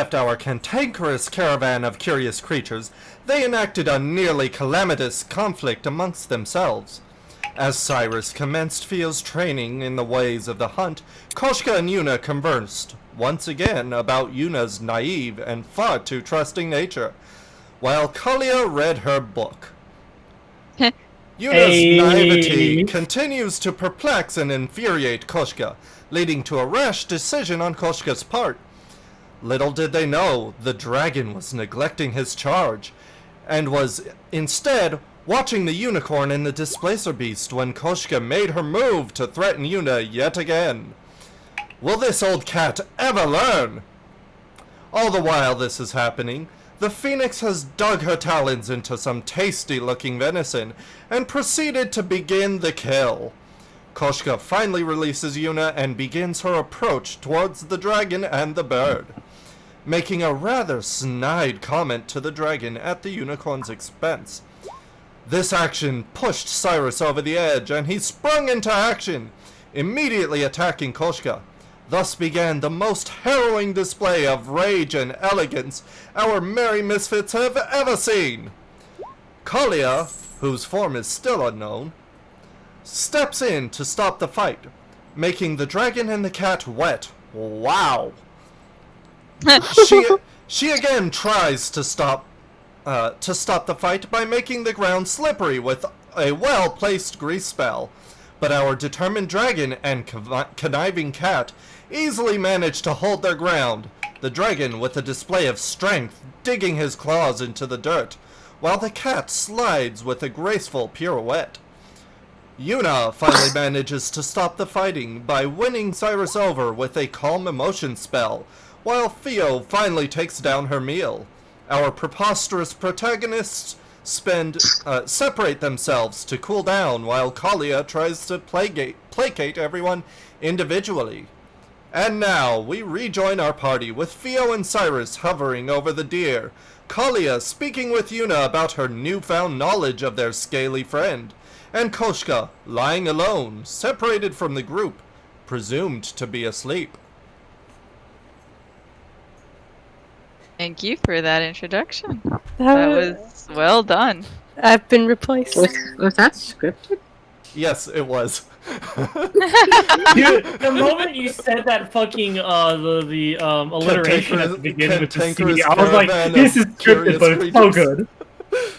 left our cantankerous caravan of curious creatures, they enacted a nearly calamitous conflict amongst themselves. As Cyrus commenced Theo's training in the ways of the hunt, Koshka and Yuna conversed, once again, about Yuna's naive and far too trusting nature, while Kalia read her book. Yuna's naivety continues to perplex and infuriate Koshka, leading to a rash decision on Koshka's part. Little did they know, the dragon was neglecting his charge, and was instead watching the unicorn and the displacer beast when Koshka made her move to threaten Yuna yet again. Will this old cat ever learn? All the while this is happening, the phoenix has dug her talons into some tasty-looking venison and proceeded to begin the kill. Koshka finally releases Yuna and begins her approach towards the dragon and the bird, making a rather snide comment to the dragon at the unicorn's expense. This action pushed Cyrus over the edge, and he sprung into action, immediately attacking Koshka. Thus began the most harrowing display of rage and elegance our merry misfits have ever seen. Kalia, whose form is still unknown, steps in to stop the fight, making the dragon and the cat wet. Wow! She again tries to stop the fight by making the ground slippery with a well-placed grease spell, but our determined dragon and conniving cat easily manage to hold their ground, the dragon with a display of strength digging his claws into the dirt, while the cat slides with a graceful pirouette. Yuna finally manages to stop the fighting by winning Cyrus over with a calm emotion spell, while Theo finally takes down her meal. Our preposterous protagonists separate themselves to cool down while Kalia tries to placate everyone individually. And now, we rejoin our party with Theo and Cyrus hovering over the deer, Kalia speaking with Yuna about her newfound knowledge of their scaly friend, and Koshka lying alone, separated from the group, presumed to be asleep. Thank you for that introduction. That was well done. I've been replaced. Was that scripted? Yes, it was. Dude, the moment you said that fucking the alliteration at the beginning with the C, I was like, this is scripted, but it's so good.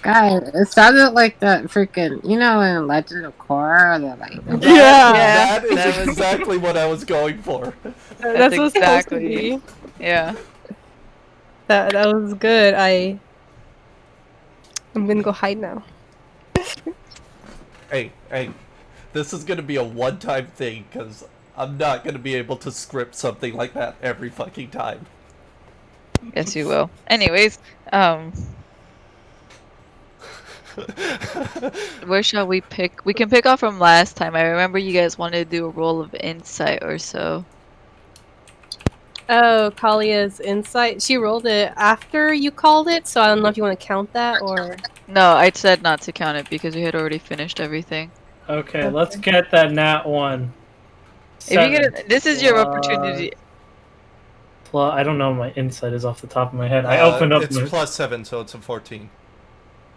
Guys, it sounded like that freaking, you know, in Legend of Korra, the like. That is exactly what I was going for. That's exactly. Yeah. That was good. I'm gonna go hide now. Hey, this is gonna be a one-time thing, because I'm not gonna be able to script something like that every fucking time. Yes, you will. Anyways, where shall we pick? We can pick off from last time. I remember you guys wanted to do a roll of insight or so. Oh, Kalia's insight. She rolled it after you called it, so I don't know if you want to count that or... No, I said not to count it because we had already finished everything. Okay, let's get that nat one. If you get this is your opportunity. I don't know my insight is off the top of my head. I opened up. It's +7, so it's a 14.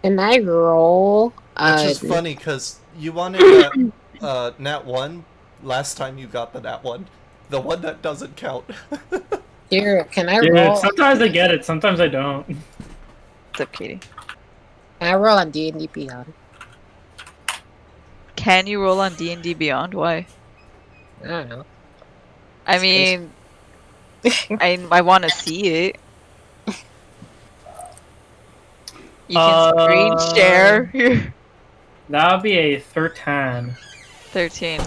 Can I roll? Which is funny because you wanted that nat 1 last time you got the nat 1. The one that doesn't count. Here, can I Yeah, roll? sometimes I get it, sometimes I don't. What's up, Katie? Can I roll on D&D Beyond? Can you roll on D&D Beyond? Why? I don't know. I mean, I want to see it. You can screen share. That would be a 13. 13.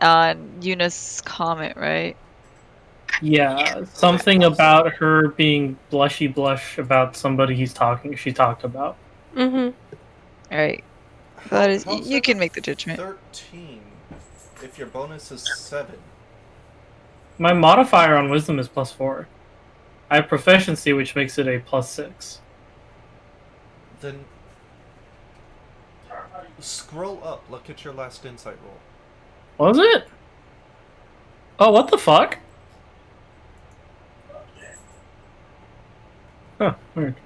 On Yuna's comment, right? Yeah, something about her being blushy blush about somebody she talked about. Mm-hmm. Alright. That is, you can make the judgment. 13. If your bonus is 7. My modifier on wisdom is +4. I have proficiency, which makes it a +6. Then scroll up. Look at your last insight roll. Was it? Oh, what the fuck? Huh, weird.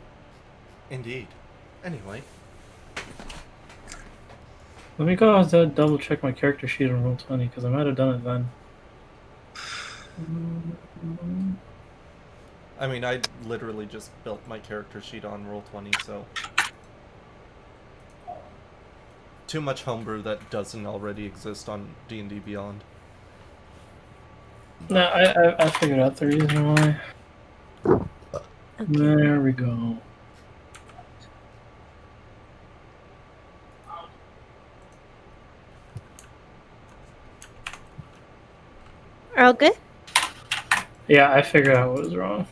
Indeed. Anyway. Let me go double check my character sheet on Roll20 because I might have done it then. I mean, I literally just built my character sheet on Roll20, so... Too much homebrew that doesn't already exist on D&D Beyond. No, I figured out the reason why. Okay. There we go. All good? Yeah, I figured out what was wrong.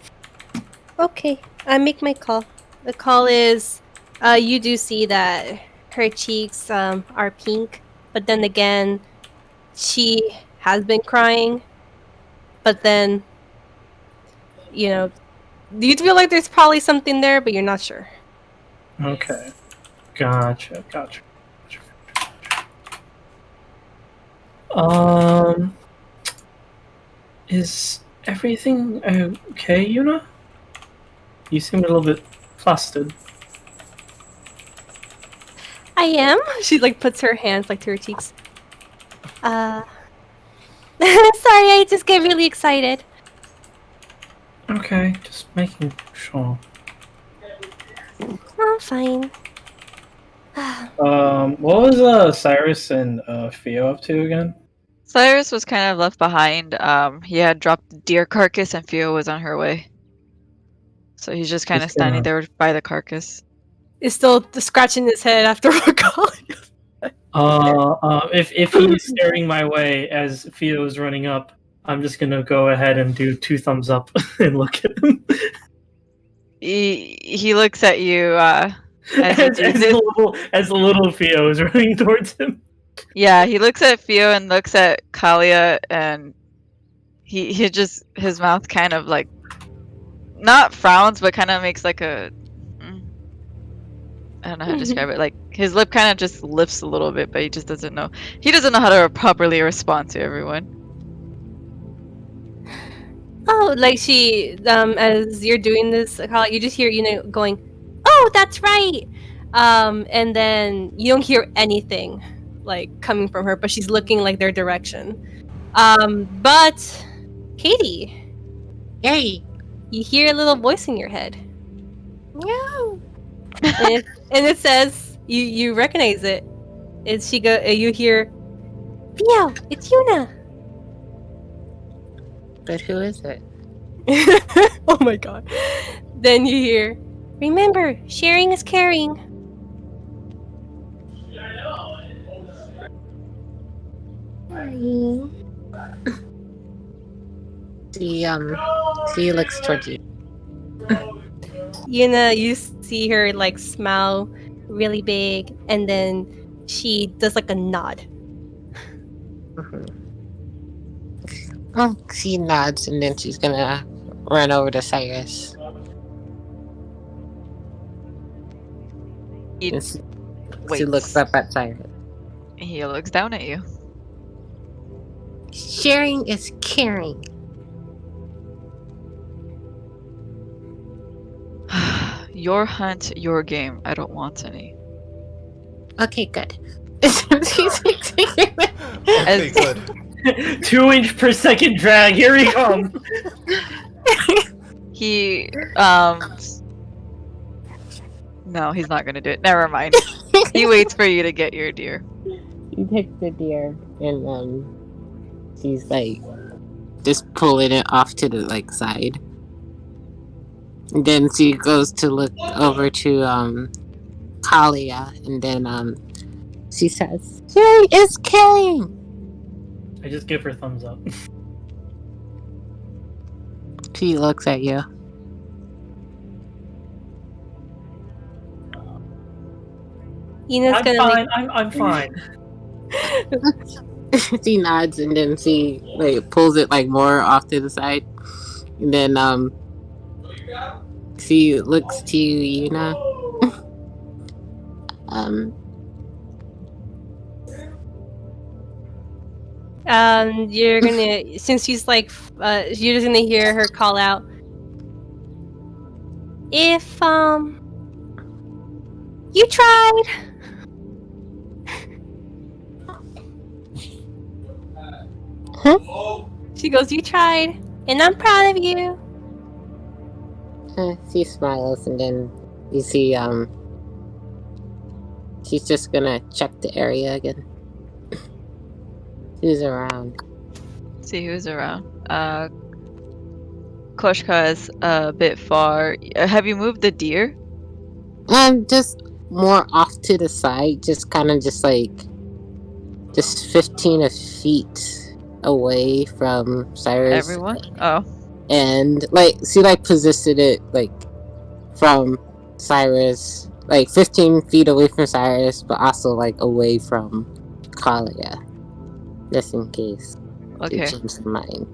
Okay, I make my call. The call is, you do see that her cheeks are pink, but then again, she has been crying. But then, you feel like there's probably something there, but you're not sure. Okay. Gotcha. Is everything okay, Yuna? You seem a little bit flustered. I am. She puts her hands to her cheeks. Sorry, I just get really excited. Okay, just making sure. I'm fine. What was Cyrus and Theo up to again? Cyrus was kind of left behind. He had dropped the deer carcass and Fio was on her way. So he's just kind of standing there by the carcass. Is still scratching his head after a call. If he's staring my way as Theo is running up, I'm just gonna go ahead and do 2 thumbs up and look at him. He looks at you as the little Theo is running towards him. Yeah, he looks at Fio and looks at Kalia, and he just, his mouth kind of not frowns, but kind of makes a, I don't know how to describe it. His lip kind of just lifts a little bit, but he just doesn't know. He doesn't know how to properly respond to everyone. Oh, she, as you're doing this, you just hear, going, "Oh, that's right!" And then you don't hear anything, coming from her, but she's looking, their direction. But, Katie. Yay! You hear a little voice in your head. No. And it says, you recognize it. You hear, "Theo, it's Yuna!" But who is it? Oh my god. Then you hear, "Remember, sharing is caring." She looks towards you. You see her smile really big, and then she does a nod. Oh, she nods, and then she's gonna run over to Cyrus. He She looks up at Cyrus. He looks down at you. Sharing is caring. Your hunt, your game. I don't want any. Okay, good. Okay, good. 2 inch per second drag. Here he comes. He No, he's not gonna do it. Never mind. He waits for you to get your deer. He takes the deer and she's just pulling it off to the side. And then she goes to look over to Kalia, and then she says, "Sharing is caring." I just give her thumbs up. She looks at you. I'm fine. She nods, and then she pulls it more off to the side, and then she looks to you, Yuna. You're gonna, since she's you're just gonna hear her call out, If you tried. Huh? She goes, you tried, and I'm proud of you. She smiles, and then you see, she's just gonna check the area again. Who's around? See who's around. Koshka is a bit far. Have you moved the deer? Just more off to the side, just kind of just 15 feet away from Cyrus. Everyone? Oh. And she positioned it from Cyrus, 15 feet away from Cyrus, but also away from Kalia, just in case Okay. she changed her mind.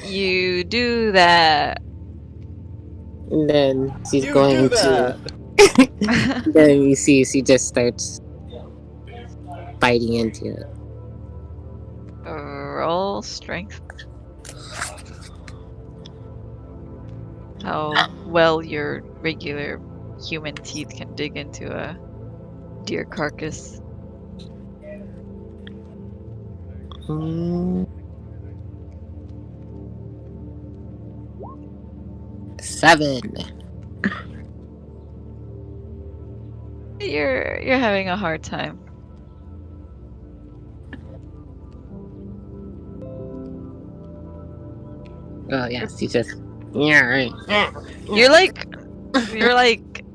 You do that. And then she's You going do to. that. Then you see she just starts biting into it. Roll strength. How well your regular human teeth can dig into a deer carcass. 7. You're having a hard time. Oh yes, she just. Yeah, right. You're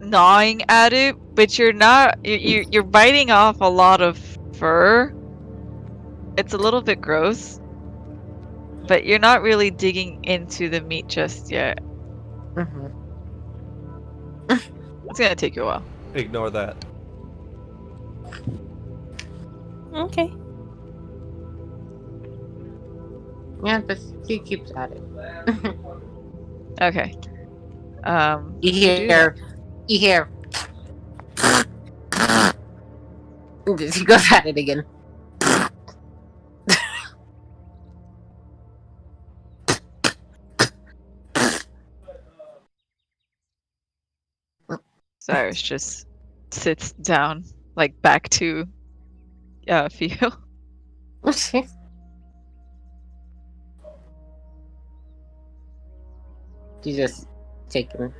gnawing at it, but you're not. You're biting off a lot of fur. It's a little bit gross, but you're not really digging into the meat just yet. It's gonna take you a while. Ignore that. Okay. Yeah, but she keeps at it. Okay. You hear. She goes at it again. Cyrus just sits down, back to Theo. She's just taking.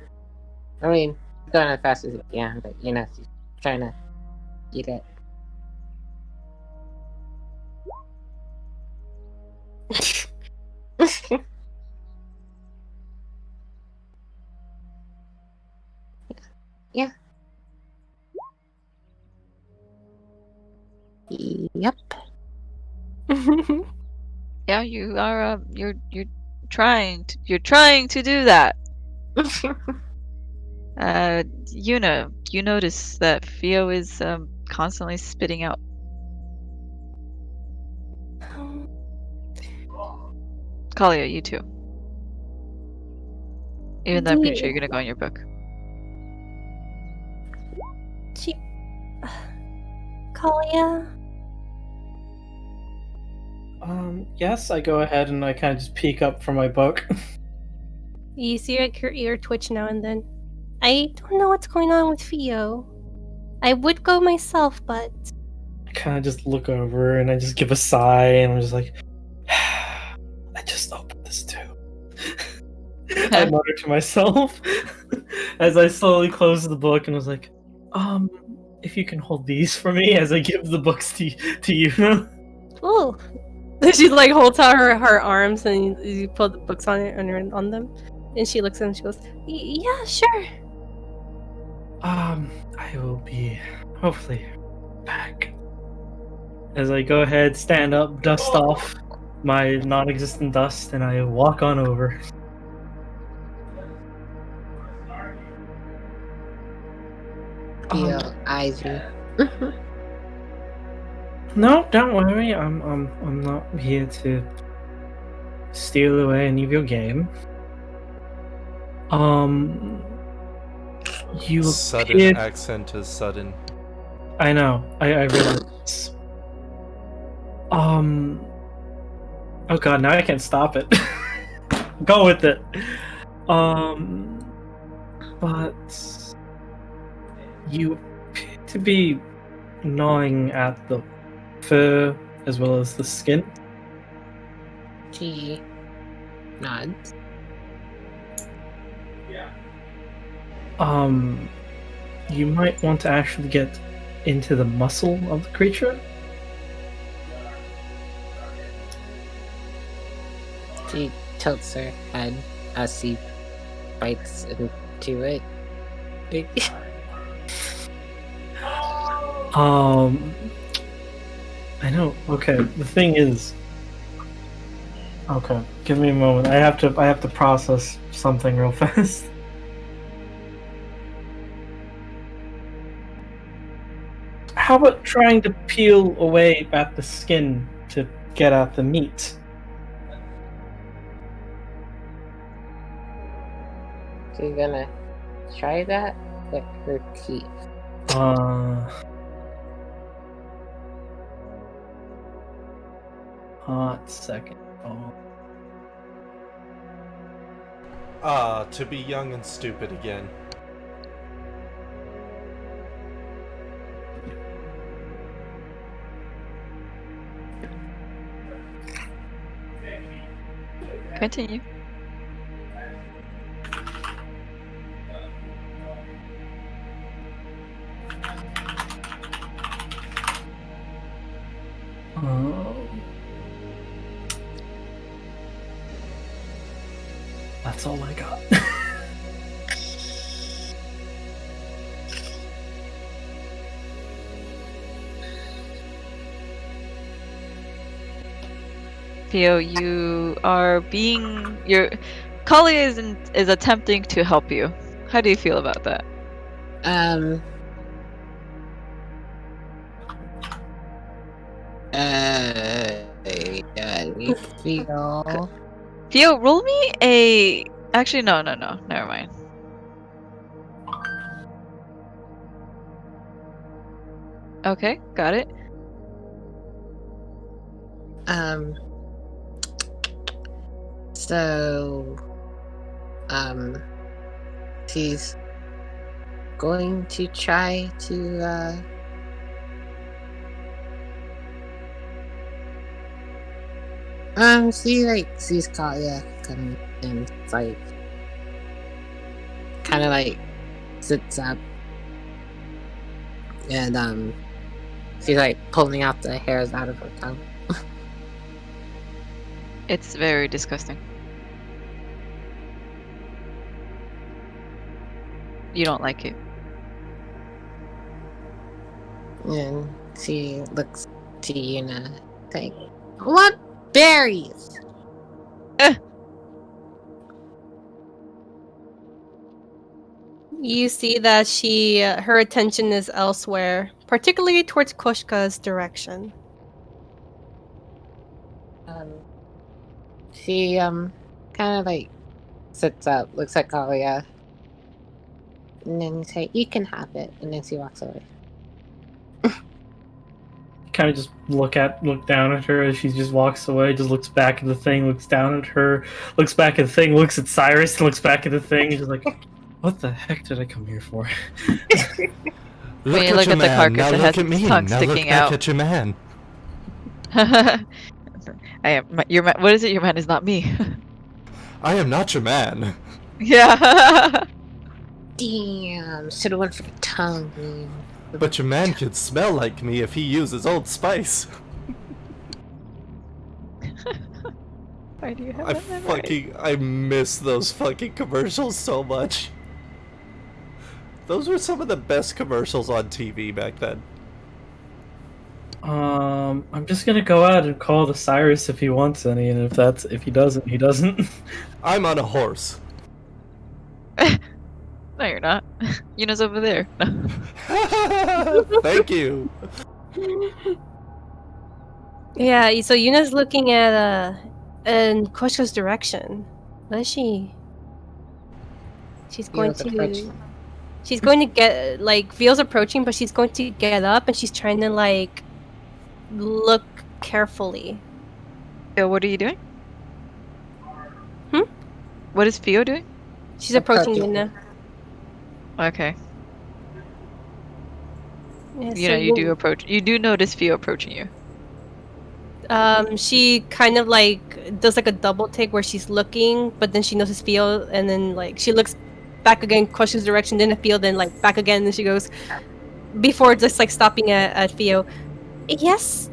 I mean, going as fast as it can, but she's trying to eat it. Yeah. Yep. Yeah, you are. You're trying to do that. Yuna, you notice that Theo is constantly spitting out. Kalia, you too. Even though I'm pretty sure you're gonna go on your book. Kalia? Yes, I go ahead and I kind of just peek up from my book. You see your ear twitch now and then. I don't know what's going on with Theo. I would go myself, but... I kind of just look over and I just give a sigh and I'm just like, I just opened this too. I mutter to myself as I slowly close the book and was like, if you can hold these for me as I give the books to you. Oh. She holds out her arms and you put the books on them. And she looks at them and she goes, yeah, sure. I will be hopefully back. As I go ahead, stand up, dust off my non-existent dust, and I walk on over. Theo eyes you. No, don't worry. I'm not here to steal away any of your game. You Sudden appeared... accent is sudden. I know. I realize. Oh god, now I can't stop it. Go with it. But you appear to be gnawing at the fur as well as the skin. She nods. You might want to actually get into the muscle of the creature. She tilts her head as she bites into it. I know. Okay, the thing is. Okay, give me a moment. I have to process something real fast. How about trying to peel away at the skin to get at the meat? She's gonna try that with her teeth. Hot second. To be young and stupid again. Continue. That's all I got. Theo, you are being your Kali is attempting to help you. How do you feel about that? We feel. Theo, roll me a. Actually, no, never mind. Okay, got it. So, she's going to try to, she, like, sees Kalia coming and, like, kind of, like, sits up. And, she's, like, pulling out the hairs out of her tongue. It's very disgusting. You don't like it. And she looks to Yuna, like, what berries? You see that her attention is elsewhere, particularly towards Koshka's direction. She, kind of, like, sits up, looks at Kalia, and then say, you can have it, and then she walks away. Kind of just look down at her as she just walks away, just looks back at the thing, looks down at her, looks back at the thing, looks at Cyrus, looks back at the thing, and just like, what the heck did I come here for? Look you look at the carcass, now it look has at its me. tongue Now sticking look back out. at your man. I am your man. What is it? Your man is not me. I am not your man. Yeah. Damn, should've went for the tongue, man. But your man could smell like me if he uses Old Spice. Why do you have that memory? I miss those fucking commercials so much. Those were some of the best commercials on TV back then. I'm just gonna go out and call the Cyrus if he wants any, and if he doesn't, he doesn't. I'm on a horse. No, you're not. Yuna's over there. Thank you. Yeah, so Yuna's looking at in Koshka's direction. What is she? She's going Feels to. approaching. She's going to get feels approaching, but she's going to get up and she's trying to look carefully. So what are you doing? What is Fio doing? She's approaching Approaching. Luna. Okay. Yeah, You so know, you do notice Fio approaching you. she kind of like does like a double take where she's looking, but then she notices Theo, and then like she looks back again, questions direction, then at Theo, then like back again, and then she goes before just like stopping at Theo. Yes,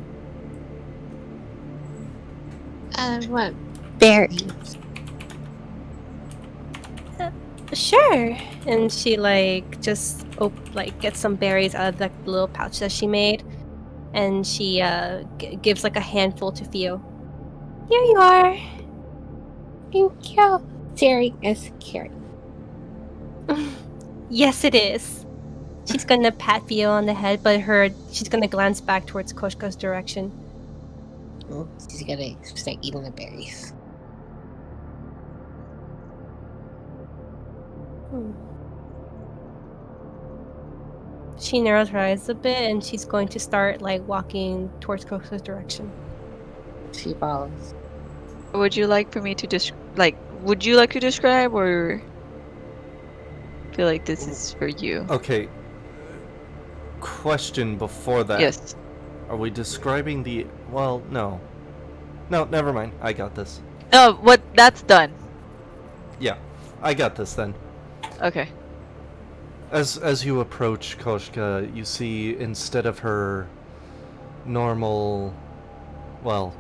What? Berries. sure. And she like just like gets some berries out of that little pouch that she made, and she gives like a handful to Theo. Here you are. Thank you. Siri is Carrie. Yes, it is. She's gonna pat Theo on the head, but she's gonna glance back towards Koshka's direction. She's gonna start eating the berries. She narrows her eyes a bit, and she's going to start like walking towards Koshka's direction. She follows. Would you like for me to would you like to describe, or feel like this is for you? Okay. Question before that. Yes. Are we describing the... Well, no. No, never mind. I got this. Oh, that's done. Yeah, I got this then. Okay. As you approach Koshka, you see instead of her normal... Well,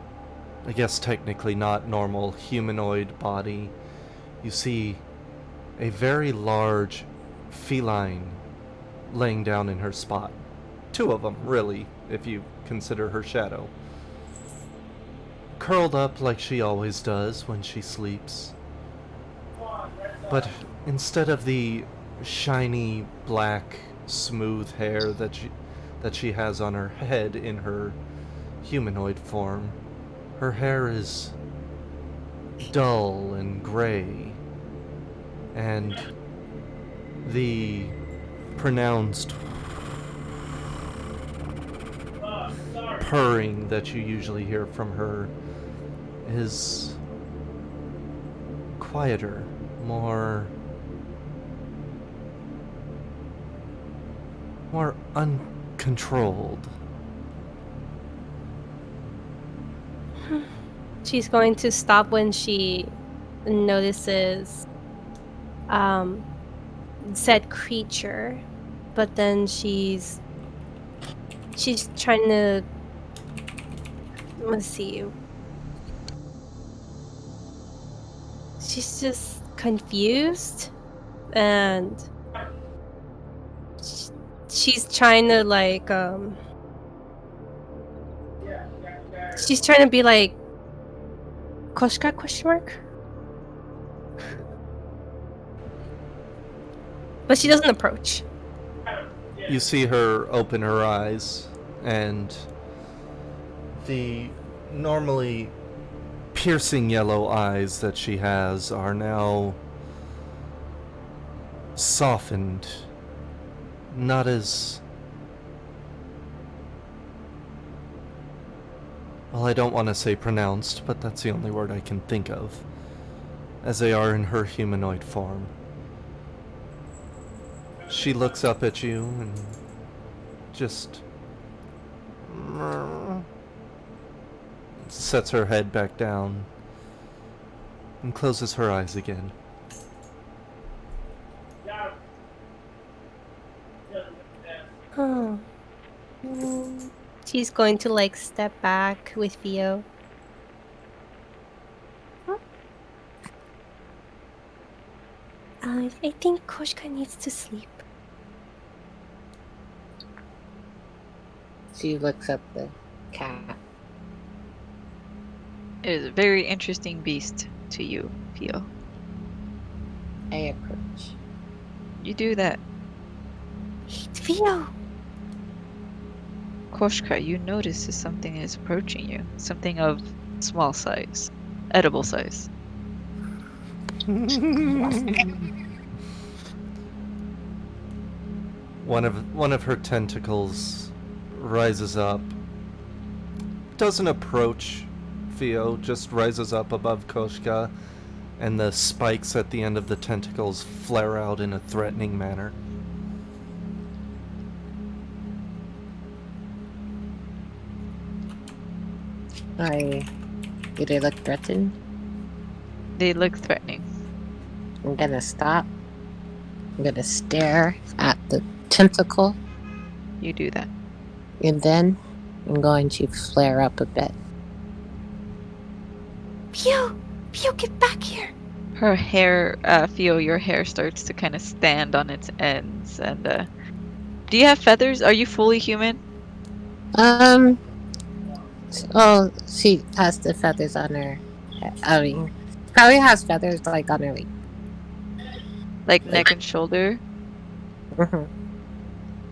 I guess technically not normal humanoid body, you see a very large feline laying down in her spot. Two of them, really, if you consider her shadow. Curled up like she always does when she sleeps. But instead of the shiny, black, smooth hair that she has on her head in her humanoid form, her hair is dull and gray, and the pronounced purring that you usually hear from her is quieter, more uncontrolled. She's going to stop when she notices said creature, but then she's trying to, let's see, she's just confused, and she's trying to like she's trying to be like, Koshka question mark? But she doesn't approach. You see her open her eyes, and the normally piercing yellow eyes that she has are now softened. Not as... Well, I don't want to say pronounced, but that's the only word I can think of, as they are in her humanoid form. She looks up at you and just sets her head back down and closes her eyes again. Oh. She's going to like step back with Theo. I think Koshka needs to sleep. She looks at the cat. It is a very interesting beast to you, Fio. I approach. You do that. Theo! Koshka, you notice that something is approaching you. Something of small size. Edible size. One of her tentacles rises up. Doesn't approach Theo, just rises up above Koshka and the spikes at the end of the tentacles flare out in a threatening manner. Do they look threatened? They look threatening. I'm gonna stop. I'm gonna stare at the tentacle, You do that. and then I'm going to flare up a bit. Pew! Pew, get back here! Her hair, Theo, your hair starts to kind of stand on its ends. And do you have feathers? Are you fully human? Oh, she has the feathers on her. I mean, probably has feathers like on her. Like neck and shoulder? Mhm.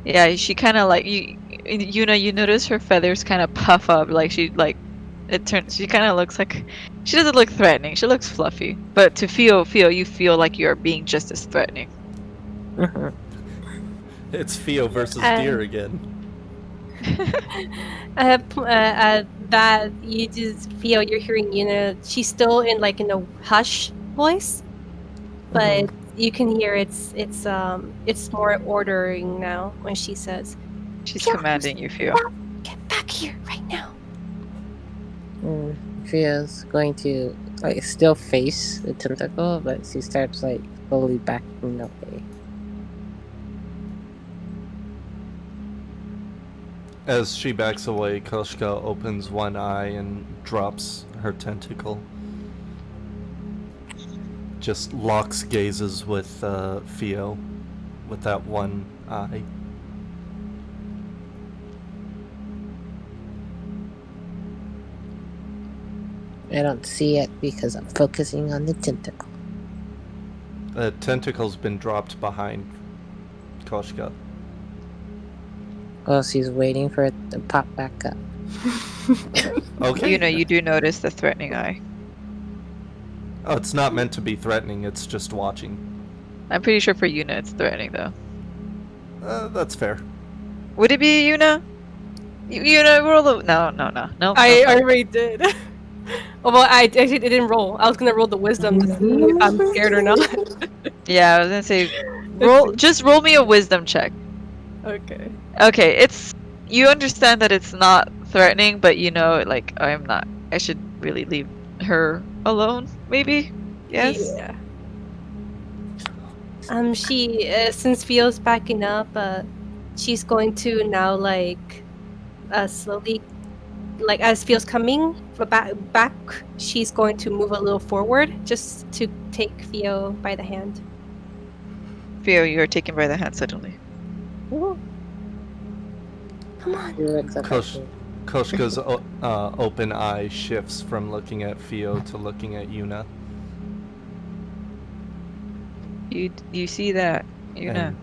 Yeah, she kind of like you know, you notice her feathers kind of puff up, like it turns. She kind of looks like she doesn't look threatening. She looks fluffy, but to Theo, you feel like you're being just as threatening. Mhm. It's Theo versus Deer again. That you just feel you're hearing she's still in a hush voice, but you can hear it's more ordering now when she says, She's "Theo, commanding you, Theo. get back here right now." Fia's going to still face the tentacle, but she starts slowly backing away. As she backs away, Koshka opens one eye and drops her tentacle. Just locks gazes with Theo with that one eye. I don't see it because I'm focusing on the tentacle. The tentacle's been dropped behind Koshka. Well, she's waiting for it to pop back up. Okay. You know, you do notice the threatening eye. Oh, it's not meant to be threatening, it's just watching. I'm pretty sure for Yuna it's threatening though. That's fair. Would it be Yuna? Yuna, roll the no. I already did. Oh, well, I actually didn't roll. I was gonna roll the wisdom to see if I'm scared or not. Yeah, I was gonna say, roll me a wisdom check. Okay. Okay, you understand that it's not threatening, but you know, like I should really leave her alone, maybe? Yes? Yeah. She since Theo's backing up, she's going to now slowly, as Theo's coming back, she's going to move a little forward just to take Theo by the hand. Theo, you're taken by the hand suddenly. Come on. Koshka's open eye shifts from looking at Theo to looking at Yuna. You see that, Yuna?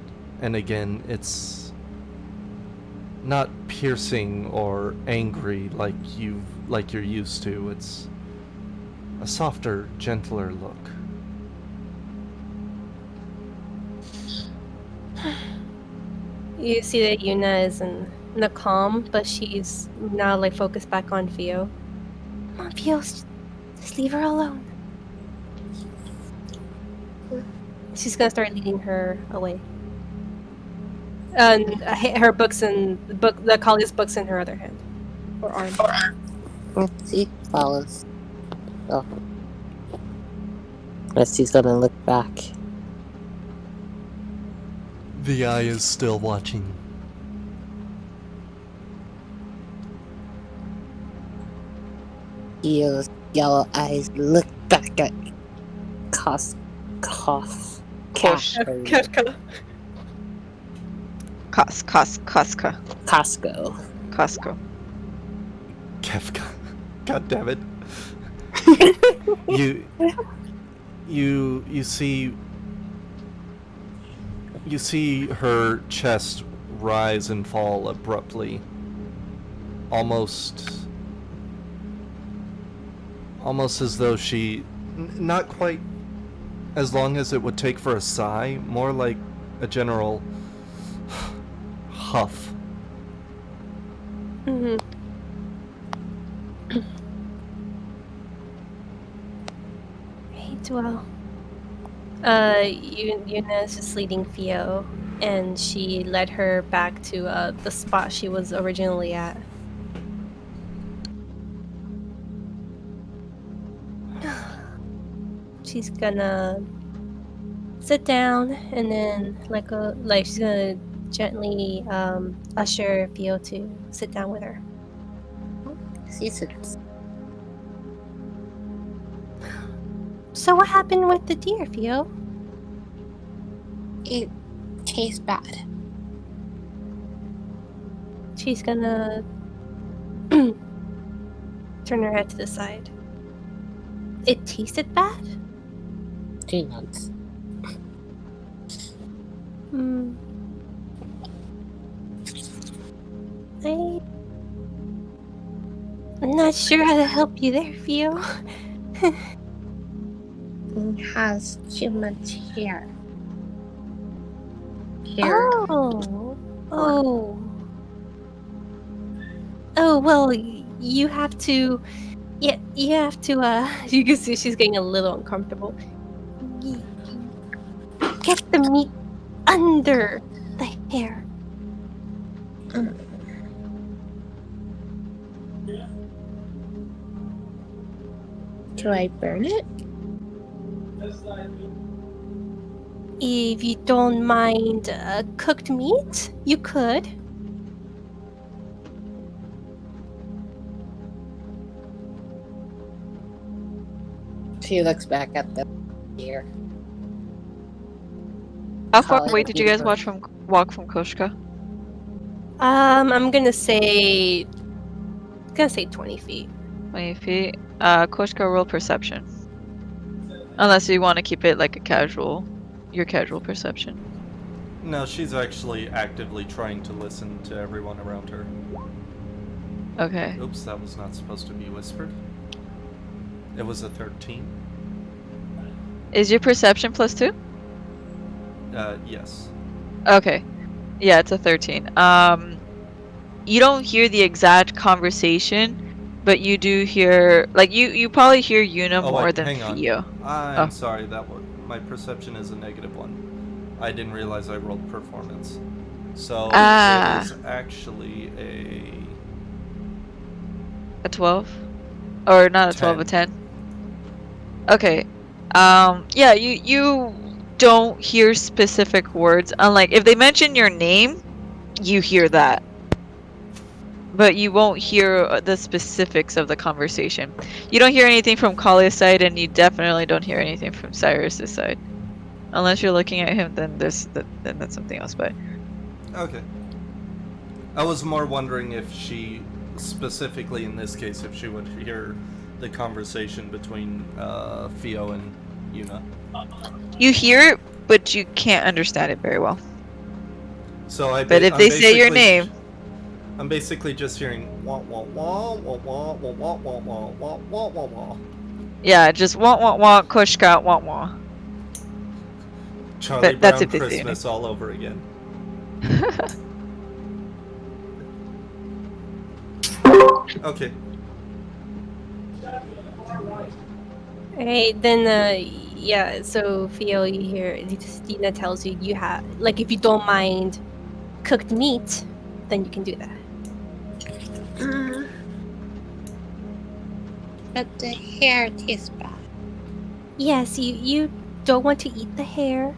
And again, it's not piercing or angry like you're used to. It's a softer, gentler look. You see that Yuna is in the calm, but she's now focused back on Theo. Come on, Theo, just leave her alone. She's gonna start leading her away. And her books and the college books in her other hand or arm. She follows. Oh. Guess she's gonna look back. The eye is still watching. Theo's yellow eyes look back at Koska. Kefka. Koska. Costco. Kefka. God damn it. You see her chest rise and fall abruptly. Almost as though she not quite as long as it would take for a sigh, more like a general huff. Mm-hmm. Hey, Well, Yuna's just leading Theo, and she led her back to the spot she was originally at. She's gonna sit down, and then she's gonna gently usher Theo to sit down with her. She sits. So what happened with the deer, Theo? It tastes bad. She's gonna turn her head to the side. It tasted bad? She nods. Hmm. I'm not sure how to help you there, Theo. It has too much hair. Oh. Well, you have to. Yeah, you have to. You can see she's getting a little uncomfortable. Get the meat under the hair. Do I burn it? If you don't mind cooked meat, you could. She looks back at the deer. How far Call it away did you guys beautiful. walk from Koshka? I'm gonna say 20 feet. 20 feet. Koshka, roll perception. Unless you want to keep it like your casual perception. No, she's actually actively trying to listen to everyone around her. Okay. Oops, that was not supposed to be whispered. It was a 13. Is your perception +2? Yes. Okay. Yeah, it's a 13. You don't hear the exact conversation, but you do hear, like, you probably hear Yuna Oh, more wait, than hang on. Theo. I'm Oh. sorry, my perception is a -1. I didn't realize I rolled performance. So it is actually A 12? Or not a 12, a 10? Okay. Yeah, you don't hear specific words. Unlike if they mention your name, you hear that. But you won't hear the specifics of the conversation. You don't hear anything from Kalia's side, and you definitely don't hear anything from Cyrus's side. Unless you're looking at him, then that's something else. But Okay. I was more wondering if she, specifically in this case, if she would hear the conversation between Theo and Yuna. you hear it, but you can't understand it very well. So But if they say your name, I'm basically just hearing wah wah wah wah wah wah wah wah wah wah wah wah wah. yeah, just wah Koshka wah. Charlie But that's Brown if they say your Christmas all over again. Okay. Alright, then yeah, so Theo, you hear Dina tells you have, like, if you don't mind cooked meat, then you can do that. But the hair tastes bad. Yes, you don't want to eat the hair.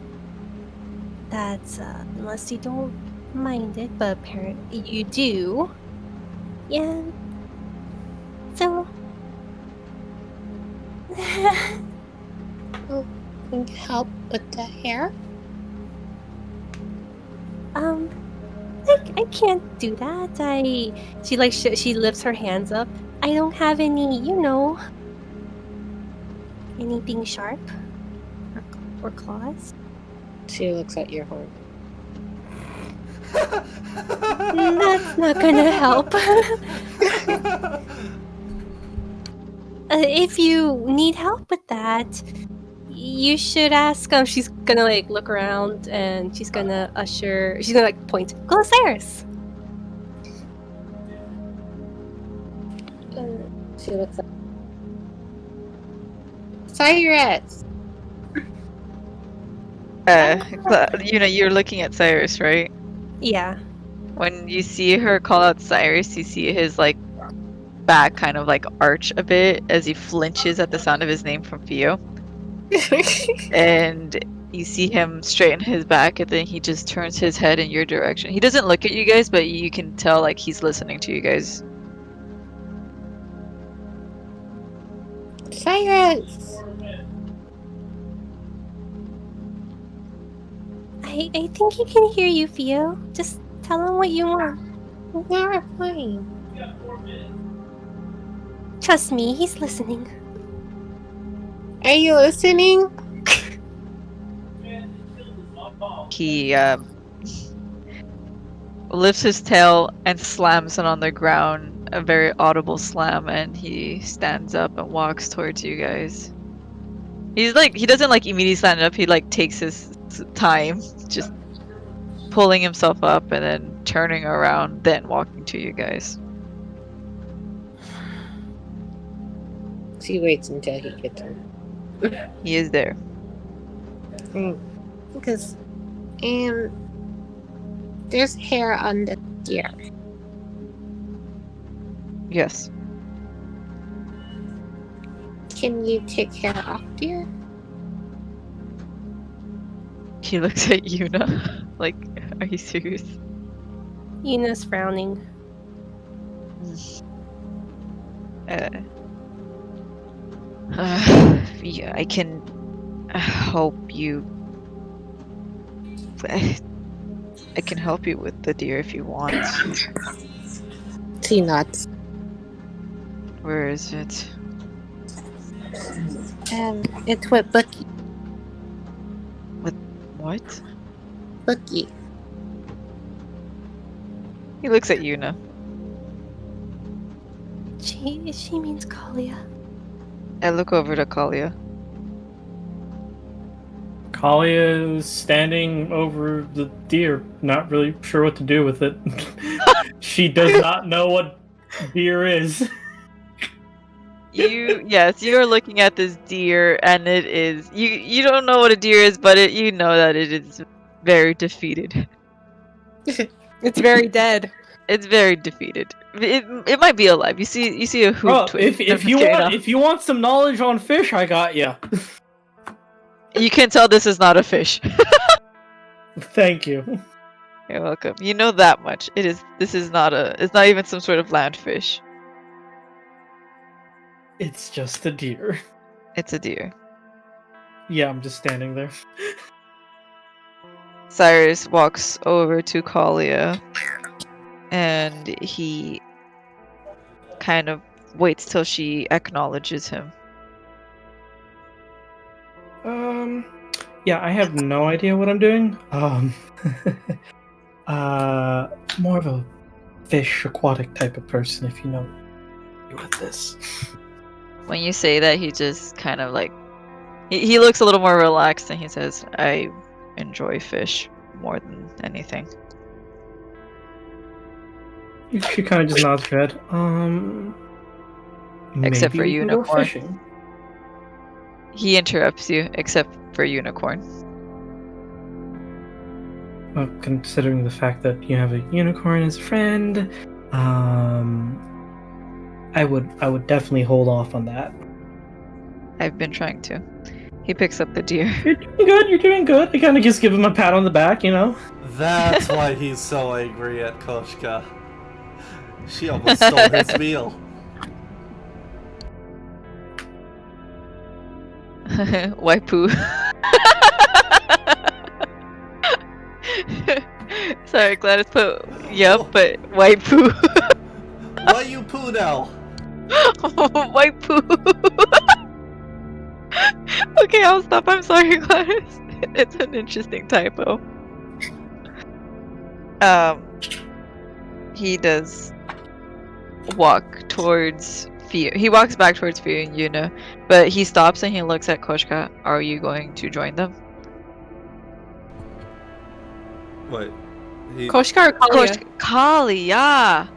That's unless you don't mind it, but apparently you do. Yeah. So Can you help with the hair? I can't do that. She lifts her hands up. I don't have any, anything sharp or claws. She looks at your horn. That's not gonna help. If you need help with that, you should ask. She's gonna like look around and she's gonna like point. Go Cyrus. She looks at Cyrus. You're looking at Cyrus, right? Yeah. When you see her call out Cyrus, you see his like back kind of like arch a bit as he flinches at the sound of his name from Theo. And you see him straighten his back, and then he just turns his head in your direction. He doesn't look at you guys, but you can tell like he's listening to you guys. Cyrus! I think he can hear you, Theo. Just tell him what you want. We're fine. Trust me, he's listening. Are you listening? He lifts his tail and slams it on the ground, a very audible slam, and he stands up and walks towards you guys. He doesn't like immediately stand up, he like takes his time, just pulling himself up and then turning around, then walking to you guys. She waits until he gets him. He is there. Because, there's hair on the deer. Yes. Can you take hair off, dear? He looks at Yuna. Like, are you serious? Yuna's frowning. Yeah, I can help you. I can help you with the deer if you want. She nods. Where is it? It's with Bucky. What? Bucky. He looks at Yuna. She means Kalia. I look over to Kalia. Kalia is standing over the deer, not really sure what to do with it. She does not know what deer is. Yes, you are looking at this deer, and it is you don't know what a deer is, but you know that it is very defeated. It's very dead. It's very defeated. It might be alive. You see a hoof. Oh, twig. if you want some knowledge on fish, I got ya. You can tell this is not a fish. Thank you. You're welcome. You know that much. This is not it's not even some sort of land fish. It's just a deer. It's a deer. Yeah, I'm just standing there. Cyrus walks over to Kalia, and he kind of waits till she acknowledges him. Yeah, I have no idea what I'm doing. More of a fish aquatic type of person, if you know with this. When you say that, he just kind of like he looks a little more relaxed, and he says, "I enjoy fish more than anything." She kind of just nods her head. Except for maybe we can go unicorn. fishing. He interrupts you, except for unicorn. Well, considering the fact that you have a unicorn as a friend, I would definitely hold off on that. I've been trying to. He picks up the deer. You're doing good. You're doing good. I kind of just give him a pat on the back, you know. That's why he's so angry at Koshka. She almost stole his meal. Waipu. Sorry, Gladys put yup, but Waipu. Why you poo now? Waipu. Okay, I'll stop. I'm sorry, Gladys. It's an interesting typo. He does walk towards Fio. He walks back towards Fio and Yuna, but he stops and he looks at Koshka. Are you going to join them? Wait. Koshka or Kalia? Kalia.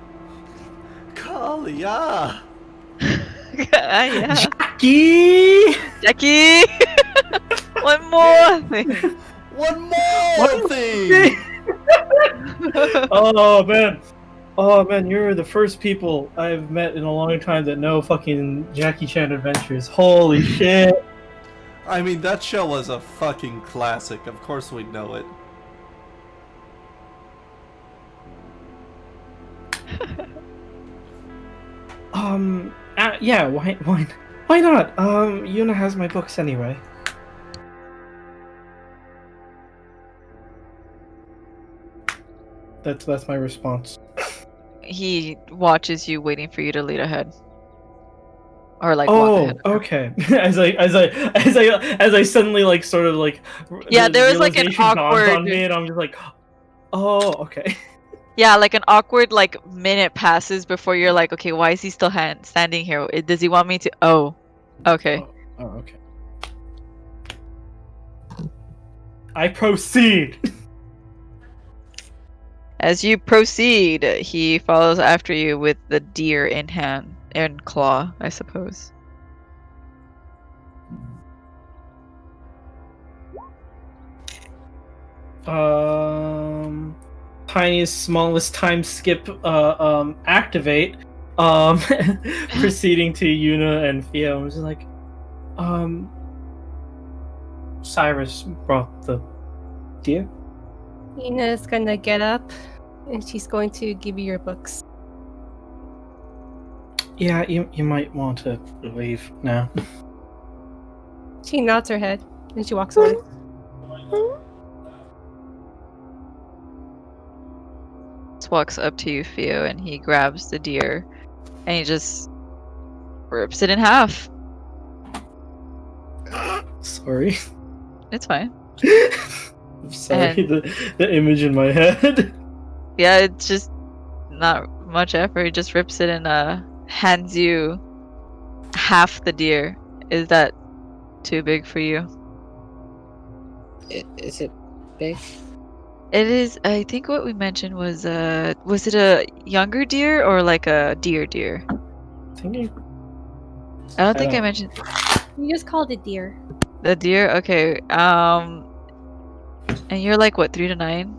Kalia! Yeah. Jackie! Jackie! One more thing. One more thing! Oh man, you're the first people I've met in a long time that know fucking Jackie Chan Adventures. Holy shit! I mean, that show was a fucking classic. Of course we know it. Yeah, why not? Yuna has my books anyway. That's my response. He watches you, waiting for you to lead ahead, or like walk Oh, ahead. okay. As I suddenly like sort of like Yeah, the there was like an realization dawns awkward. on me, and I'm just like, oh, okay. Yeah, like an awkward like minute passes before you're like, okay, why is he still standing here? Does he want me to? Oh, okay. Oh, okay. I proceed. As you proceed, he follows after you with the deer in hand and claw, I suppose. Tiniest, smallest time skip. Activate. Proceeding to Yuna and Theo. I was just like, Cyrus brought the deer. Ina's gonna get up and she's going to give you your books. Yeah, you might want to leave now. She nods her head and she walks away. Walks up to you, Theo, and he grabs the deer and he just rips it in half. Sorry. It's fine. I'm sorry, the image in my head. Yeah, it's just not much effort. He just rips it and hands you half the deer. Is that too big for you? Is it big? It is. I think what we mentioned was it a younger deer or like a deer? I don't think I mentioned You just called it deer. the deer. Okay. And you're like what, 3 to 9?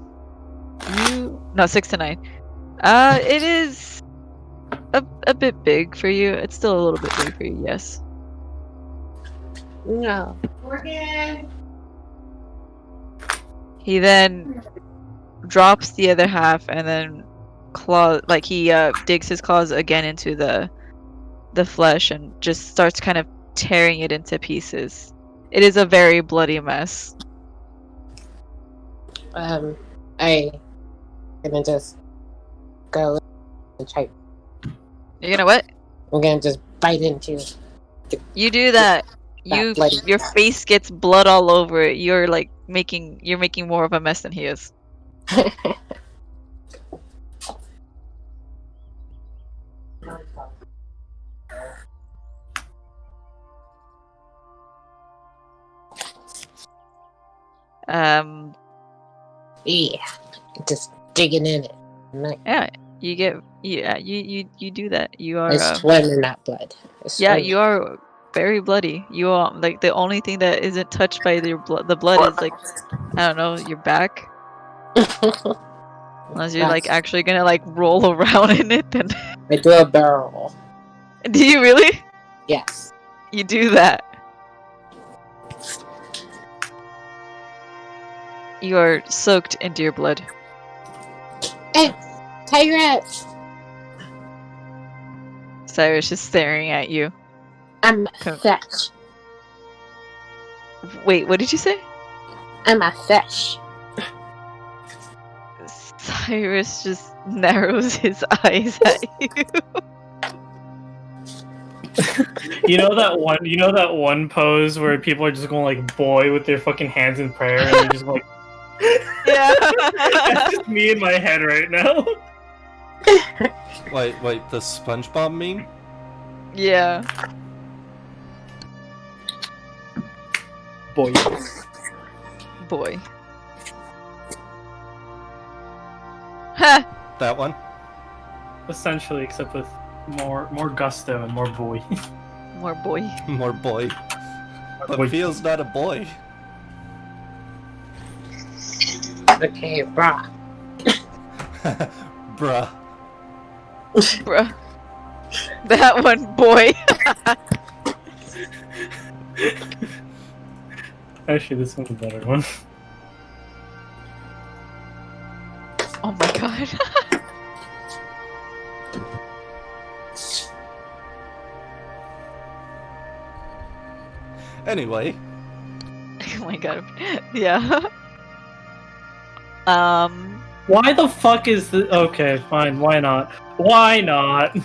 No, 6 to 9. It is a bit big for you. It's still a little bit big for you. Yes. No. He then drops the other half and then he digs his claws again into the flesh and just starts kind of tearing it into pieces. It is a very bloody mess. I gonna just go and try. You're gonna what? I'm gonna just bite into. You do that. Your face gets blood all over it. You're making more of a mess than he is. Yeah, just digging in it. Yeah, you do that. You are. I swim in that blood. Yeah, you are very bloody. You are like the only thing that isn't touched by the blood is like, I don't know, your back. Unless you're like actually gonna like roll around in it, then. I do a barrel roll. Do you really? Yes. You do that. You are soaked into your blood. Hey, Tyrant! Cyrus is staring at you. I'm a fish. Wait, what did you say? I'm a fish. Cyrus just narrows his eyes at you. You know that one pose where people are just going like boy with their fucking hands in prayer and they're just like Yeah. That's just me in my head right now. Wait, the SpongeBob meme? Yeah. Boy. Ha! That one? Essentially, except with more gusto and more boy. More boy. More boy. But Boy. feels not a boy. Okay, brah. Bruh. Bruh. That one, boy. Actually, this one's a better one. Oh my god. Anyway, Oh my god. Yeah. Why the fuck is this? Okay, fine. Why not? Why not?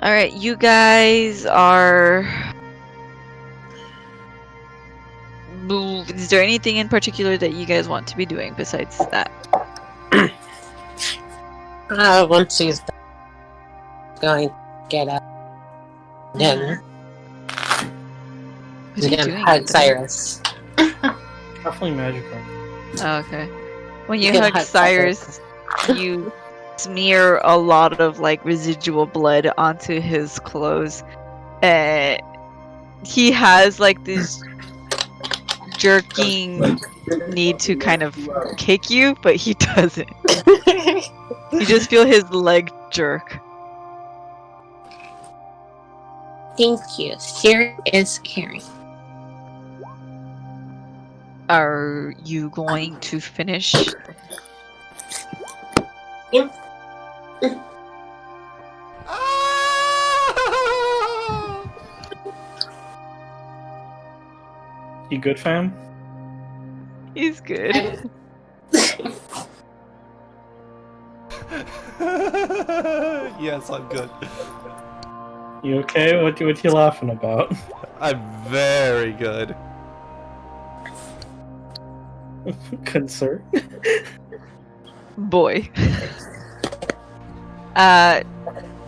Alright, you guys are... Is there anything in particular that you guys want to be doing besides that? Once he's going to get up, then What are you again doing, hug Anthony? Cyrus. Definitely magical. Oh, okay. When You you can hug hug Cyrus, you smear a lot of like residual blood onto his clothes. He has like this jerking need to kind of kick you, but he doesn't. You just feel his leg jerk. Thank you. Here is caring. Are you going to finish? Ah! You good, fam? He's good. Yes, I'm good. You okay? What you laughing about? I'm very good. Concern? Boy.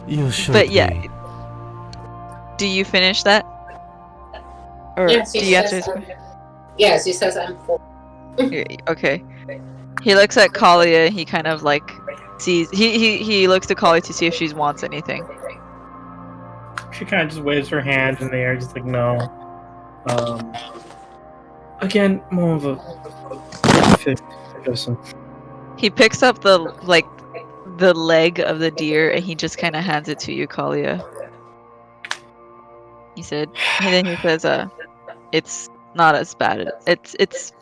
You should But yeah. Do you finish that? Or Yes, do he you answer says his question? Yes, he says I'm full. Okay. He looks at Kalia. He kind of like sees. He looks to Kalia to see if she wants anything. She kind of just waves her hand in the air, just like no. Again, more of a person. He picks up the leg of the deer and he just kind of hands it to you, Kalia. He said, and then he says, it's not as bad. It's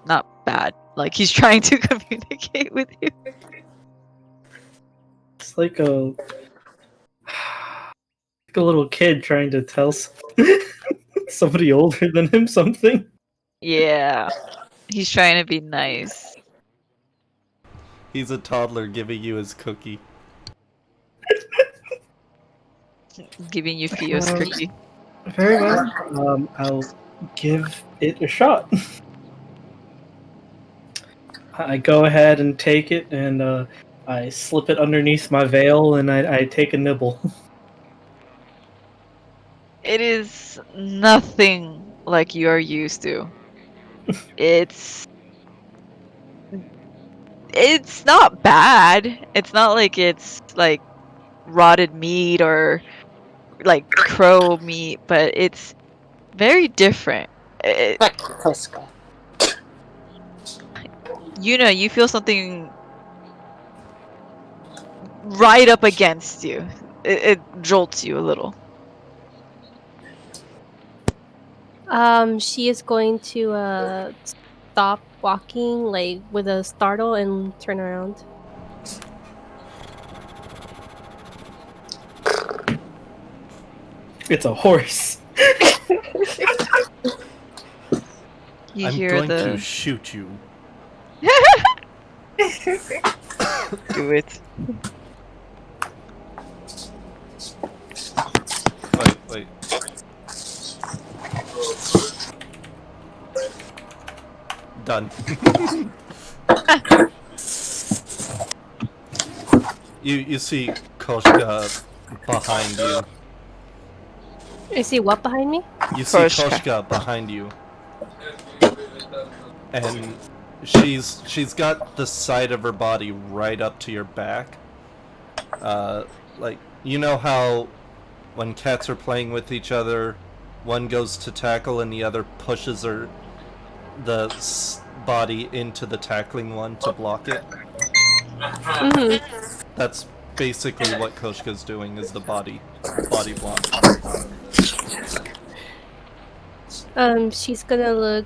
not bad. Like he's trying to communicate with you. It's like a little kid trying to tell somebody older than him something. Yeah. He's trying to be nice. He's a toddler giving you his cookie. Giving you Theo's cookie. Very well. I'll give it a shot. I go ahead and take it, and I slip it underneath my veil, and I take a nibble. It is nothing like you are used to. It's not bad. It's not like it's like rotted meat or like crow meat, but it's very different. Fuck Costco. You feel something right up against you. It jolts you a little. She is going to stop walking like with a startle and turn around. It's a horse. You I'm hear going the to shoot you. do it. Wait. Done. You see Koshka behind you. I see what behind me? You see Koshka. Koshka behind you. And she's got the side of her body right up to your back. Like, you know how when cats are playing with each other, One goes to tackle and the other pushes body into the tackling one to block it. That's basically what Koshka's doing, is the body block. She's gonna look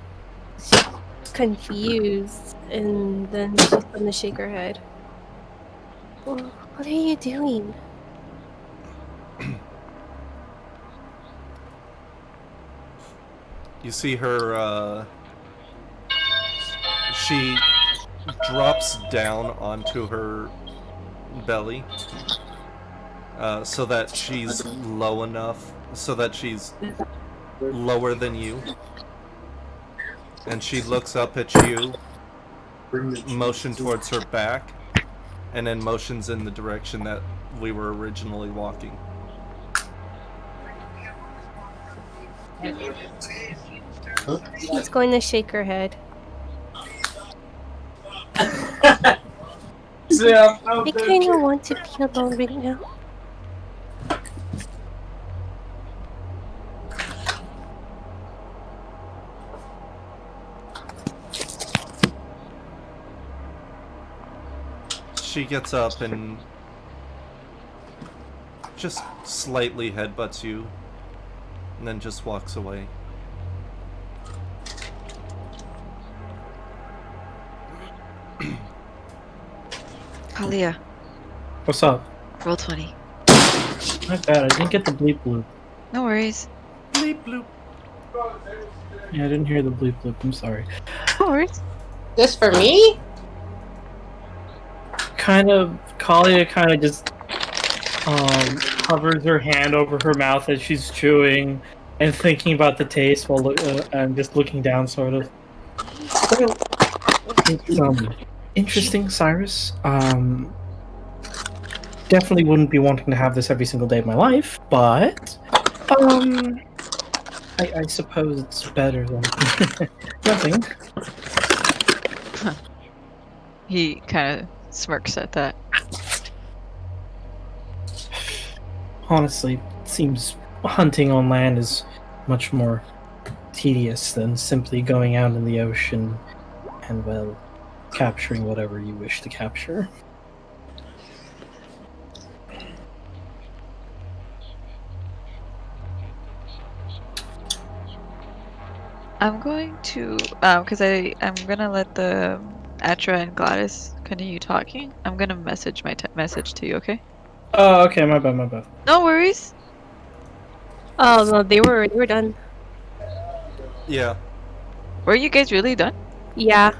confused, and then she's gonna shake her head. What are you doing? You see her, she drops down onto her belly, so that she's low enough, so that she's lower than you. And she looks up at you, motion towards her back, and then motions in the direction that we were originally walking. She's going to shake her head. I kind of want to be alone right now. She gets up and just slightly headbutts you, and then just walks away. Kalia, What's up? roll 20. Not bad. I didn't get the bleep bloop. No worries. Bleep bloop. Yeah, I didn't hear the bleep bloop. I'm sorry. No worries. This for me? Kalia kind of just hovers her hand over her mouth as she's chewing and thinking about the taste while and just looking down, sort of. It's interesting, Cyrus. Definitely wouldn't be wanting to have this every single day of my life, but I suppose it's better than nothing. He kind of smirks at that. Honestly, it seems hunting on land is much more tedious than simply going out in the ocean and, well, capturing whatever you wish to capture. I'm going to, because I'm gonna let the Atra and Gladys continue talking. I'm gonna message my message to you, okay? Oh, okay, my bad. No worries. Oh no, they were done. Yeah. Were you guys really done? Yeah.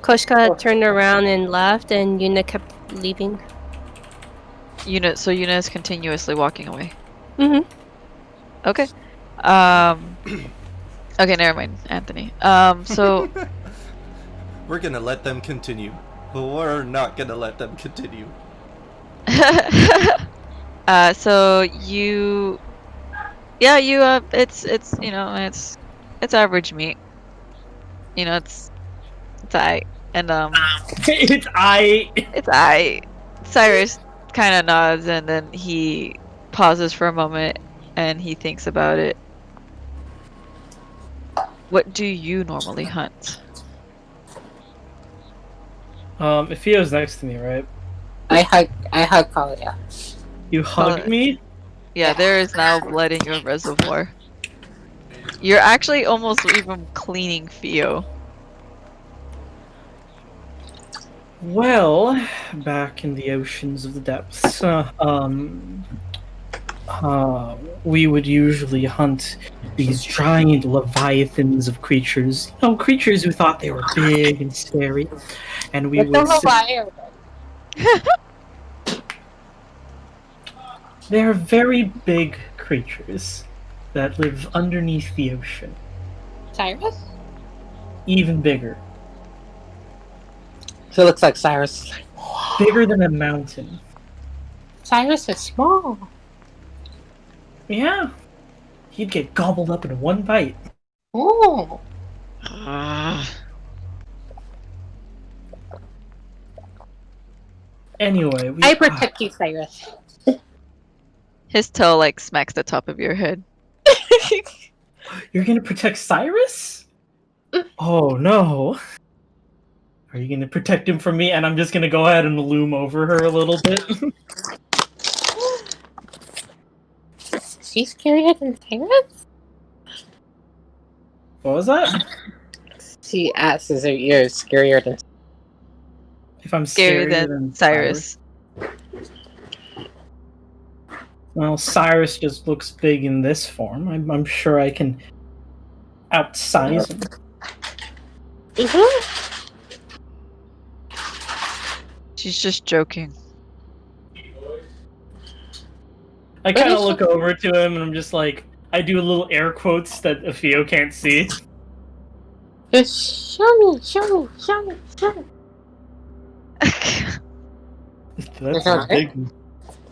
Koshka turned around and left, and Yuna kept leaving. So Yuna is continuously walking away. Mm-hmm. Okay. Okay, never mind, Anthony. So We're gonna let them continue, but we're not gonna let them continue. so you it's it's average meat. It's aight. And It's it's aight. Cyrus kind of nods, and then he pauses for a moment and he thinks about it. What do you normally hunt? Ifio's next to me, right? I hug Kalia. You hug me? Yeah, there is now blood in your reservoir. You're actually almost even cleaning Theo. Well, back in the oceans of the depths, we would usually hunt these giant leviathans of creatures. Creatures who thought they were big and scary. And we would... They're very big creatures that live underneath the ocean. Cyrus? Even bigger. So it looks like Cyrus is like, Bigger than a mountain. Cyrus is small. Yeah. He'd get gobbled up in one bite. Oh. Anyway, I protect you, Cyrus. His toe like smacks the top of your head. You're gonna protect Cyrus? Oh no. Are you gonna protect him from me? And I'm just gonna go ahead and loom over her a little bit. She's scarier than Cyrus? What was that? She asks, is her ears scarier than If I'm Scarier scarier than Cyrus. Well, Cyrus just looks big in this form. I'm sure I can outsize him. She's just joking. I kind of look over to him and I'm just like, I do little air quotes that Afio can't see. Just show me, show me, show me, show me. That's a big one.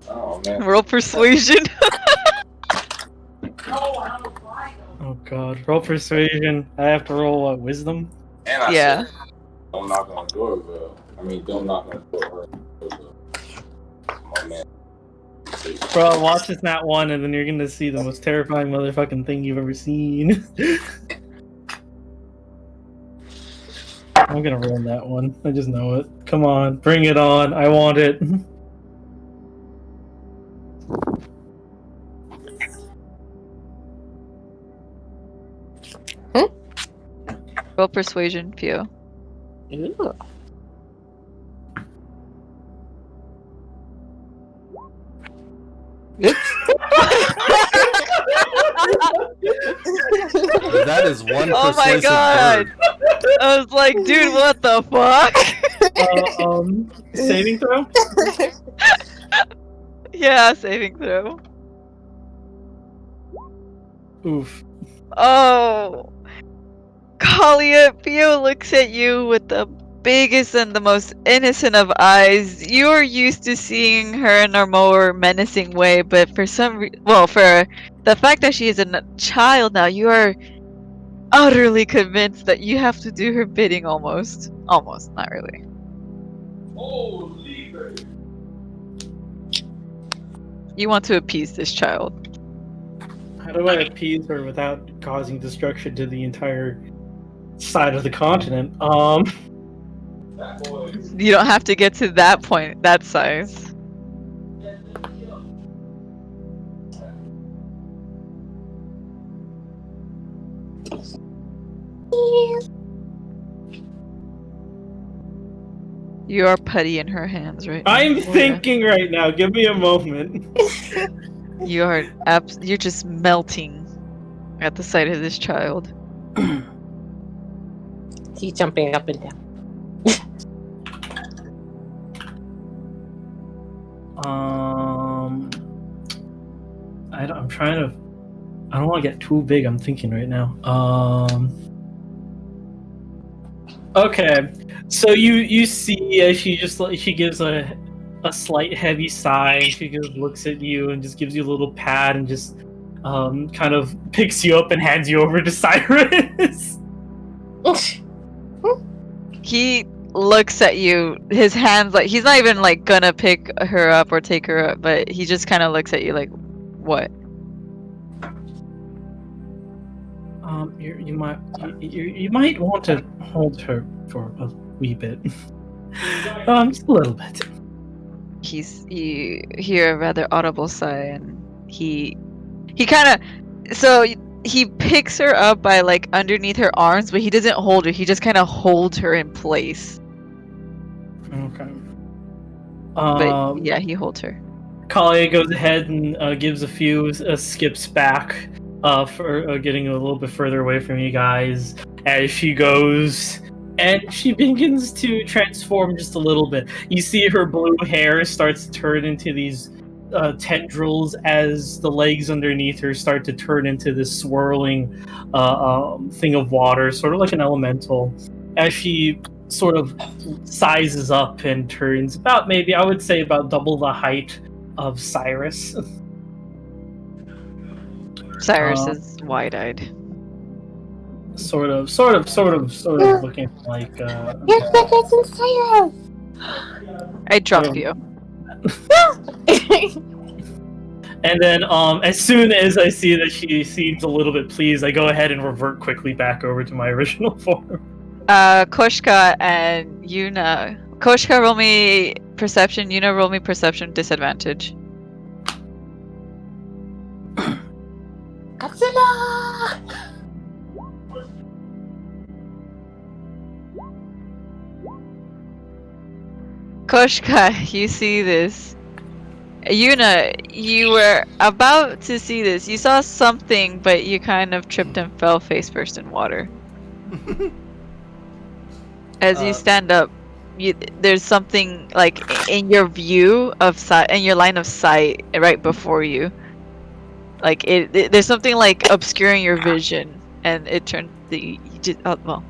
Oh man. Roll persuasion. Oh god, roll persuasion. I have to roll what, wisdom? And I Yeah. said, don't knock on the door, don't knock on the door. My man. Bro, watch this nat one and then you're gonna see the most terrifying motherfucking thing you've ever seen. I'm gonna roll that one. I just know it. Come on, bring it on. I want it. Roll persuasion, Pio. Ooh. That is one Oh my persuasive god! word. I was like, dude, what the fuck? Saving throw? Yeah, saving throw. Oof. Oh. Kalia, Pio looks at you with the biggest and the most innocent of eyes. You're used to seeing her in a more menacing way, but for for the fact that she is a child now, you are utterly convinced that you have to do her bidding almost. Almost, not really. You want to appease this child. How do I appease her without causing destruction to the entire side of the continent? You don't have to get to that point, that size. You are putty in her hands right now. I'm thinking right now. Give me a moment. You are you're just melting at the sight of this child. He's jumping up and down. I'm trying to. I don't want to get too big. I'm thinking right now. Okay, so you see as she gives a slight heavy sigh. She just looks at you and just gives you a little pat and just kind of picks you up and hands you over to Cyrus. He looks at you, his hands like he's not even like gonna pick her up or take her up, but he just kind of looks at you like, what? You might want to hold her for a wee bit. Just a little bit. You hear a rather audible sigh, and he kind of he picks her up by like underneath her arms, but he doesn't hold her. He just kind of holds her in place. Okay. But yeah, he holds her. Kalia goes ahead and gives a few skips back for getting a little bit further away from you guys as she goes, and she begins to transform just a little bit. You see her blue hair starts to turn into these tendrils as the legs underneath her start to turn into this swirling thing of water, sort of like an elemental, as she sort of sizes up and turns about, maybe I would say about double the height of Cyrus. Cyrus is wide-eyed. Sort of looking like You're bigger than Cyrus! I drop you. And then, as soon as I see that she seems a little bit pleased, I go ahead and revert quickly back over to my original form. Koshka and Yuna. Koshka, roll me perception. Yuna, roll me perception disadvantage. Godzilla! Koshka, you see this. Yuna, you were about to see this. You saw something, but you kind of tripped and fell face first in water. As you stand up, there's something like in your view of sight, in your line of sight, right before you. Like there's something like obscuring your vision, and it turned you just well,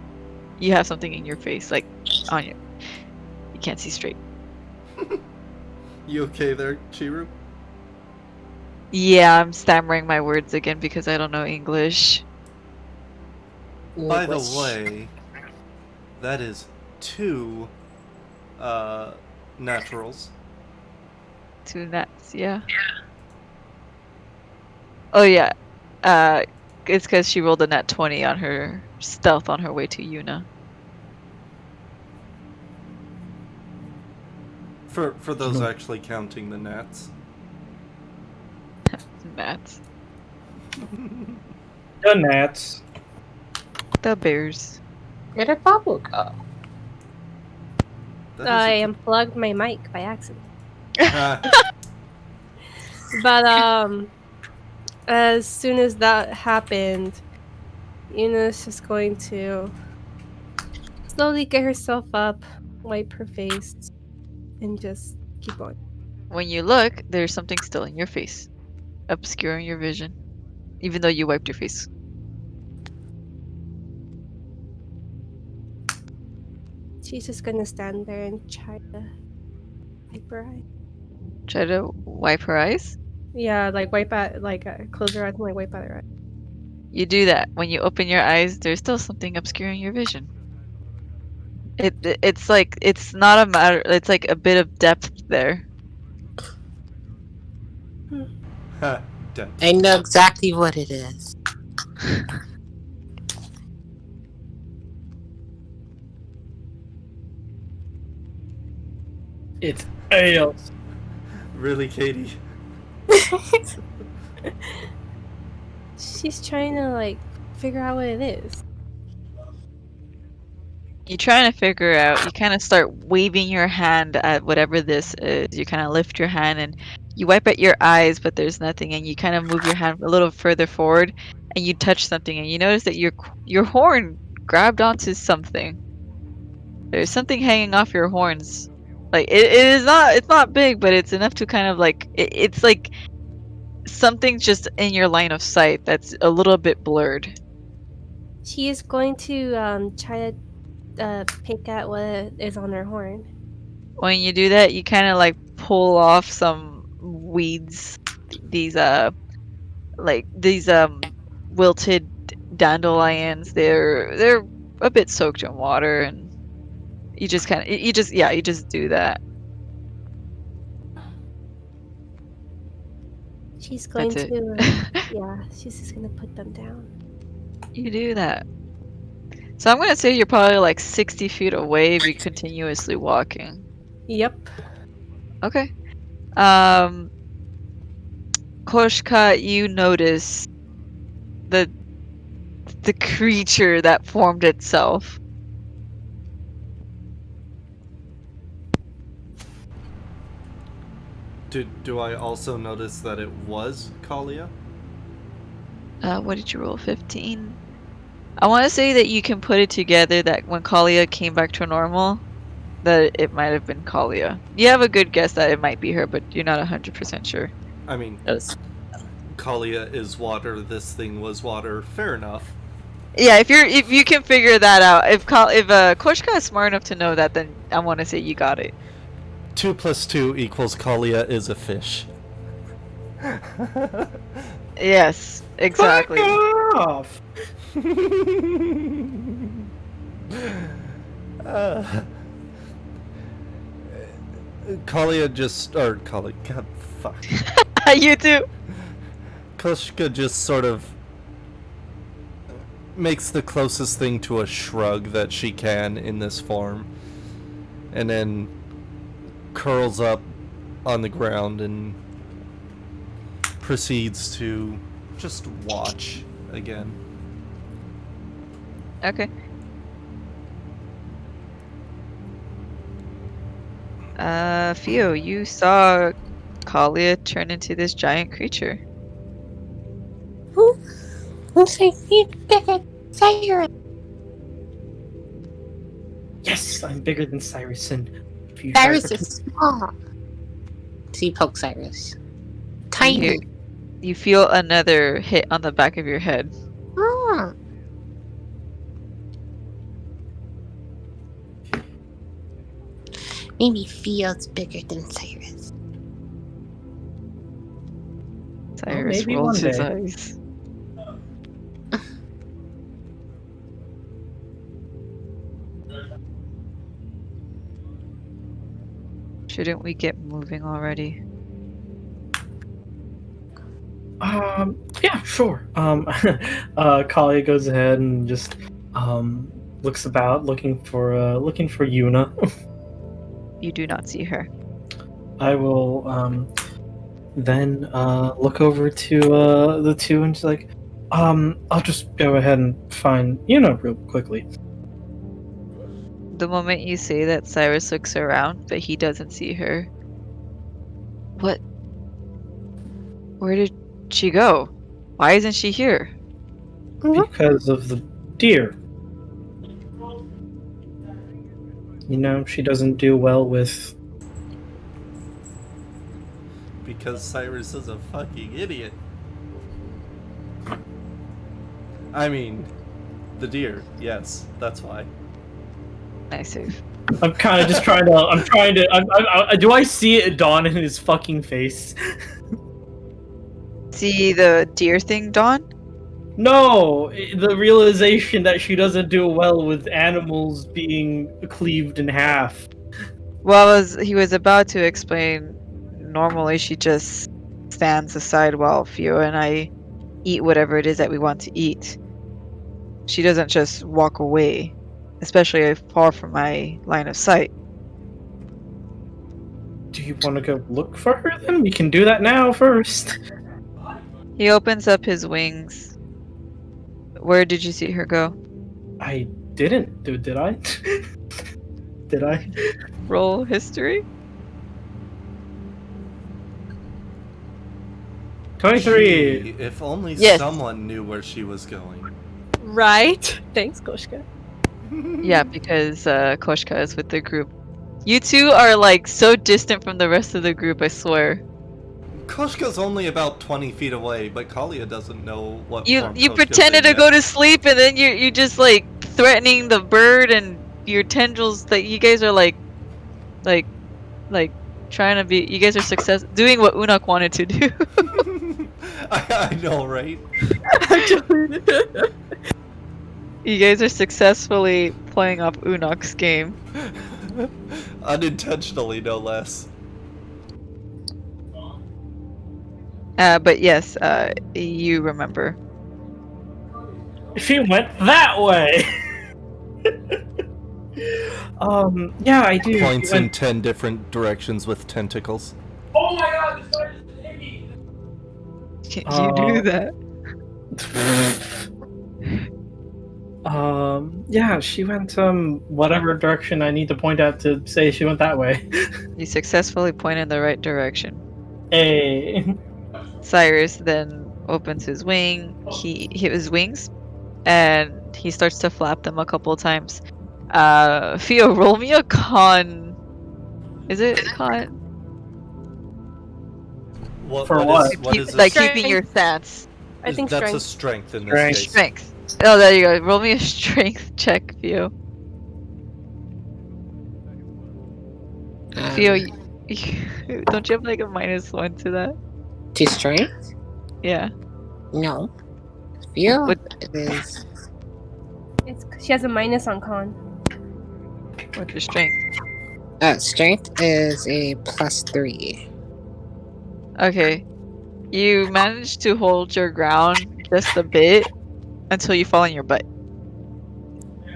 you have something in your face, like on you. You can't see straight. You okay there, Chiru? Yeah, I'm stammering my words again because I don't know English. By the way, that is 2 naturals. 2 nats, yeah. Oh yeah, it's because she rolled a nat 20 on her stealth on her way to Yuna. For those actually counting the nats. Nats. The gnats. The bears. Where did Pablo go? That is I a- unplugged my mic by accident. Ah, But as soon as that happened, Yuna's just going to slowly get herself up, wipe her face, and just keep going. When you look, there's something still in your face, obscuring your vision, even though you wiped your face. She's just gonna stand there and try to wipe her eye. Try to wipe her eyes. Yeah, like close her eyes and like wipe out her eye. You do that. When you open your eyes, there's still something obscuring your vision. It's like it's not a matter. It's like a bit of depth there. ha, dead. I know exactly what it is. It's ale. Really, Katie? She's trying to like figure out what it is. You're trying to figure out. You kind of start waving your hand at whatever this is. You kind of lift your hand and you wipe at your eyes, but there's nothing. And you kind of move your hand a little further forward, and you touch something, and you notice that your horn grabbed onto something. There's something hanging off your horns. Like it is not. It's not big, but it's enough to kind of like. It's like something's just in your line of sight that's a little bit blurred. She is going to try to pick at what is on her horn. When you do that, you kind of like pull off some weeds. These wilted dandelions. They're a bit soaked in water, and you just do that. She's going That's it. to yeah, she's just gonna put them down. You do that. So I'm gonna say you're probably like 60 feet away if you're continuously walking. Yep. Okay. Koshka, you notice the creature that formed itself. Do I also notice that it was Kalia? What did you roll? 15? I want to say that you can put it together that when Kalia came back to normal, that it might have been Kalia. You have a good guess that it might be her, but you're not 100% sure. I mean, Kalia is water. This thing was water. Fair enough. Yeah, if you can figure that out, if Koshka is smart enough to know that, then I want to say you got it. 2 + 2 equals Kalia is a fish. Yes, exactly. Fuck off! Kalia just, or Kalia, god fuck. You too. Koshka just sort of makes the closest thing to a shrug that she can in this form, and then curls up on the ground and proceeds to just watch again. Okay. Theo, you saw Kalia turn into this giant creature. Looks like you bigger Cyrus. Yes, I'm bigger than Cyrus, and if you Cyrus is small. See, poke Cyrus. Tiny. You feel another hit on the back of your head. Ah. Maybe feels bigger than Cyrus. Cyrus maybe rolls one his day. eyes. Shouldn't we get moving already? Yeah, sure. Kalia goes ahead and just looks about, looking for Yuna. You do not see her. I will then look over to the two and just like, I'll just go ahead and find Yuna real quickly. The moment you say that, Cyrus looks around, but he doesn't see her. What? Where did she go? Why isn't she here? Because of the deer. You know, she doesn't do well with. Because Cyrus is a fucking idiot. I mean, the deer. Yes, that's why. Nice save. I'm kind of just trying to. Do I see it dawn in his fucking face? See the deer thing, Dawn? No, the realization that she doesn't do well with animals being cleaved in half. Well, he was about to explain. Normally, she just stands aside while Fio and I eat whatever it is that we want to eat. She doesn't just walk away, especially far from my line of sight. Do you want to go look for her then? We can do that now first. He opens up his wings. Where did you see her go? I didn't, did I? Did I? Roll history? 23. Gee, if only Yes. someone knew where she was going. Right? Thanks, Koshka. Yeah, because Koshka is with the group. You two are like so distant from the rest of the group, I swear. Koshka's only about 20 feet away, but Kalia doesn't know what You form you Koshka's pretended in to go yet. to sleep and then you just like threatening the bird and your tendrils that you guys are like trying to be, you guys are doing what Unak wanted to do. I know, right? You guys are successfully playing off Unak's game. Unintentionally, no less. But yes, you remember. She went that way. Yeah, I do. Points She in went- 10 different directions with tentacles. Oh my god, this guy is an idiot! You do that. Yeah, she went whatever direction I need to point out to say she went that way. You successfully point in the right direction. Hey. Cyrus then opens his his wings, and he starts to flap them a couple of times. Theo, roll me a con. Is it con? For what? Is Like this? keeping your stance. I think That's a strength. strength in this Strength. case. Strength. Oh, there you go. Roll me a strength check, Theo. Theo, don't you have like a -1 to that? To strength? Yeah. No. Feel What- is She has a minus on con. What's your strength? strength is a +3. Okay. You manage to hold your ground just a bit until you fall on your butt.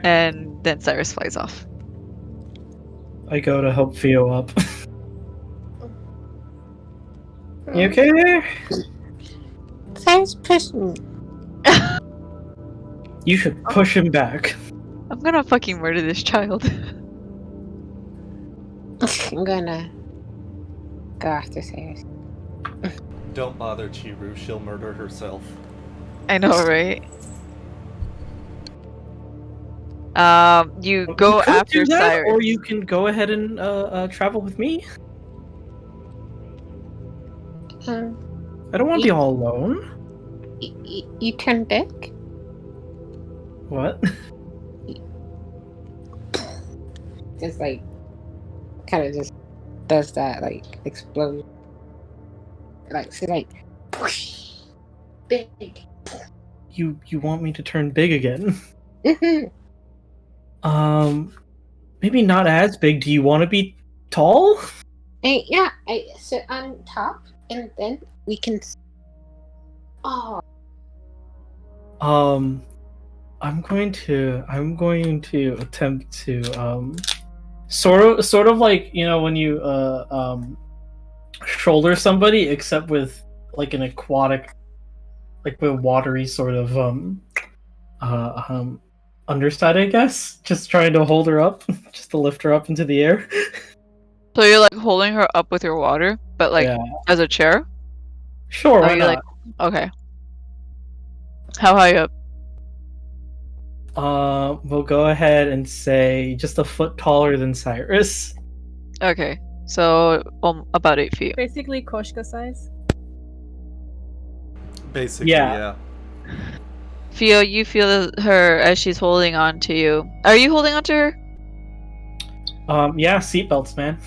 And then Cyrus flies off. I go to help Theo up. You okay there? Cyrus push me. You should push him back. I'm gonna fucking murder this child. I'm gonna go after Cyrus. Don't bother Chiru, she'll murder herself. I know, right? You go You could after do that, Cyrus. or you can go ahead and travel with me. I don't want to be all alone. You turn big? What? Just like, kind of just does that, like, explode. Like, so like, push, big. You want me to turn big again? Mm-hmm. Maybe not as big. Do you want to be tall? Yeah, I sit on top, and then we can. Oh, I'm going to attempt to sort of like, you know, when you shoulder somebody, except with like an aquatic, like with watery sort of underside, I guess. Just trying to hold her up, just to lift her up into the air. So you're like holding her up with your water, but like Yeah. as a chair? Sure, Or why you not? like okay. How high up? We'll go ahead and say just a foot taller than Cyrus. Okay. So about 8 feet. Basically, Koshka size. Basically, Yeah. yeah. Theo, you feel her as she's holding on to you. Are you holding on to her? Yeah, seatbelts, man.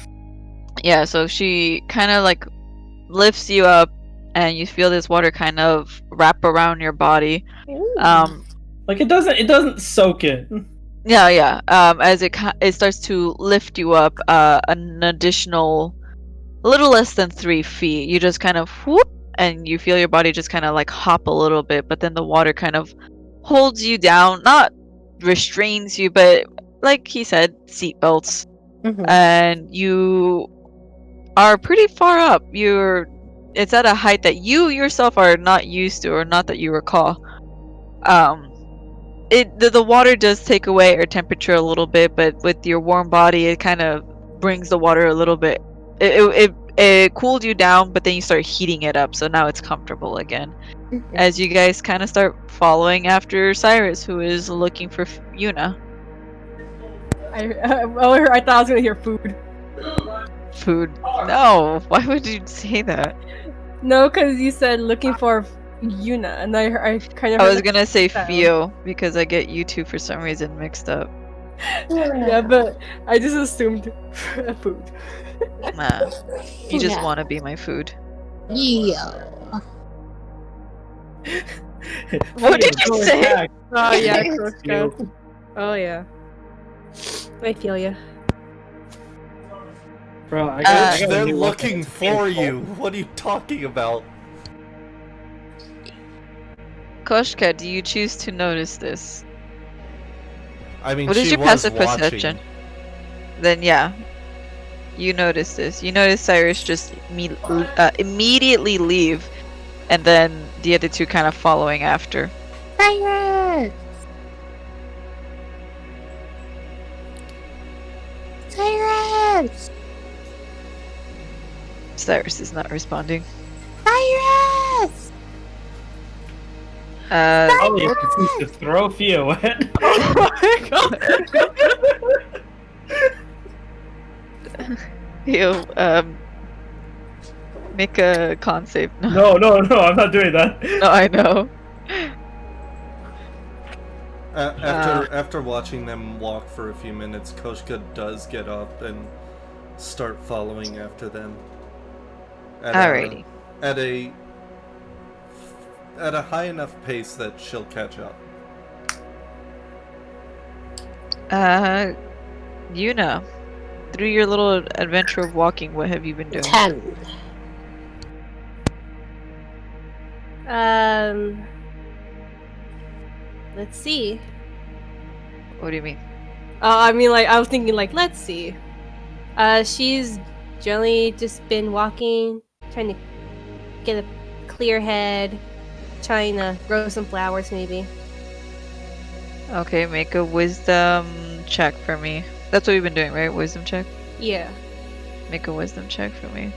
Yeah, so she kind of like lifts you up and you feel this water kind of wrap around your body. Like it doesn't soak in. Yeah. As it starts to lift you up an additional a little less than 3 feet. You just kind of whoop and you feel your body just kind of like hop a little bit, but then the water kind of holds you down, not restrains you, but like he said, seatbelts. mm-hmm. And you are pretty far up. It's at a height that you yourself are not used to, or not that you recall. The water does take away air temperature a little bit, but with your warm body, it kind of brings the water a little bit. It cooled you down, but then you start heating it up, so now it's comfortable again. Mm-hmm. As you guys kind of start following after Cyrus, who is looking for Yuna. I thought I was gonna hear food. Food? No. Why would you say that? No, because you said looking for Yuna, and I kind of. I was gonna say sound. Theo because I get you two for some reason mixed up. Yeah, but I just assumed food. Nah, you just Yeah. want to be my food. Yeah. What did you Go say? attack. Oh yeah, You. Koshka. Oh yeah. I feel ya. Bro, I Bitch, gotta they're do one looking thing. for you. What are you talking about? Koshka, do you choose to notice this? I mean, What is she your was passive watching. perception? Then yeah, you notice this. You notice Cyrus just immediately leave, and then the other two kind of following after. Cyrus! Cyrus! Cyrus is not responding. Cyrus! Probably confused to throw Theo at. You make a con save. No, I'm not doing that. No, I know. After watching them walk for a few minutes, Koshka does get up and start following after them. Alrighty. At a high enough pace that she'll catch up. Yuna, through your little adventure of walking, what have you been doing? 10. Let's see. What do you mean? I mean, like, I was thinking, like, let's see. She's generally just been walking, trying to get a clear head, trying to grow some flowers, maybe. Okay, make a wisdom check for me. That's what we've been doing, right? Wisdom check? Yeah. Make a wisdom check for me.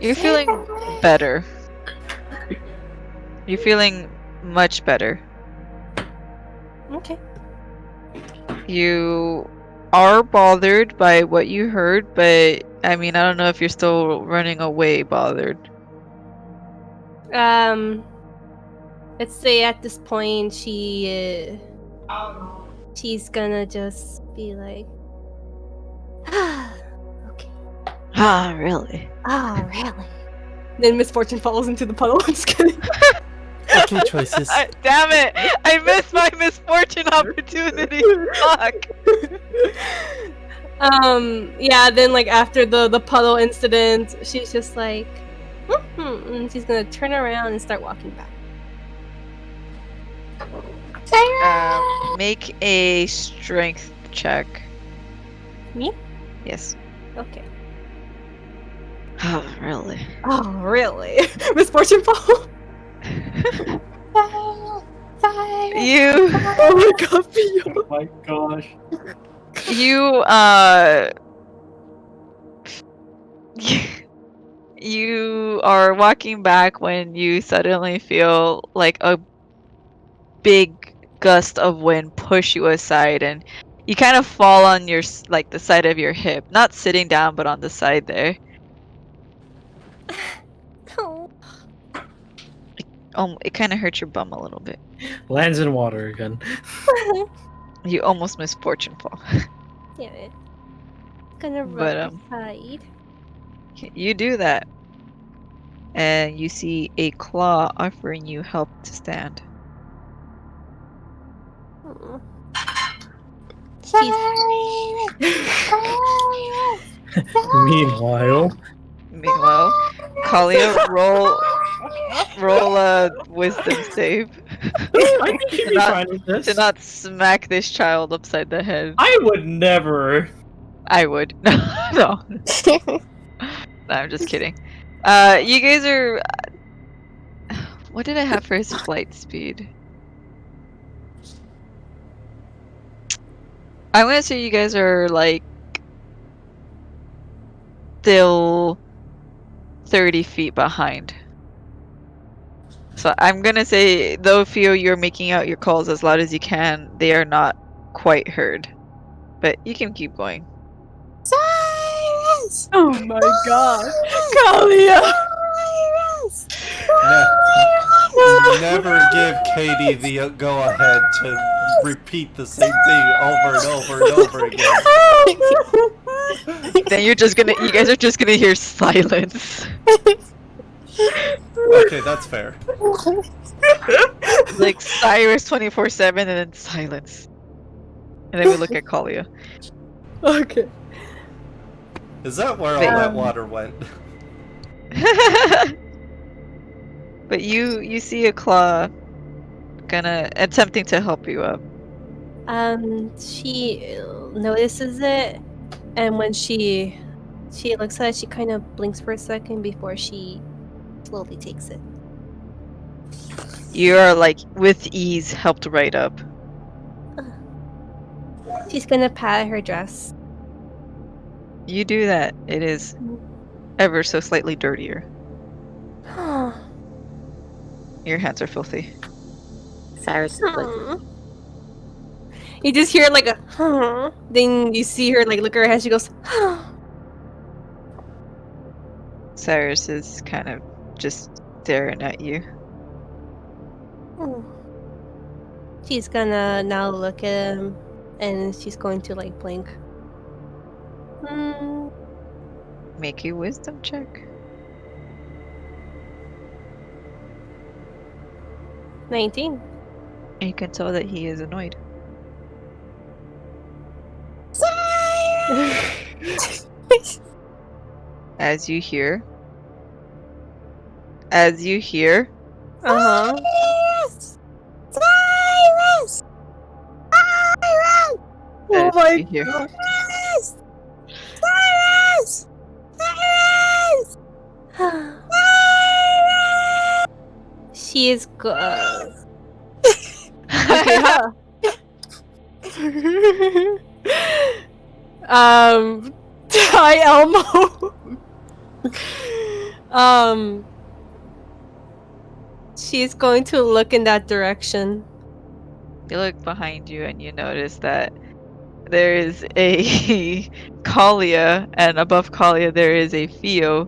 You're feeling better. You're feeling much better. Okay. You are bothered by what you heard, but I mean, I don't know if you're still running away bothered. Let's say at this point she's gonna just be like, okay. Ah, really? Oh, really? Then Misfortune falls into the puddle. I'm just kidding. Okay, choices. Damn it! I missed my misfortune opportunity. Fuck. Yeah, then like after the puddle incident, she's just like, and she's gonna turn around and start walking back. Make a strength check. Me? Yes. Okay. Oh, really? Oh, really? Misfortune fall? You. Oh my god, Pio. Oh my gosh. You are walking back when you suddenly feel like a big gust of wind push you aside, and you kind of fall on your like the side of your hip, not sitting down, but on the side there. Oh. It kind of hurts your bum a little bit. Lands in water again. You almost misfortune fall. Damn it. Gonna But, rub the side. You do that, and you see a claw offering you help to stand. Aw. Meanwhile, Kalia, roll a wisdom save I think you'd be not- fine with this. to not smack this child upside the head. I would never. I would. No, I'm just kidding. You guys are. What did I have for his flight speed? I'm gonna say you guys are like still 30 feet behind. So I'm gonna say, though Theo, you're making out your calls as loud as you can, they are not quite heard. But you can keep going. Cyrus! Oh my god. Kalia! Never give Katie the go-ahead to repeat the same thing over and over and over again. Then you guys are just gonna hear silence. Okay, that's fair. Like Cyrus 24/7 and then silence. And then we look at Kalia. Okay. Is that where all that water went? But you see a claw attempting to help you up. She notices it, and when she looks at it, she kind of blinks for a second before she slowly takes it. You are like with ease helped right up. She's gonna pat her dress. You do that. It is ever so slightly dirtier. Your hands are filthy. Cyrus is like, You just hear like a then you see her like look at her hands. She goes, Cyrus is kind of just staring at you. She's gonna now look at him, and she's going to like blink. Make a wisdom check. 19. And you can tell that he is annoyed. Cyrus! as you hear. Uh-huh. Cyrus! Cyrus! Oh as my you hear. god. Cyrus! Cyrus! Cyrus! Cyrus! She is good. Okay, huh? Hi Elmo. She's going to look in that direction. You look behind you and you notice that there is a Kalia, and above Kalia there is a Theo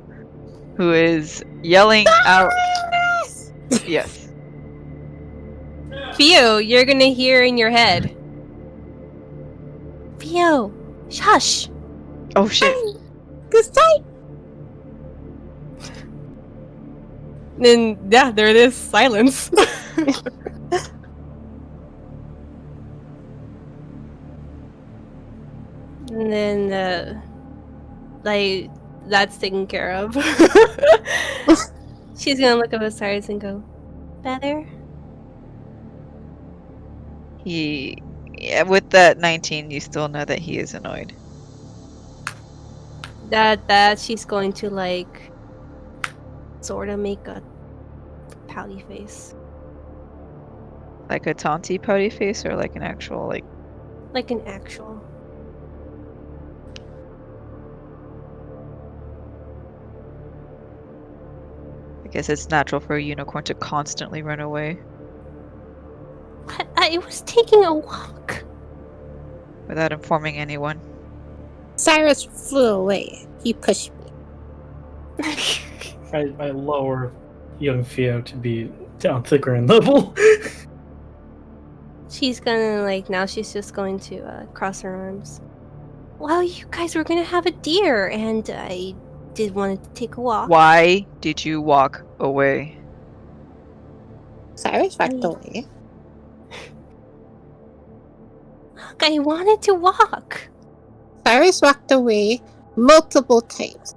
who is yelling out. Yes. Theo, you're gonna hear in your head. Theo, shush. Oh shit. Good sight! Then yeah, there it is. Silence. And then like that's taken care of. She's gonna look up at Cyrus and go, better? With that 19, you still know that he is annoyed. That she's going to like sort of make a pouty face. Like a taunty pouty face, or like an actual like. Like an actual. I guess it's natural for a unicorn to constantly run away I was taking a walk. without informing anyone. Cyrus flew away. He pushed me. I lower young Theo to be down to the ground level. She's gonna like now. She's just going to cross her arms. Well, you guys were gonna have a deer, and I did want to take a walk. Why did you walk away? Cyrus walked away. Look, I wanted to walk. Cyrus walked away multiple times.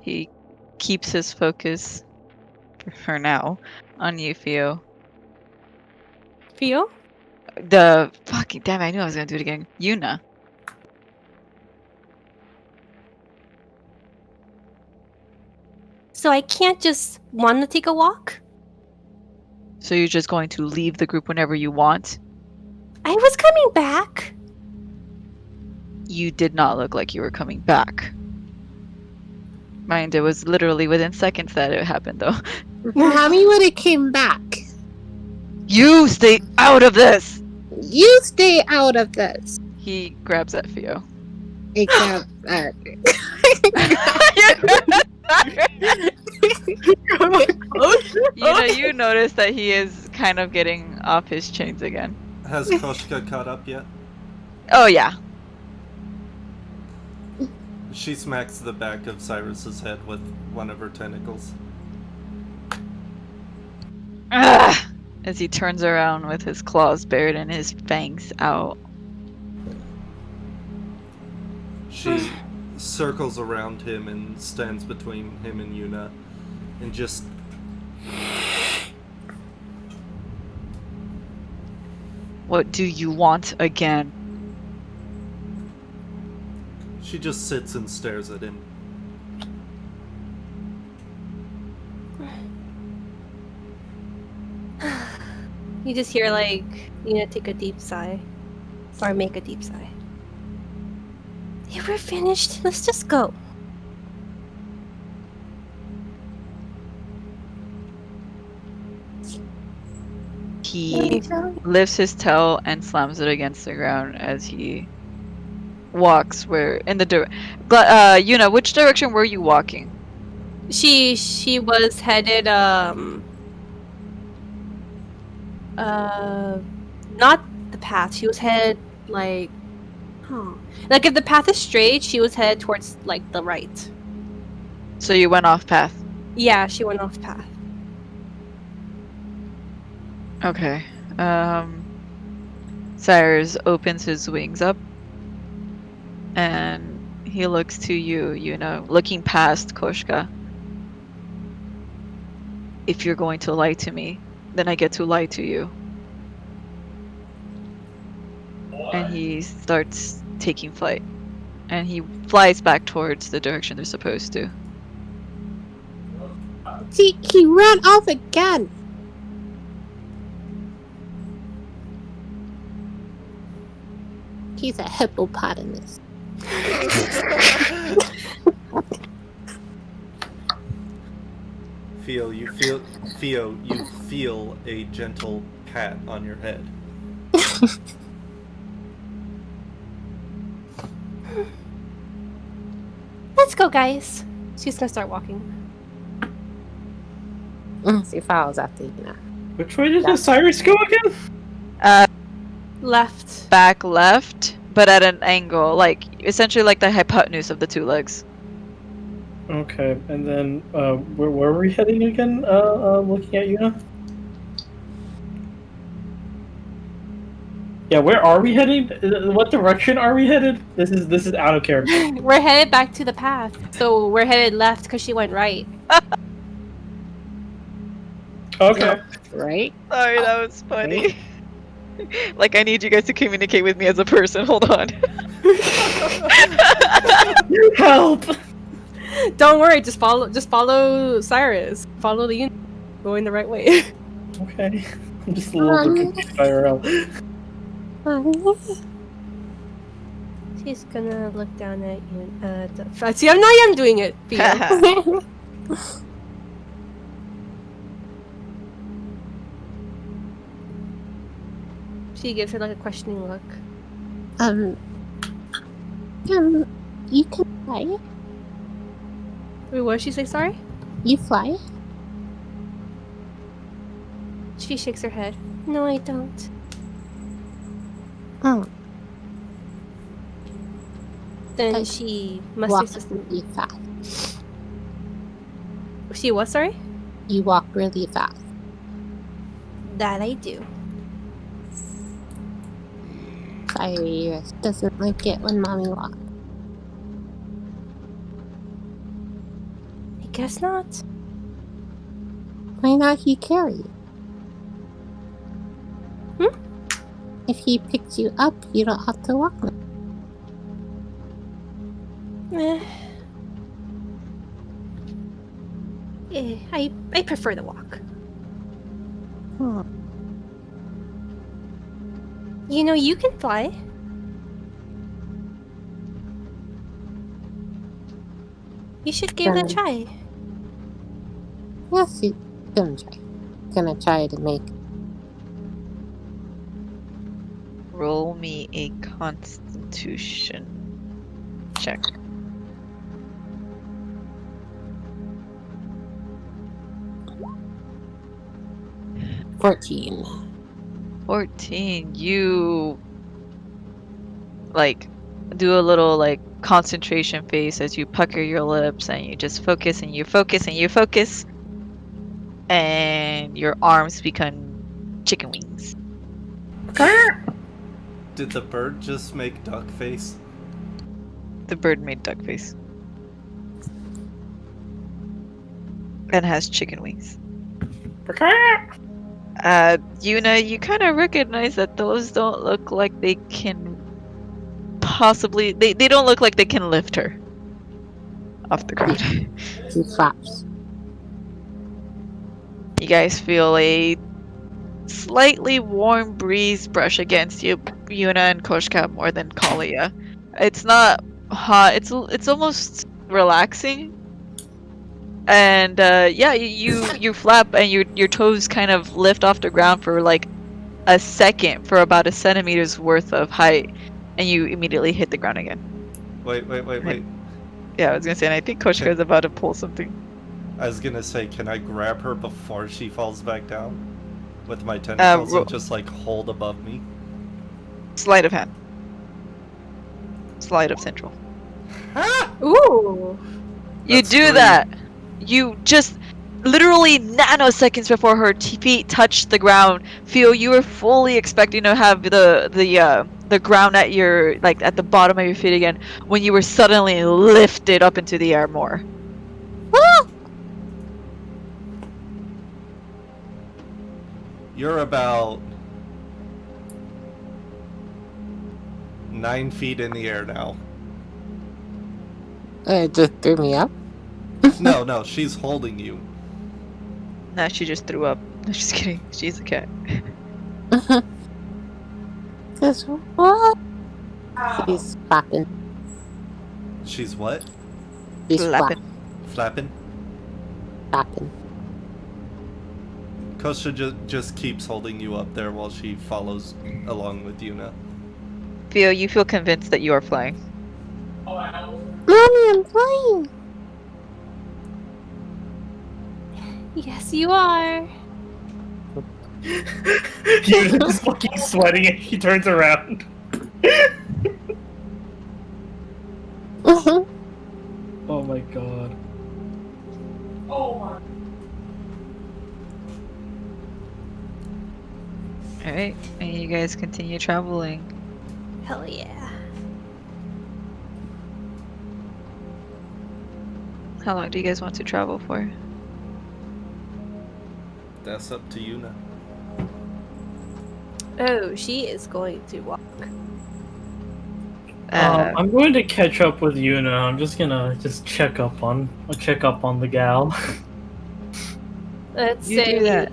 He keeps his focus, for now, on you, Theo. Theo? The fucking damn! I knew I was gonna do it again. Yuna. So I can't just want to take a walk? So you're just going to leave the group whenever you want? I was coming back. You did not look like you were coming back. Mind, it was literally within seconds that it happened, though. Tell me when it came back. You stay out of this! You stay out of this. He grabs at Theo. Except You notice that he is kind of getting off his chains again. Has Koshka caught up yet? Oh yeah. She smacks the back of Cyrus's head with one of her tentacles. Ugh! As he turns around with his claws bared and his fangs out. She circles around him and stands between him and Yuna and just... What do you want again? She just sits and stares at him. You just hear like, you know, take a deep sigh. Or make a deep sigh. Yeah, we're finished. Let's just go. He lifts his tail and slams it against the ground as he walks where in the Yuna, which direction were you walking? She was headed not the path. She was headed like like if the path is straight, she was headed towards like the right. So you went off path. Yeah, she went off path. Okay. Cyrus opens his wings up and he looks to you, looking past Koshka. If you're going to lie to me, then I get to lie to you. And he starts taking flight. And he flies back towards the direction they're supposed to. He ran off again. He's a hippopotamus. Theo, you feel a gentle pat on your head. Let's go, guys. She's gonna start walking. She follows after you now. Which way did Osiris go again? Left. Back left, but at an angle, like essentially like the hypotenuse of the two legs. Okay, and then where were we heading again? Looking at Yuna. Yeah, where are we heading? What direction are we headed? This is out of character. We're headed back to the path. So we're headed left because she went right. Okay. Right? Sorry, that was funny. Like, I need you guys to communicate with me as a person. Hold on. Help! Don't worry, just follow Cyrus. Follow the unit. Going the right way. Okay. I'm just a little bit confused by IRL. She's gonna look down at you. See, I'm doing it. Theo. She gives her like a questioning look. You can fly. Wait, what did she say? Sorry? You fly? She shakes her head. No, I don't. Oh. Then she must Walk exist. really fast. She what? Sorry? You walk really fast. That I do. Cyrus doesn't like it when mommy walks. I guess not. Why not he carry you? If he picks you up, you don't have to walk. I prefer the walk. You know, you can fly. You should give it a try. Yes, you gonna try. Gonna try to make. Roll me a Constitution check. $14. 14. You like do a little like concentration face as you pucker your lips and you just focus and you focus and you focus, and your arms become chicken wings. Did the bird just make duck face? The bird made duck face and has chicken wings. Yuna, you kind of recognize that those don't look like they can possibly. They don't look like they can lift her off the ground. He flaps. You guys feel a slightly warm breeze brush against you, Yuna and Koshka, more than Kalia. It's not hot. It's almost relaxing. And yeah, you flap and your toes kind of lift off the ground for like a second, for about a centimeter's worth of height, and you immediately hit the ground again. Wait. Yeah, I was gonna say, and I think Koshka is about to pull something. I was gonna say, can I grab her before she falls back down? With my tentacles and just like hold above me? Sleight of hand. Sleight of central. Ooh. You That's do 3. that. You just literally nanoseconds before her feet touch the ground, feel you were fully expecting to have the the ground at your at the bottom of your feet again when you were suddenly lifted up into the air more. You're about 9 feet in the air now. It just threw me up. No, she's holding you. Nah, she just threw up. No, just kidding. She's a cat. Cause what? She's flapping. She's what? She's Flapping. Flapping? flapping. Kosha just keeps holding you up there while she follows along with Yuna. Theo, you feel convinced that you are flying. Mommy, I'm flying. Yes, you are. He's just fucking sweating and he turns around. Oh my god. Alright, and you guys continue traveling. Hell yeah. How long do you guys want to travel for? That's up to Yuna. Oh, she is going to walk. I'm going to catch up with Yuna. I'm just gonna check up on the gal. Let's You say do that.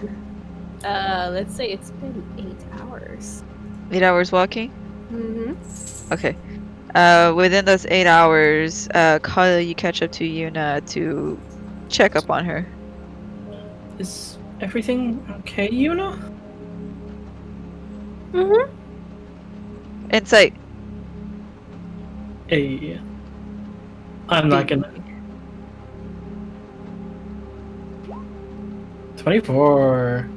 Let's say it's been 8 hours. 8 hours walking? Mm-hmm. Okay. Within those 8 hours, Kyle, you catch up to Yuna to check up on her. Is everything okay, Yuna? Mm-hmm. Insight. Hey. I'm not gonna. 24.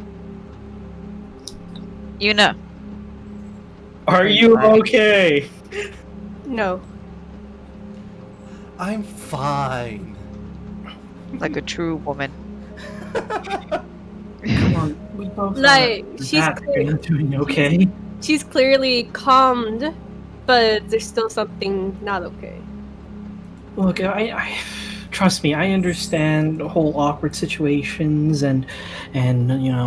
Yuna. Are you okay? No. I'm fine. Like a true woman. Come on, we both know Like, that she's you're not doing okay. She's clearly calmed, but there's still something not okay. Look, I trust me. I understand the whole awkward situations and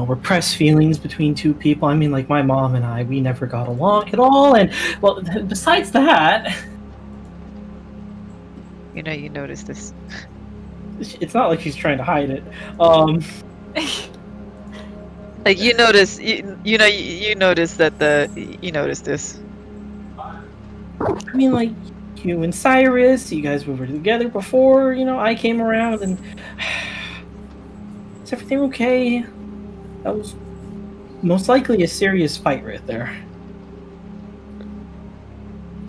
repressed feelings between two people. I mean, like my mom and I, we never got along at all. And well, besides that, You noticed this. it's not like she's trying to hide it. Like you notice, you notice that you noticed this. I mean, like, you and Cyrus, you guys were together before, I came around, and is everything okay? That was most likely a serious fight right there.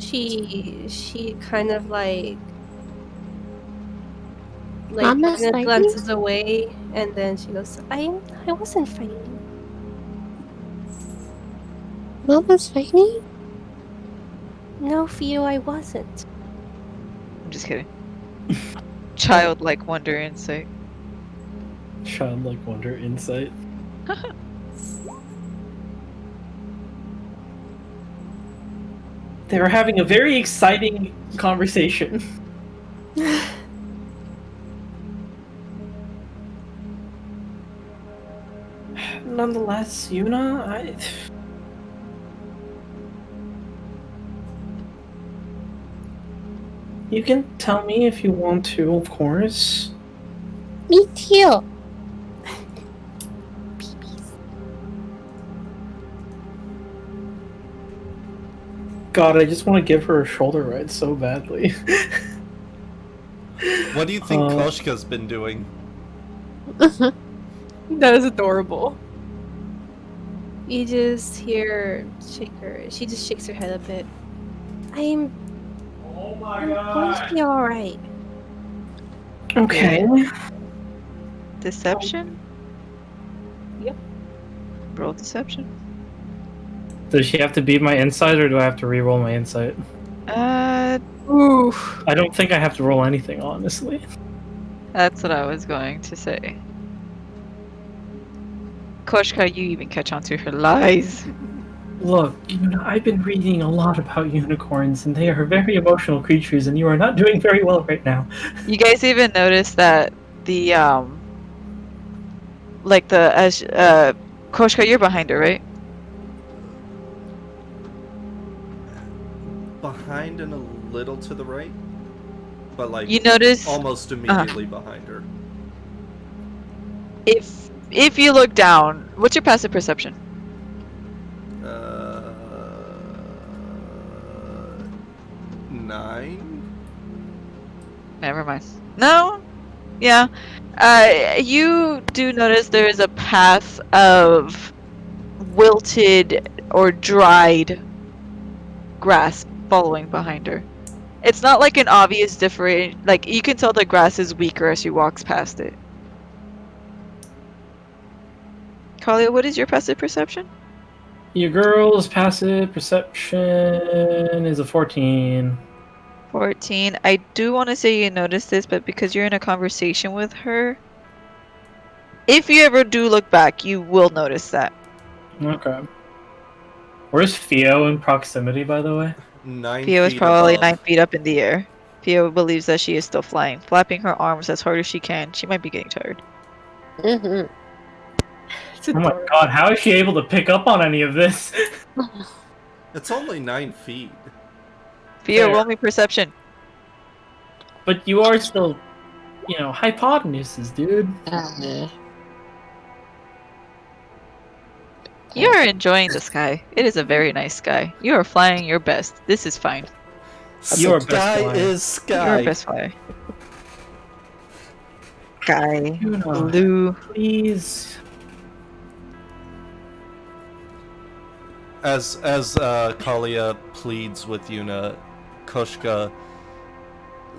She kind of like Mama's kind of fighting? glances away, and then she goes, I wasn't fighting. Mama's fighting? No, Theo, I wasn't. I'm just kidding. Childlike wonder insight. Childlike wonder insight. They were having a very exciting conversation. Nonetheless, Yuna, you can tell me if you want to, of course. Me too. God, I just want to give her a shoulder ride so badly. What do you think Koshka's been doing? That is adorable. You just hear her shake her. She just shakes her head a bit. I'm going to be alright. Okay. Deception? Yep. Roll deception. Does she have to beat my insight, or do I have to re-roll my insight? Oof. I don't think I have to roll anything, honestly. That's what I was going to say. Koshka, you even catch on to her lies. Look, I've been reading a lot about unicorns, and they are very emotional creatures, and you are not doing very well right now. You guys even notice that the Koshka, you're behind her, right? Behind and a little to the right, but like You notice almost immediately behind her. if you look down, what's your passive perception? 9. Never mind. No? Yeah. You do notice there is a path of wilted or dried grass following behind her. It's not like an obvious different. Like, you can tell the grass is weaker as she walks past it. Kalia, what is your passive perception? Your girl's passive perception is a 14. 14. I do want to say you noticed this, but because you're in a conversation with her, if you ever do look back, you will notice that. Okay. Where's Theo in proximity, by the way? 9 Theo is feet probably above. 9 feet up in the air. Theo believes that she is still flying, flapping her arms as hard as she can. She might be getting tired. Mm-hmm. It's Oh my adorable. god, how is she able to pick up on any of this? It's only 9 feet. Theo, Fair. roll me perception. But you are still, hypotenuses, dude. You are enjoying the sky. It is a very nice sky. You are flying your best. This is fine. Your best Sky flyer. is You're sky. a best flyer. Sky. Yuna, Blue. please. As Kalia pleads with Yuna, Koshka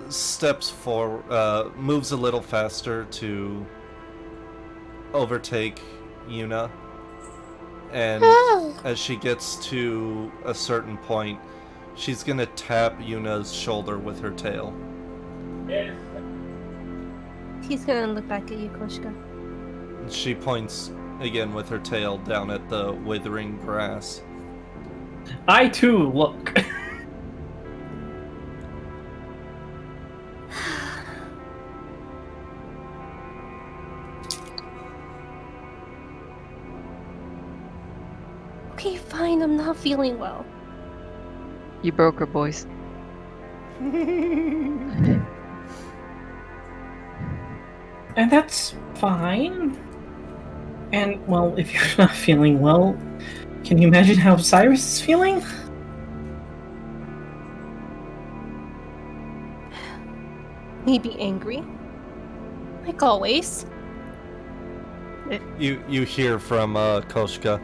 steps forward, moves a little faster to overtake Yuna, and as she gets to a certain point, she's gonna tap Yuna's shoulder with her tail. He's gonna look back at you, Koshka. She points again with her tail down at the withering grass. I too look. Okay, fine. I'm not feeling well. You broke her, boys. And that's fine. And, well, if you're not feeling well, can you imagine how Cyrus is feeling? Maybe angry. Like always. You hear from Koshka.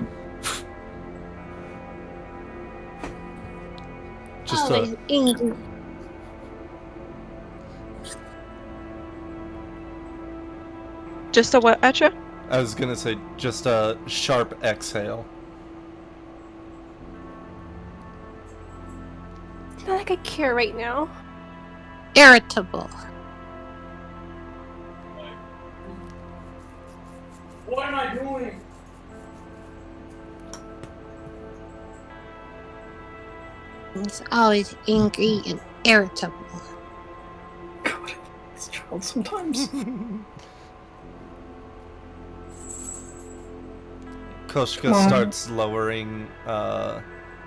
Just Always angry. Just a what, Atra? I was gonna say just a sharp exhale. It's not like I care right now. Irritable. What am I doing? He's always angry and irritable. God, this child sometimes. Koshka Come on. starts lowering,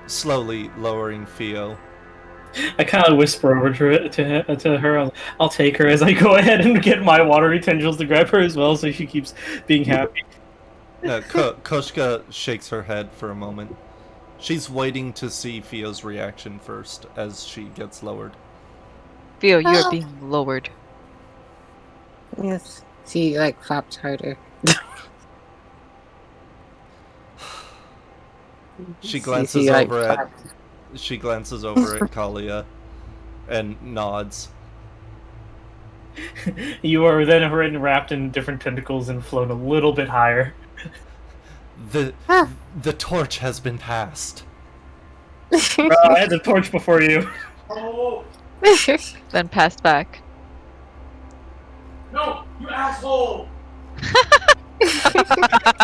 slowly lowering Theo. I kind of whisper over to her. I'll take her as I go ahead and get my watery tendrils to grab her as well, so she keeps being happy. Koshka shakes her head for a moment. She's waiting to see Theo's reaction first as she gets lowered. Theo, you are Oh. being lowered. Yes. She flaps harder. She glances like, over at flaps. she glances over at Kalia and nods. You are then wrapped in different tentacles and flown a little bit higher. The torch has been passed. I had the torch before you. Oh, Then passed back. no, you asshole!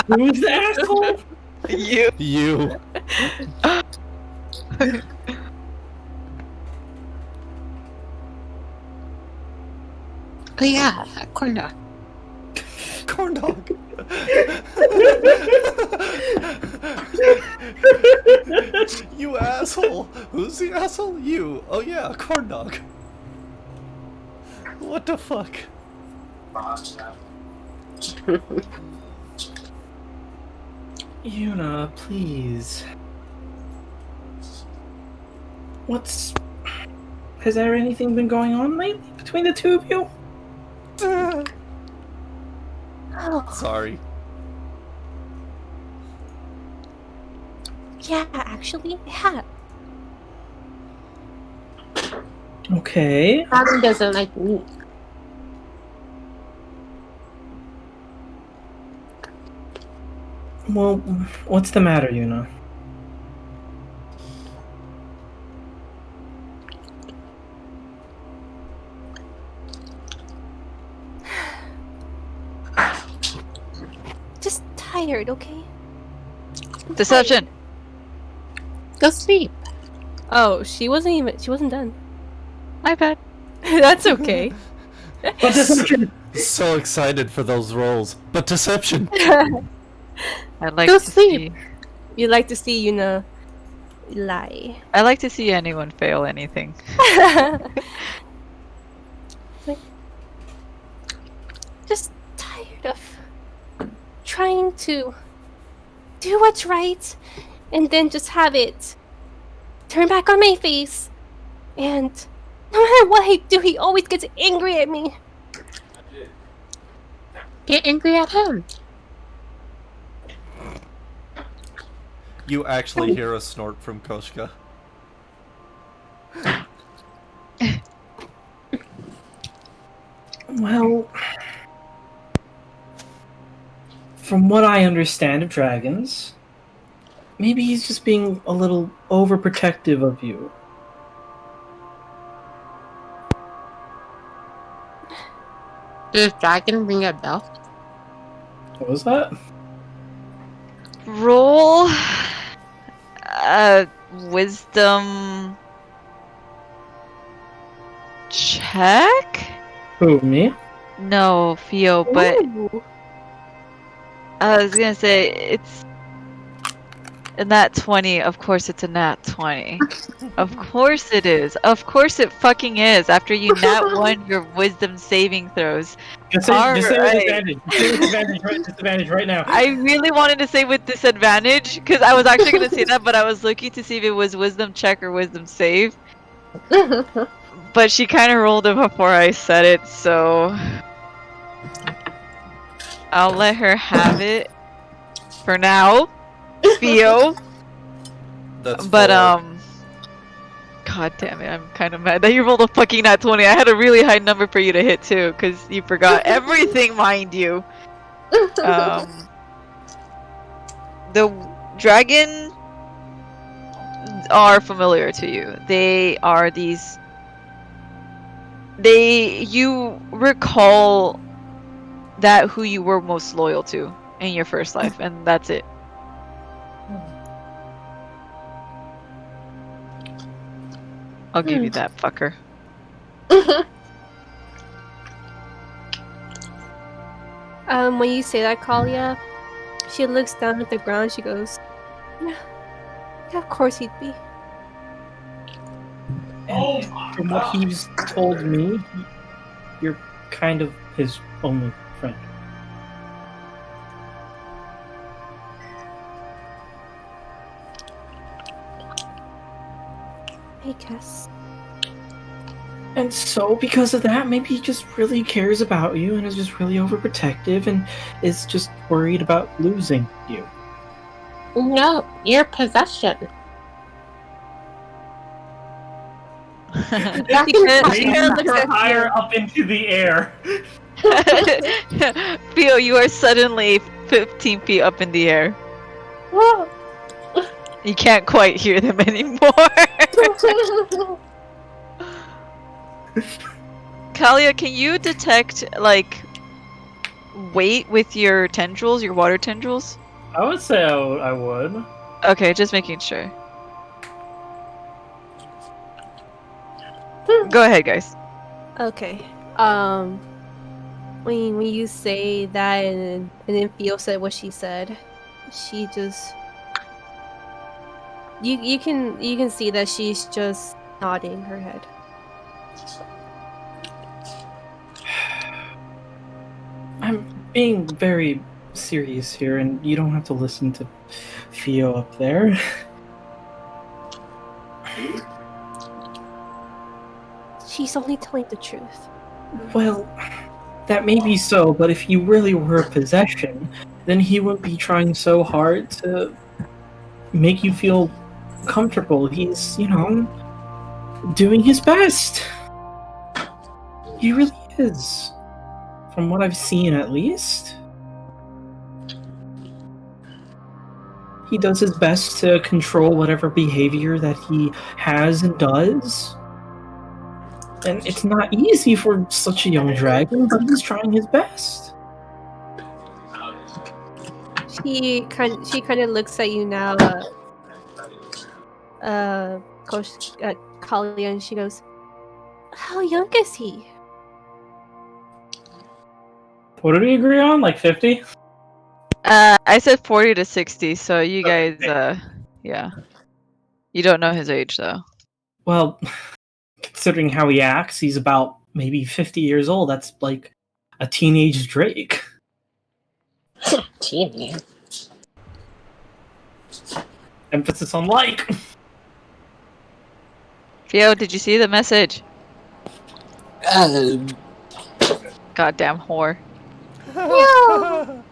Who's the asshole? You. You. Oh yeah, corn dog. Corn dog. You asshole. Who's the asshole? You. Oh yeah, corn dog. What the fuck? Yuna, please. Has there anything been going on lately between the two of you? Oh, Sorry. yeah, actually, yeah. Okay. Adam doesn't like meat. Well, what's the matter, Yuna? Just tired, okay? Deception. Go sleep. Oh, she wasn't done. My bad. That's okay. But deception! So excited for those rolls. But deception. I'd like Go to sleep. see. You like to see Yuna lie. I like to see anyone fail anything. Like, just tired of trying to do what's right and then just have it turn back on my face. And no matter what I do, he always gets angry at me. Get angry at him. You actually hear a snort from Koshka. Well, from what I understand of dragons, maybe he's just being a little overprotective of you. Does dragon ring a bell? What was that? Roll. Wisdom. Check? Who, me? No, Theo, but Ooh. I was gonna say it's a nat 20. Of course it's a nat 20. Of course it is. Of course it fucking is. After you nat 1 your wisdom saving throws. Just say with Alright. advantage. Just say with disadvantage right now. I really wanted to say with disadvantage because I was actually gonna say that, but I was looking to see if it was wisdom check or wisdom save. But she kind of rolled it before I said it, so I'll let her have it for now, Theo. That's But four. God damn it, I'm kind of mad that you rolled a fucking nat 20. I had a really high number for you to hit too, because you forgot everything, mind you. The dragon are familiar to you. They are these. You recall that who you were most loyal to in your first life, and that's it. I'll give you that, fucker. When you say that, Kalia, she looks down at the ground. She goes, "Yeah, of course he'd be." And from what he's told me, you're kind of his only friend. I guess. And so, because of that, maybe he just really cares about you and is just really overprotective and is just worried about losing you. No, your possession. She kinda looks at higher you. up into the air. Theo, you are suddenly 15 feet up in the air. You can't quite hear them anymore. Kalia, can you detect, like, weight with your tendrils, your water tendrils? I would say I would. Okay, just making sure. Go ahead, guys. Okay. When you say that and then Theo said what she said, she just you can see that she's just nodding her head. I'm being very serious here, and you don't have to listen to Theo up there. She's only telling the truth. Well, that may be so, but if he really were a possession, then he wouldn't be trying so hard to make you feel comfortable. He's, doing his best. He really is. From what I've seen, at least. He does his best to control whatever behavior that he has and does. And it's not easy for such a young dragon, but he's trying his best. She kind of looks at you now, Coach Kalia, and she goes, "How young is he?" What did we agree on? Like 50? I said 40 to 60, so you guys, yeah. You don't know his age, though. Well, considering how he acts, he's about maybe 50 years old. That's like a teenage Drake. Teenage. Emphasis on like. Theo, did you see the message? Um, Goddamn whore. No.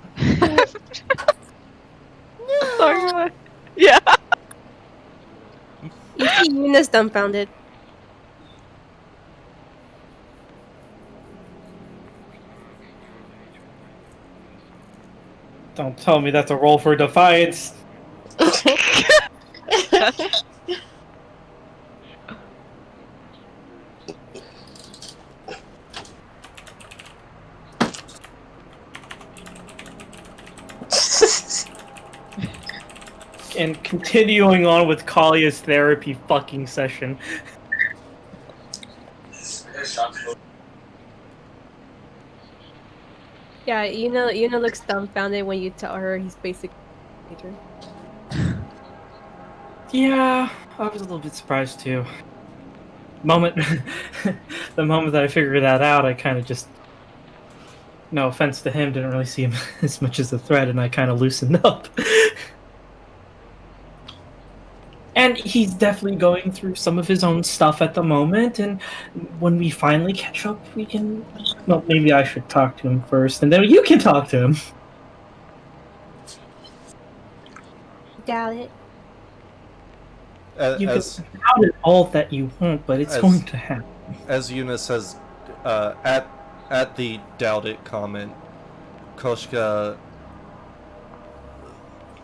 Sorry. Yeah. You see Yuna's dumbfounded. Don't tell me that's a roll for defiance. And continuing on with Kalia's therapy fucking session. Yeah, Yuna looks dumbfounded when you tell her he's basically a teenager. Yeah, I was a little bit surprised too. The moment that I figured that out, I kind of just, no offense to him, didn't really see him as much as a threat, and I kind of loosened up. And he's definitely going through some of his own stuff at the moment, and when we finally catch up, we can... Well, maybe I should talk to him first, and then you can talk to him. Doubt it. You As can doubt it all that you want, but it's going to happen. as Yuna says, at the doubt it comment, Koshka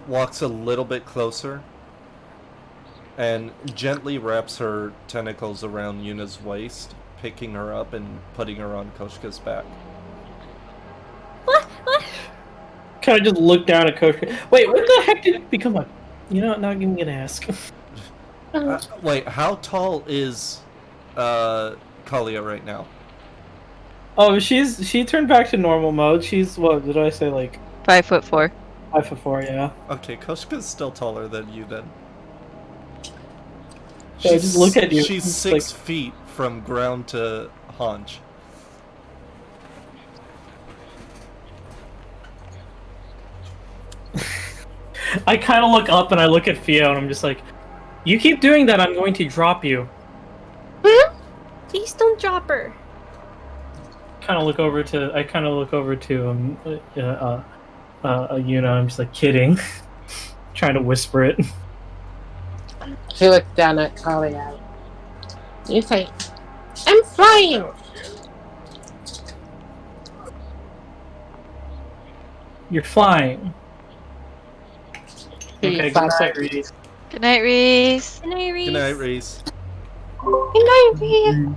walks a little bit closer and gently wraps her tentacles around Yuna's waist, picking her up and putting her on Koshka's back. What? Kind of just look down at Coach. Wait, what the heck did it become a... You know what, not even gonna ask. Wait, how tall is Kalia right now? Oh, she turned back to normal mode. She's, what did I say, like... 5'4". 5'4", yeah. Okay, Koshka's still taller than you then. Yeah, just look at you. She's It's 6 feet from ground to haunch. I kind of look up and I look at Theo and I'm just like, you keep doing that, I'm going to drop you. Please don't drop her. I kind of look over to Yuna. I'm just like kidding, trying to whisper it. she looks down at Kalia. You say, I'm flying! You're flying. He Okay, good flies night, up. Reese. Good night, Reese. Good night, Reese. Good night, Reese. Good night, Reese.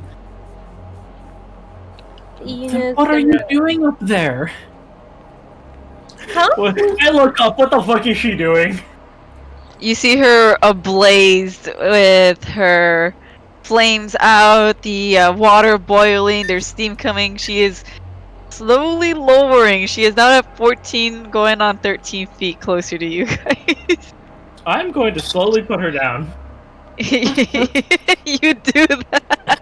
Yuna's What are you gonna- doing up there? I look up. What the fuck is she doing? You see her ablaze with her flames out, the water boiling, there's steam coming. She is slowly lowering. She is now at 14, going on 13 feet closer to you guys. I'm going to slowly put her down. You do that.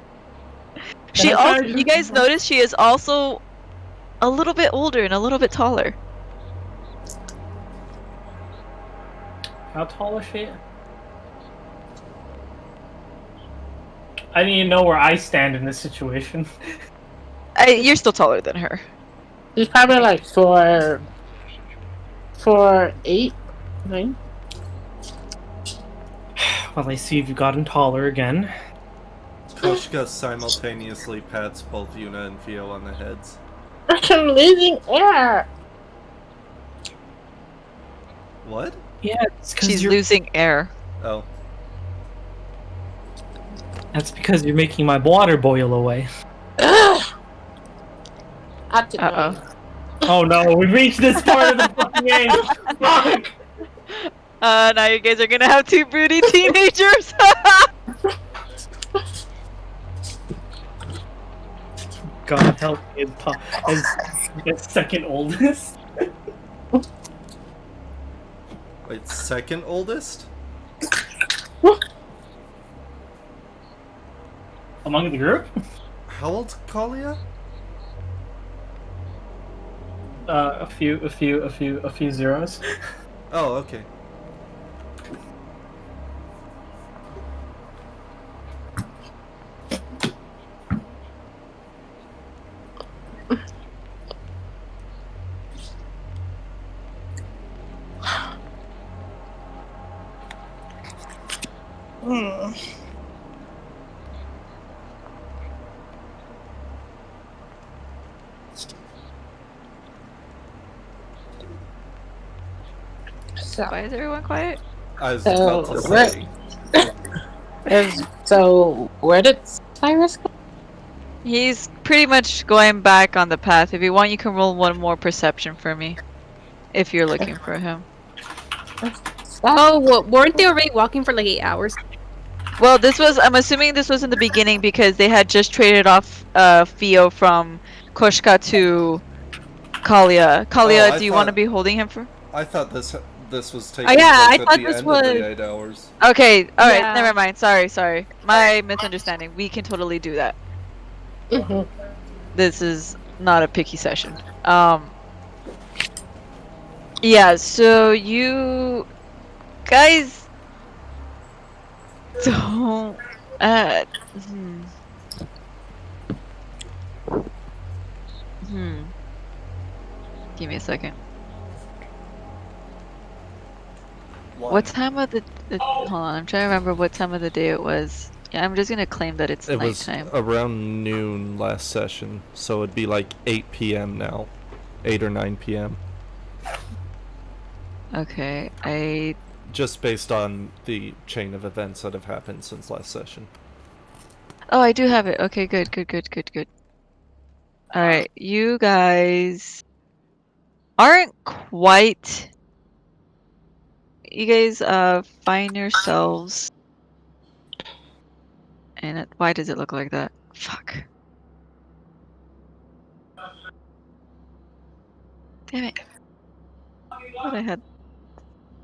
She That's also, how I you guys notice she is also a little bit older and a little bit taller. How tall is she? I need to know where I stand in this situation. You're still taller than her. He's probably like 4'8", 9. Well, I see you've gotten taller again. Koshka simultaneously pats both Yuna and Theo on the heads. I'm losing air. What? Yeah, it's because She's you're losing air. Oh. That's because you're making my water boil away. Uh-oh. Oh no, we reached this part of the fucking game. Fuck. Now you guys are gonna have 2 broody teenagers. God help me as second oldest. Wait, second oldest? Among the group? How old's Kalia? A few zeros. Oh, okay. Why is everyone quiet? I was about to say. So, where did Cyrus go? He's pretty much going back on the path. If you want, you can roll one more perception for me. If you're looking for him. Oh, well, weren't they already walking for like 8 hours? Well, I'm assuming this was in the beginning because they had just traded off Theo from Koshka to Kalia. Kalia, I do you thought- want to be holding him for? I thought this was taking yeah, place I at thought the this end was- of the 8 hours. Okay, alright, Yeah. never mind. Sorry. My misunderstanding. We can totally do that. Mm-hmm. This is not a picky session. Yeah, so you guys don't Give me a second. What time of the hold on, I'm trying to remember what time of the day it was. Yeah, I'm just gonna claim that it's It was nighttime. around noon last session, so it'd be like 8 p.m. now. 8 or 9 p.m. Okay, Just based on the chain of events that have happened since last session. oh, I do have it. Okay, good. Alright, you guys aren't quite. You guys find yourselves. And why does it look like that? Fuck. Damn it. What I had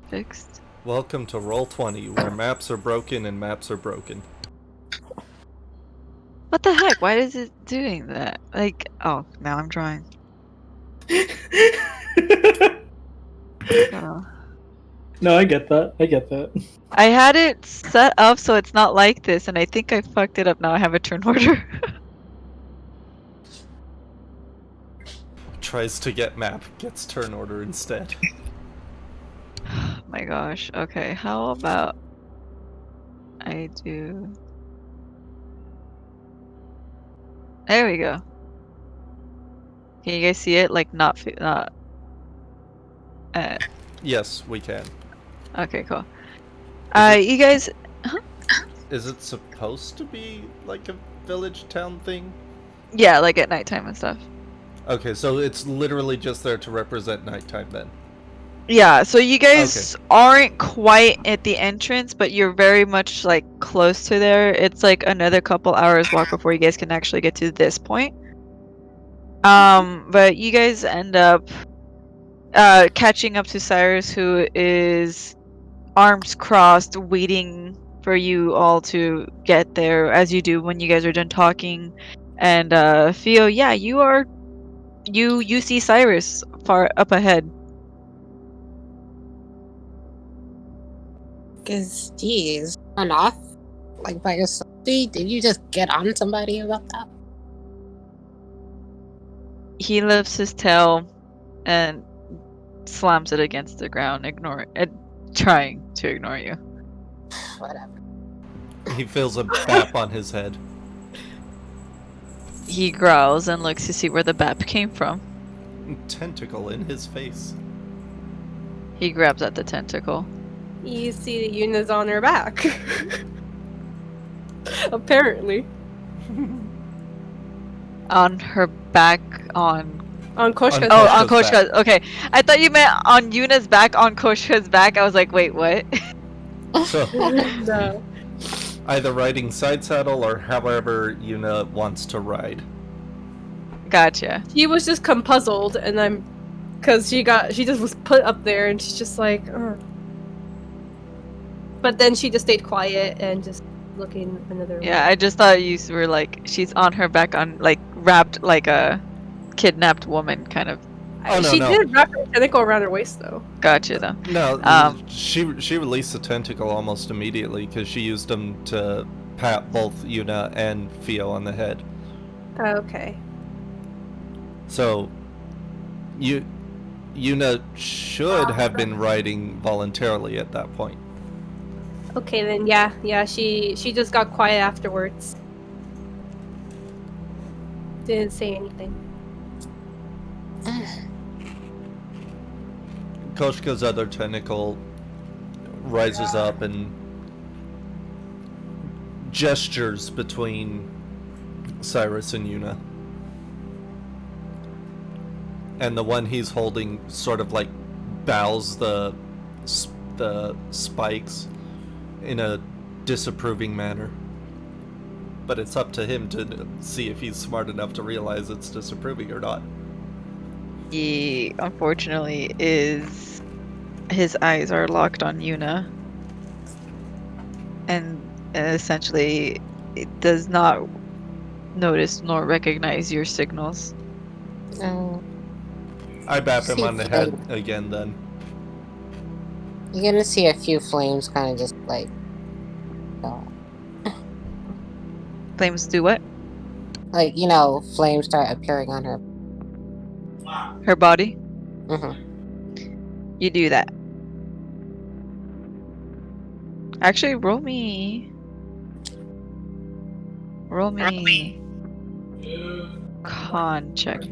fixed. Welcome to Roll20, where maps are broken and maps are broken. What the heck? Why is it doing that? Like, oh, now I'm drawing. Oh. No, I get that. I had it set up so it's not like this, and I think I fucked it up. Now I have a turn order. Tries to get map, gets turn order instead. My gosh. Okay, how about I do... There we go. Can you guys see it? Like, not... Yes, we can. Okay, cool. You guys... Is it supposed to be like a village town thing? Yeah, like at nighttime and stuff. Okay, so it's literally just there to represent nighttime then. Yeah, so you guys aren't quite at the entrance, but you're very much like close to there. It's like another couple hours walk before you guys can actually get to this point. But you guys end up catching up to Cyrus, who is arms crossed, waiting for you all to get there, as you do when you guys are done talking. And Theo, yeah, you see Cyrus far up ahead. Cause, geez, run off like by yourself. Did you just get on somebody about that? He lifts his tail and slams it against the ground, trying to ignore you. Whatever. He feels a bap on his head. He growls and looks to see where the bap came from. Tentacle in his face. He grabs at the tentacle. You see that Yuna's on her back. Apparently. On her back, on Koshka's Oh, back. on Koshka's. Okay. I thought you meant on Yuna's back, on Koshka's back. I was like, wait, what? So, No. either riding side saddle or however Yuna wants to ride. Gotcha. She was just puzzled, and because she just was put up there, and she's just like, ugh. But then she just stayed quiet and just looking another way. Yeah, I just thought you were like, she's on her back, on like wrapped like a kidnapped woman, kind of. Oh, no, she no. did wrap her tentacle around her waist, though. Gotcha, though. No, she released the tentacle almost immediately because she used them to pat both Yuna and Theo on the head. Okay. So, Yuna should have been riding voluntarily at that point. Okay, then yeah, she just got quiet afterwards. Didn't say anything. Koshka's other tentacle rises up and gestures between Cyrus and Yuna. And the one he's holding sort of like bows the spikes in a disapproving manner. But it's up to him to see if he's smart enough to realize it's disapproving or not. He, unfortunately, his eyes are locked on Yuna. And essentially, it does not notice nor recognize your signals. No. I bap him on the head again then. You're gonna see a few flames kind of just like... Flames do what? Like, flames start appearing on her. Her body? Mm-hmm. You do that. Actually, roll me con check.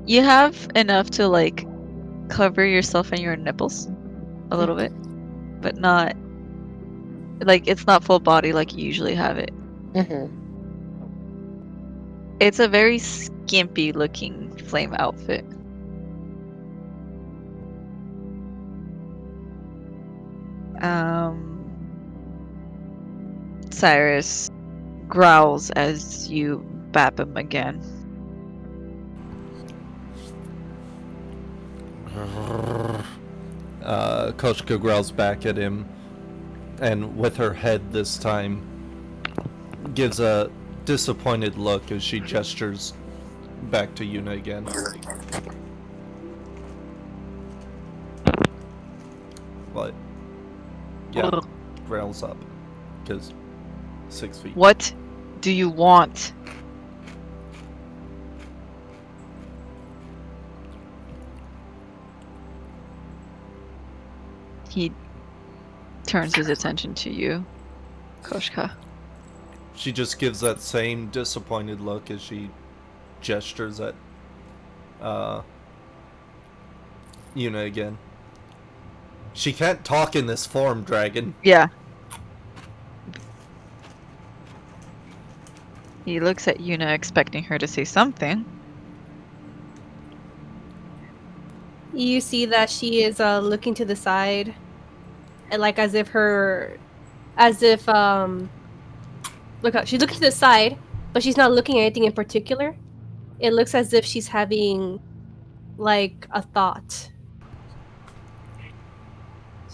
You have enough to like cover yourself and your nipples a little bit, but not like it's not full body like you usually have it. Mm-hmm. It's a very skimpy looking flame outfit. Cyrus growls as you bap him again. Koshka growls back at him, and with her head this time, gives a disappointed look as she gestures back to Yuna again. What? Yeah, growls up, because 6 feet. What do you want? He turns his attention to you, Koshka. She just gives that same disappointed look as she gestures at Yuna again. She can't talk in this form, dragon. Yeah. He looks at Yuna, expecting her to say something. You see that she is looking to the side, and like as if look out, she's looking to the side, but she's not looking at anything in particular. It looks as if she's having like a thought.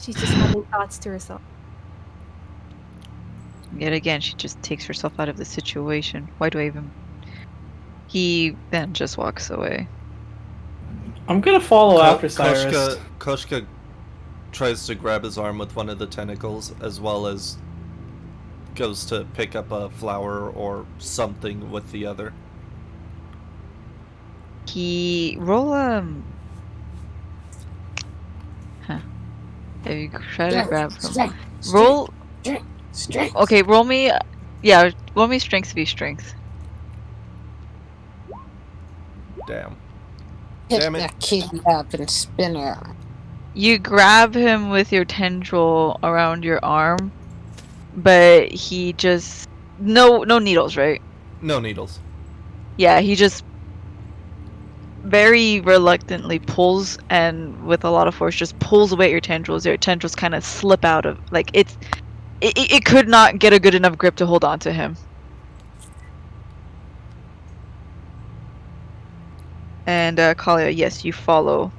She's just having thoughts to herself. Yet again, she just takes herself out of the situation. Why do I even... He then just walks away. I'm gonna follow after Cyrus. Koshka tries to grab his arm with one of the tentacles, as well as goes to pick up a flower or something with the other. He... Roll, Huh. Have you tried to grab him? Roll... Strength. Okay, roll me... Yeah, roll me strength v strength. Damn. Pick Damn it. that kitty up and spin her. You grab him with your tendril around your arm, but he just... No needles, right? No needles. Yeah, he just very reluctantly pulls, and with a lot of force just pulls away at your tendrils. Your tendrils kind of slip out of... Like, it could not get a good enough grip to hold on to him. And Kalia, yes, you follow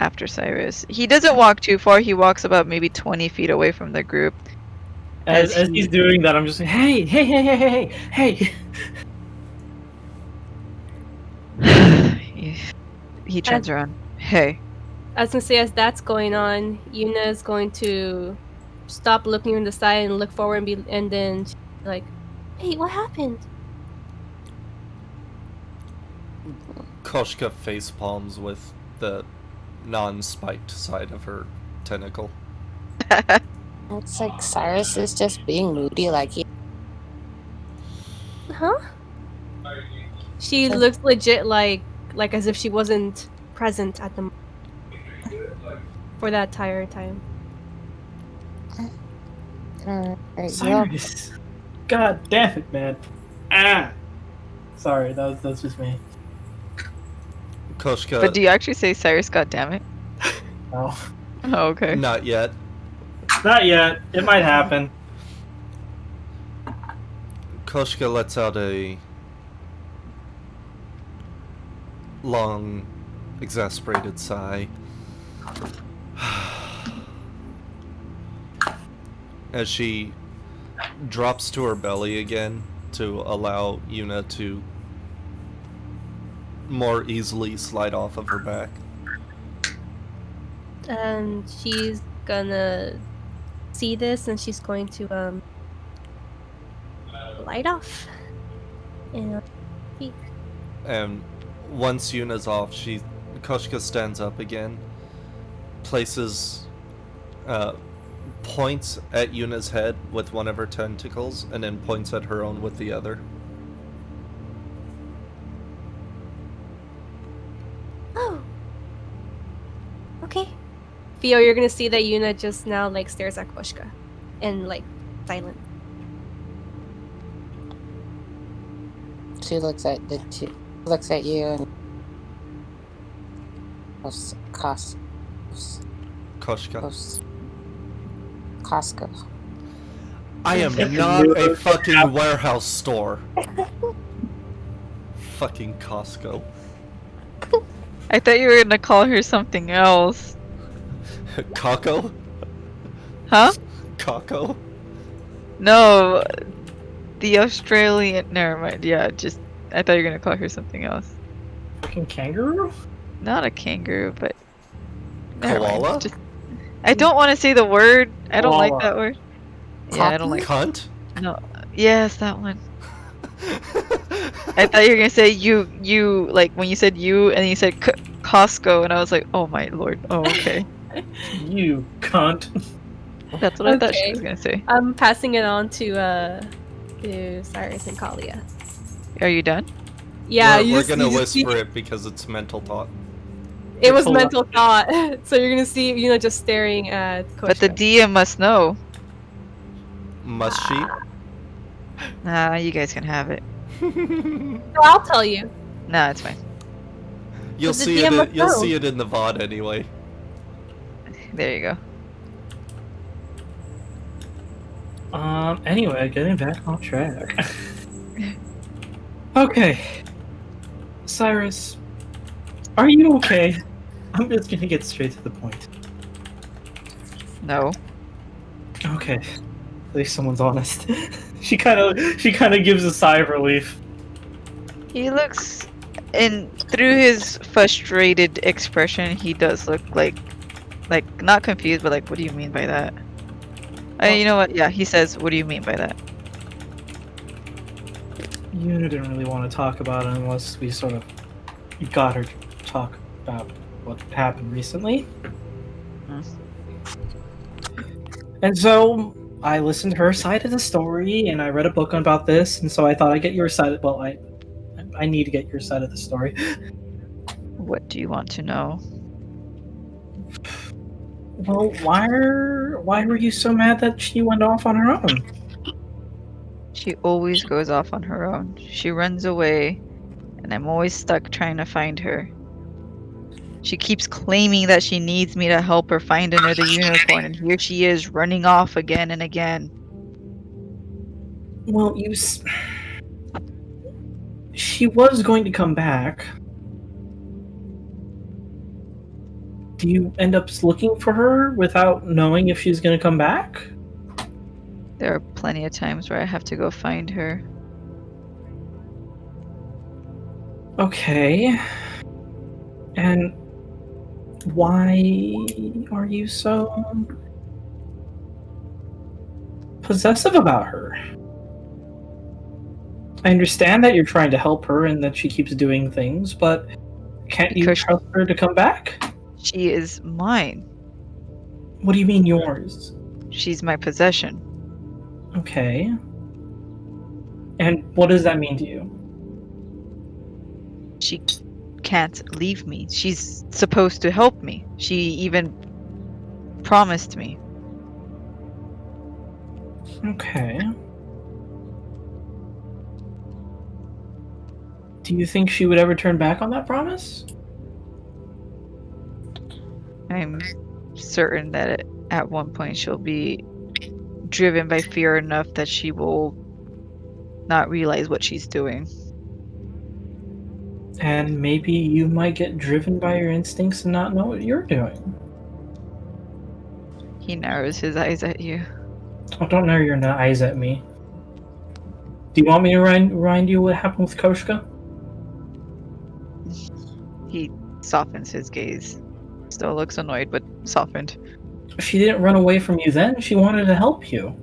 after Cyrus. He doesn't walk too far. He walks about maybe 20 feet away from the group. As he's doing that, I'm just like, hey. He turns around. Hey. I was gonna say, as that's going on, Yuna is going to stop looking on the side and look forward and then she's like, "Hey, what happened?" Koshka face palms with the non-spiked side of her tentacle. It's like Cyrus is just being moody, like he. Huh? She looks legit like as if she wasn't present at the for that entire time. Cyrus. God damn it, man. Ah. Sorry, that's just me. Koshka... But do you actually say Cyrus, goddammit? No. Oh, okay. Not yet. Not yet. It might happen. Koshka lets out a long, exasperated sigh. As she drops to her belly again to allow Yuna to more easily slide off of her back. And she's gonna see this and she's going to light off. And peek. And once Yuna's off, Koshka stands up again, places points at Yuna's head with one of her tentacles, and then points at her own with the other. Oh. Okay. Theo, you're gonna see that Yuna just now like stares at Koshka and like silent. She looks at you and Koshka. Costco. I am not a fucking warehouse store. Fucking Costco. I thought you were gonna call her something else. Kako? Huh? Kako? No, the Australian. Never mind. Yeah, just I thought you were gonna call her something else. Fucking kangaroo? Not a kangaroo, but never mind. Koala? Just, I don't want to say the word. I don't like Koala. that word. Yeah, I don't like. Cunt? No. Yes, that one. I thought you were gonna say you like when you said you and then you said Costco and I was like, oh my lord. Oh, okay. You cunt. That's what I thought she Okay. was gonna say. I'm passing it on to Cyrus and Kalia. Are you done? Yeah, we're you gonna just see- whisper it because it's mental thought. It was Hold on. mental thought. So you're gonna see Yuna just staring at Koshka. But the DM must know. Must she? Nah, you guys can have it. So I'll tell you. No, it's fine. You'll But the see DM it. must You'll know. see it in the VOD anyway. There you go. Anyway, getting back on track. Okay. Cyrus, are you okay? I'm just gonna get straight to the point. No. Okay. At least someone's honest. She kind of gives a sigh of relief. He looks, and through his frustrated expression, he does look like not confused, but like, what do you mean by that? You know what? Yeah, he says, what do you mean by that? Yuna didn't really want to talk about it unless we sort of got her to talk about what happened recently. Hmm. And so I listened to her side of the story, and I read a book about this, and so I thought I'd get your side. Well, I need to get your side of the story. What do you want to know? Well, why were you so mad that she went off on her own? She always goes off on her own. She runs away, and I'm always stuck trying to find her. She keeps claiming that she needs me to help her find another unicorn, and here she is running off again and again. Well, she was going to come back. Do you end up looking for her without knowing if she's going to come back? There are plenty of times where I have to go find her. Okay. And why are you so possessive about her? I understand that you're trying to help her and that she keeps doing things, but can't you Because trust her to come back? she is mine. What do you mean yours? She's my possession. Okay. And what does that mean to you? She can't leave me. She's supposed to help me. She even promised me. Okay. Do you think she would ever turn back on that promise? I'm certain that at one point she'll be driven by fear enough that she will not realize what she's doing. And maybe you might get driven by your instincts and not know what you're doing. He narrows his eyes at you. Oh, don't narrow your eyes at me. Do you want me to remind you what happened with Koshka? He softens his gaze. Still looks annoyed, but softened. She didn't run away from you then. She wanted to help you.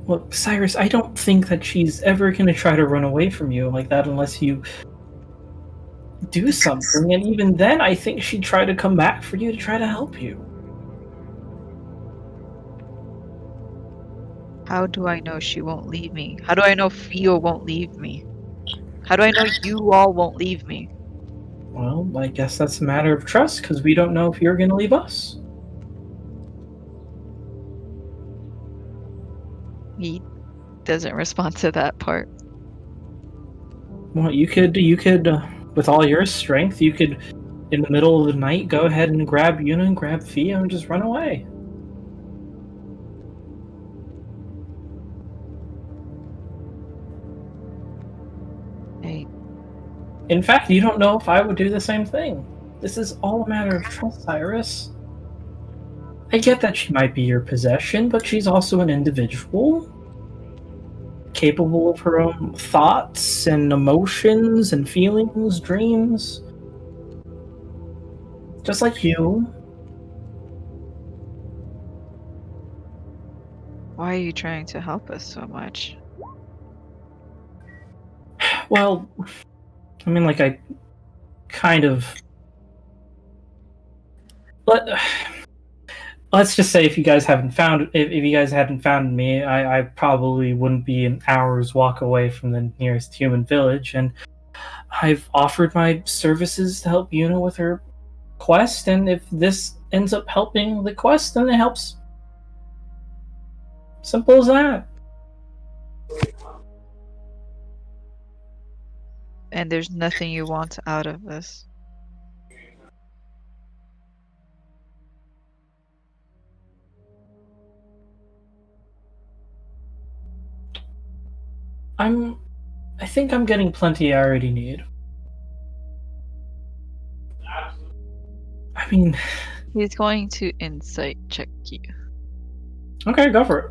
Look, Cyrus, I don't think that she's ever going to try to run away from you like that unless you do something. And even then, I think she'd try to come back for you to try to help you. How do I know she won't leave me? How do I know Fio won't leave me? How do I know you all won't leave me? Well, I guess that's a matter of trust, because we don't know if you're going to leave us. He doesn't respond to that part. Well, you could, with all your strength, you could, in the middle of the night, go ahead and grab Yuna and grab Fia and just run away. Hey, In fact, you don't know if I would do the same thing. This is all a matter of trust, Cyrus. I get that she might be your possession, but she's also an individual, capable of her own thoughts and emotions and feelings, dreams. Just like you. why are you trying to help us so much? Well, I mean, like, I kind of... Let's just say if you guys hadn't found me, I probably wouldn't be an hour's walk away from the nearest human village, and I've offered my services to help Yuna with her quest, and if this ends up helping the quest, then it helps. Simple as that. And there's nothing you want out of this. I think I'm getting plenty I already need. I mean, He's going to insight check you. okay, go for it.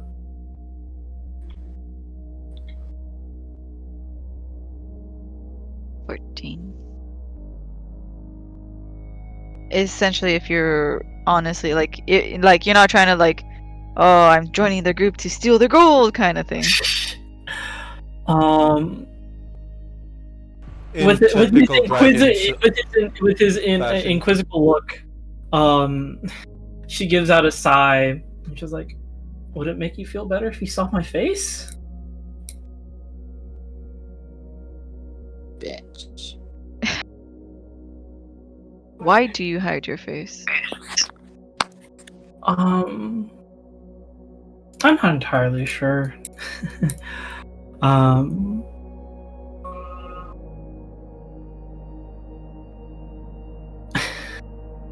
Essentially, if you're honestly like you're not trying to like, oh, I'm joining the group to steal the gold kind of thing. In With his typical dragon fashion. inquisitive look, she gives out a sigh, and she's like, "Would it make you feel better if you saw my face?" Bitch. Why do you hide your face? I'm not entirely sure.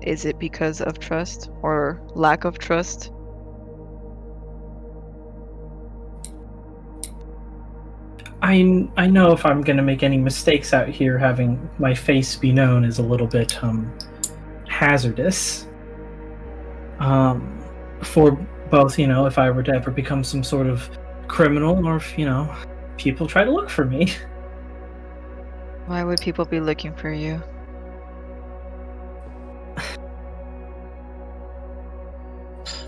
Is it because of trust or lack of trust? I know if I'm gonna make any mistakes out here, having my face be known is a little bit hazardous. For both, if I were to ever become some sort of criminal, or if people try to look for me. Why would people be looking for you?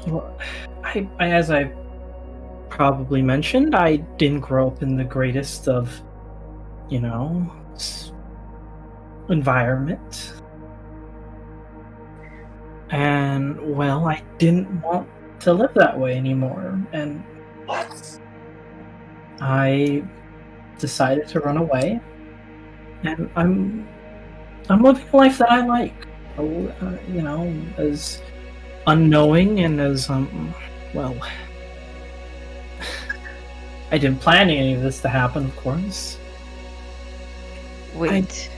Well, as I probably mentioned, I didn't grow up in the greatest of, environment. And, well, I didn't want to live that way anymore. And I decided to run away. And I'm living a life that I like. As unknowing and as, well... I didn't plan any of this to happen, of course. Wait.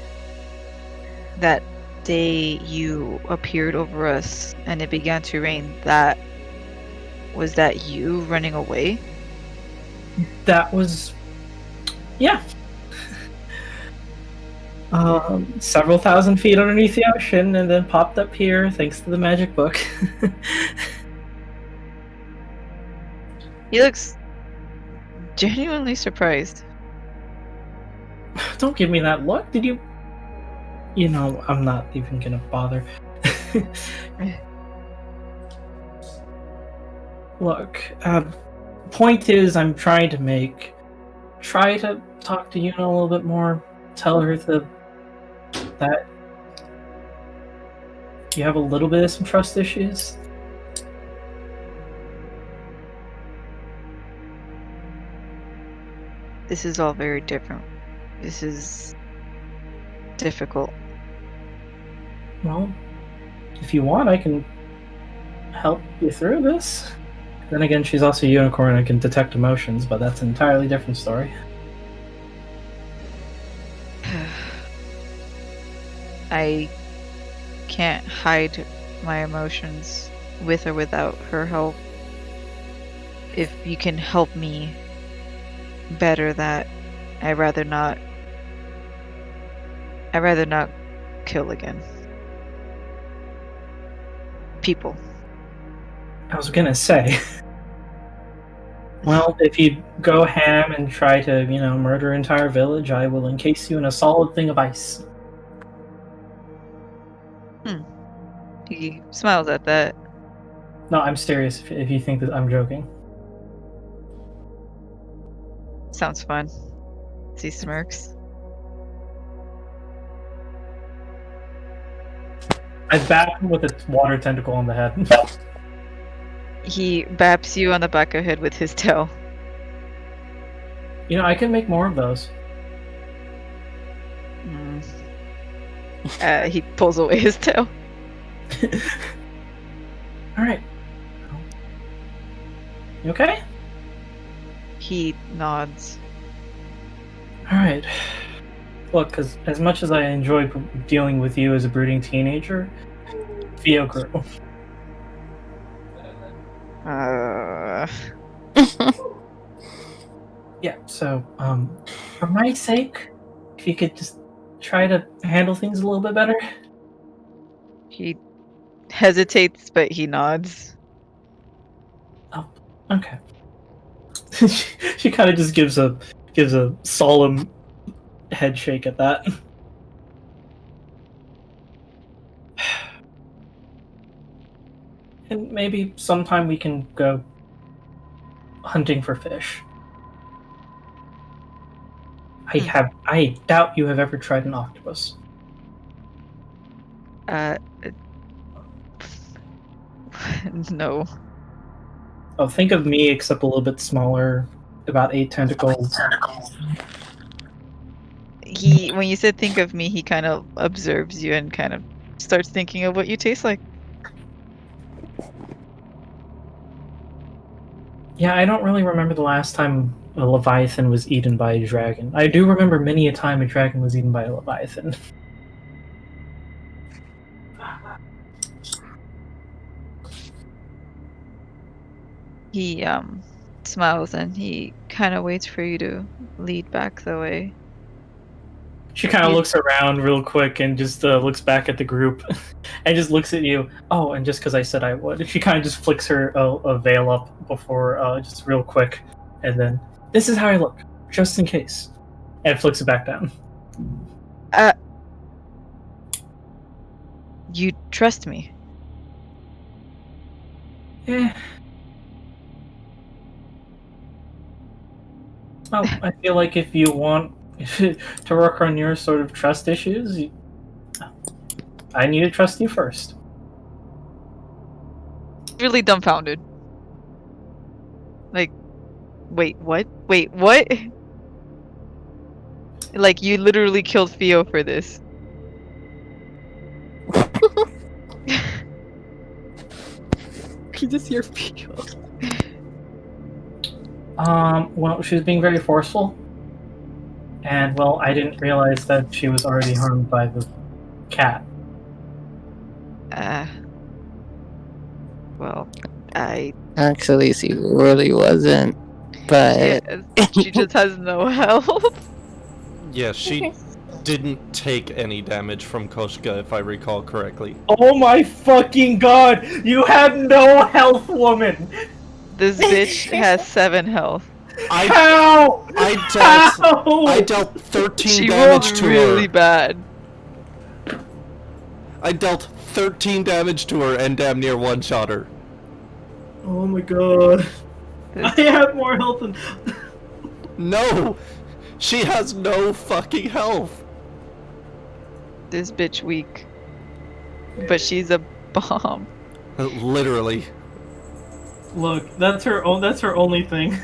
That day you appeared over us and it began to rain, was that you running away? That was... yeah. Several thousand feet underneath the ocean, and then popped up here thanks to the magic book. He looks genuinely surprised. Don't give me that look. Did you... I'm not even gonna bother. Look, point is, I'm trying to try to talk to Yuna a little bit more. Tell her that you have a little bit of some trust issues. This is all very different. This is difficult. Well, if you want, I can help you through this. Then again, she's also a unicorn and can detect emotions, but that's an entirely different story. I can't hide my emotions with or without her help. If you can help me better that, I'd rather not kill again. People. I was gonna say, well, if you go ham and try to, murder an entire village, I will encase you in a solid thing of ice. He smiles at that. No, I'm serious if you think that I'm joking. Sounds fun. He smirks. I bat him with a water tentacle on the head. He baps you on the back of the head with his tail. I can make more of those. He pulls away his tail. All right. You okay? He nods. All right. Look, because as much as I enjoy dealing with you as a brooding teenager, Theo grew. Yeah, so, for my sake, if you could just try to handle things a little bit better. He hesitates, but he nods. Oh, okay. she kind of just gives a solemn head shake at that. And maybe sometime we can go hunting for fish. I doubt you have ever tried an octopus. No. Oh, think of me except a little bit smaller, about 8 tentacles. When you said think of me, he kind of observes you and kind of starts thinking of what you taste like. Yeah, I don't really remember the last time a leviathan was eaten by a dragon. I do remember many a time a dragon was eaten by a leviathan. He smiles and he kind of waits for you to lead back the way. She kind of looks around real quick and just looks back at the group and just looks at you. Oh, and just because I said I would, she kind of just flicks her a veil up before, just real quick, and then, this is how I look, just in case, and flicks it back down. You trust me? Yeah. Well, I feel like if you want to work on your sort of trust issues, I need to trust you first. Really dumbfounded. Like, wait, what? Wait, what? Like, you literally killed Theo for this. You just hear Theo. Well, she was being very forceful. And, well, I didn't realize that she was already harmed by the cat. Well, I... Actually, she really wasn't. But she just has no health. Yeah, she didn't take any damage from Koshka, if I recall correctly. Oh my fucking god! You have no health, woman! This bitch has 7 health. How? I dealt 13 damage to her. She rolled really bad. I dealt 13 damage to her and damn near one-shot her. Oh my god. I have more health than... No! She has no fucking health! This bitch weak. But she's a bomb. Literally. Look, that's her only thing.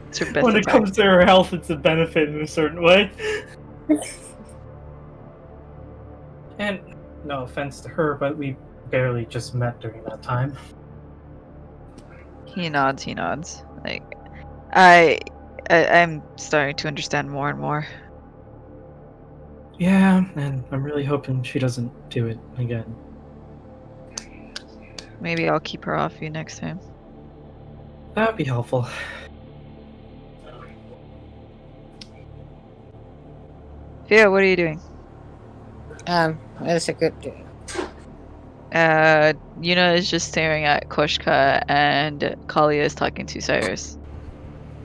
It's her best When it attack. comes to her health, it's a benefit in a certain way. And no offense to her, but we barely just met during that time. He nods. Like, I'm starting to understand more and more. Yeah, and I'm really hoping she doesn't do it again. Maybe I'll keep her off you next time. That would be helpful. Theo, what are you doing? That's a good day. Yuna is just staring at Koshka, and Kalia is talking to Cyrus.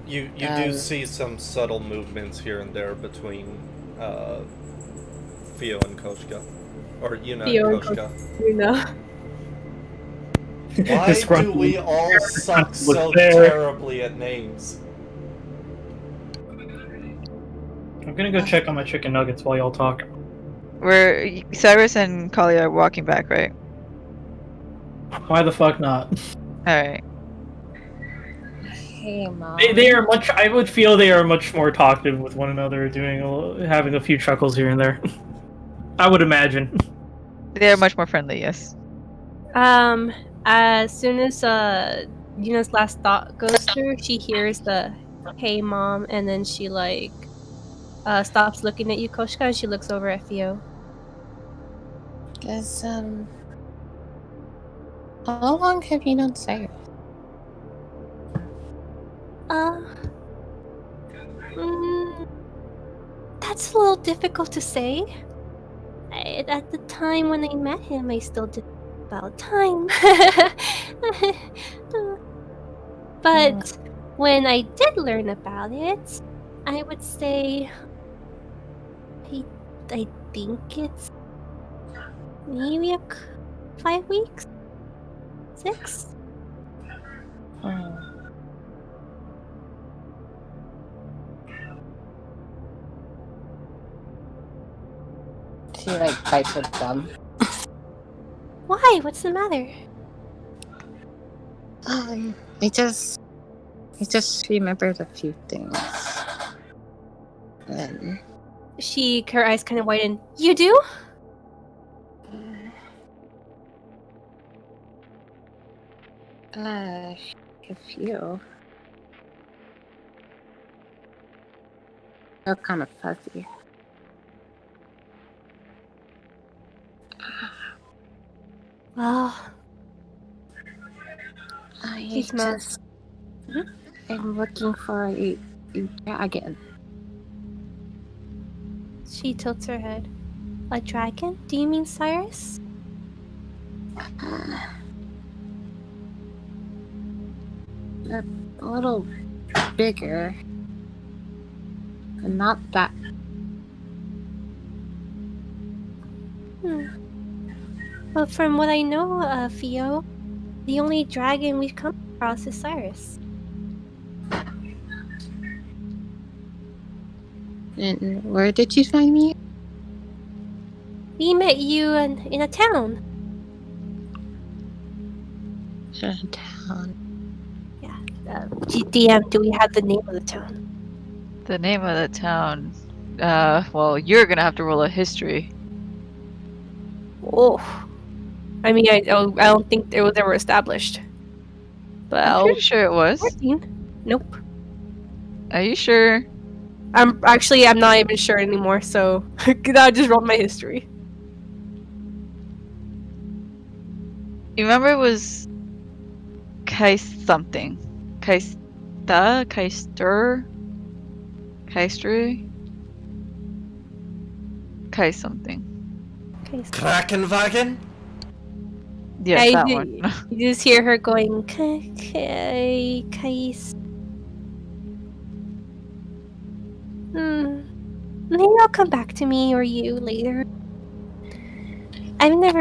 You do see some subtle movements here and there between Theo and Koshka. Or Yuna Theo and and Koshka. You know. Why do we all suck so terribly at names? I'm gonna go check on my chicken nuggets while y'all talk. Cyrus and Kalia are walking back, right? Why the fuck not? Alright. Hey, Mom. They are much. I would feel they are much more talkative with one another, having a few chuckles here and there. I would imagine. They're much more friendly, yes. As soon as Yuna's last thought goes through, she hears the "Hey, mom," and then she stops looking at you, Koshka, and she looks over at Theo. Guess, how long have you known Cyrus? That's a little difficult to say. At the time when I met him, I still didn't know about time. But when I did learn about it, I would say I think it's maybe 5 weeks? 6? She like bites her thumb. Why? What's the matter? I just remembered a few things. And Her eyes kind of widen. You do? a few. They're kind of fuzzy. Well, I smells. I'm looking for a dragon. She tilts her head. A dragon? Do you mean Cyrus? A little bigger. And not that. Well, from what I know, Theo, the only dragon we've come across is Cyrus. And where did you find me? We met you in a town. In a town. Yeah. DM, do we have the name of the town? The name of the town. Well, you're gonna have to roll a history. Oh. I mean, I don't think it was ever established. But I'm pretty sure it was. 14. Nope. Are you sure? I'm not even sure anymore, so I just rolled my history. You remember it was Kai something. Keister? Keistry? Kai something. Okay, so Krakenwagen? Yes, that one. You just hear her going, Kais. Maybe I'll come back to me or you later. I'm not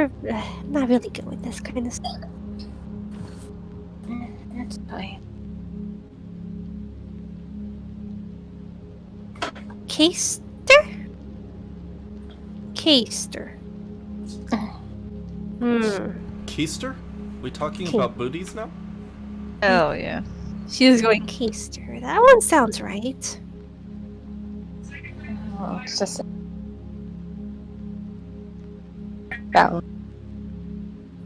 really good with this kind of stuff. That's fine. Keister? Keister? We talking about booties now? Oh, yeah. She was going Keister. That one sounds right. Oh, it's just bell.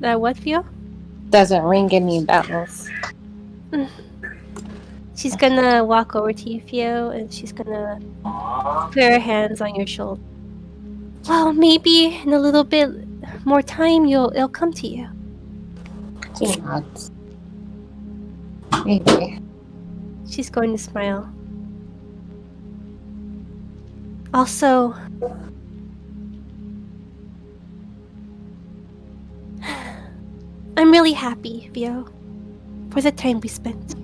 That what, Theo? Doesn't ring any bells. She's gonna walk over to you, Theo, and she's gonna put her hands on your shoulder. Well, maybe in a little bit more time, it'll come to you. She nods. Maybe. She's going to smile. Also, I'm really happy, Theo, for the time we spent.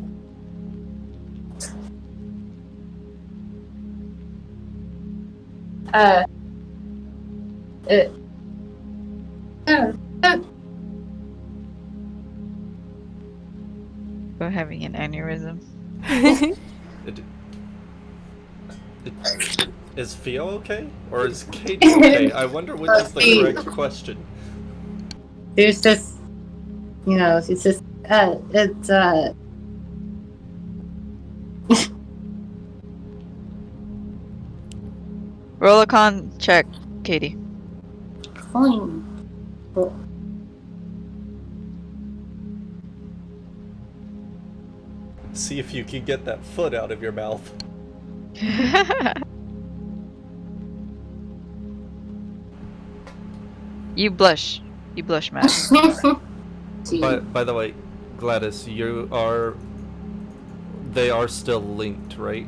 We're having an aneurysm. Is Theo okay? Or is Katie okay? I wonder which is the correct question. There's just, it's just, Roll a con check, Katie. fine. Cool. See if you can get that foot out of your mouth. You blush. You blush, Matt. But by the way, Gladys, they are still linked, right?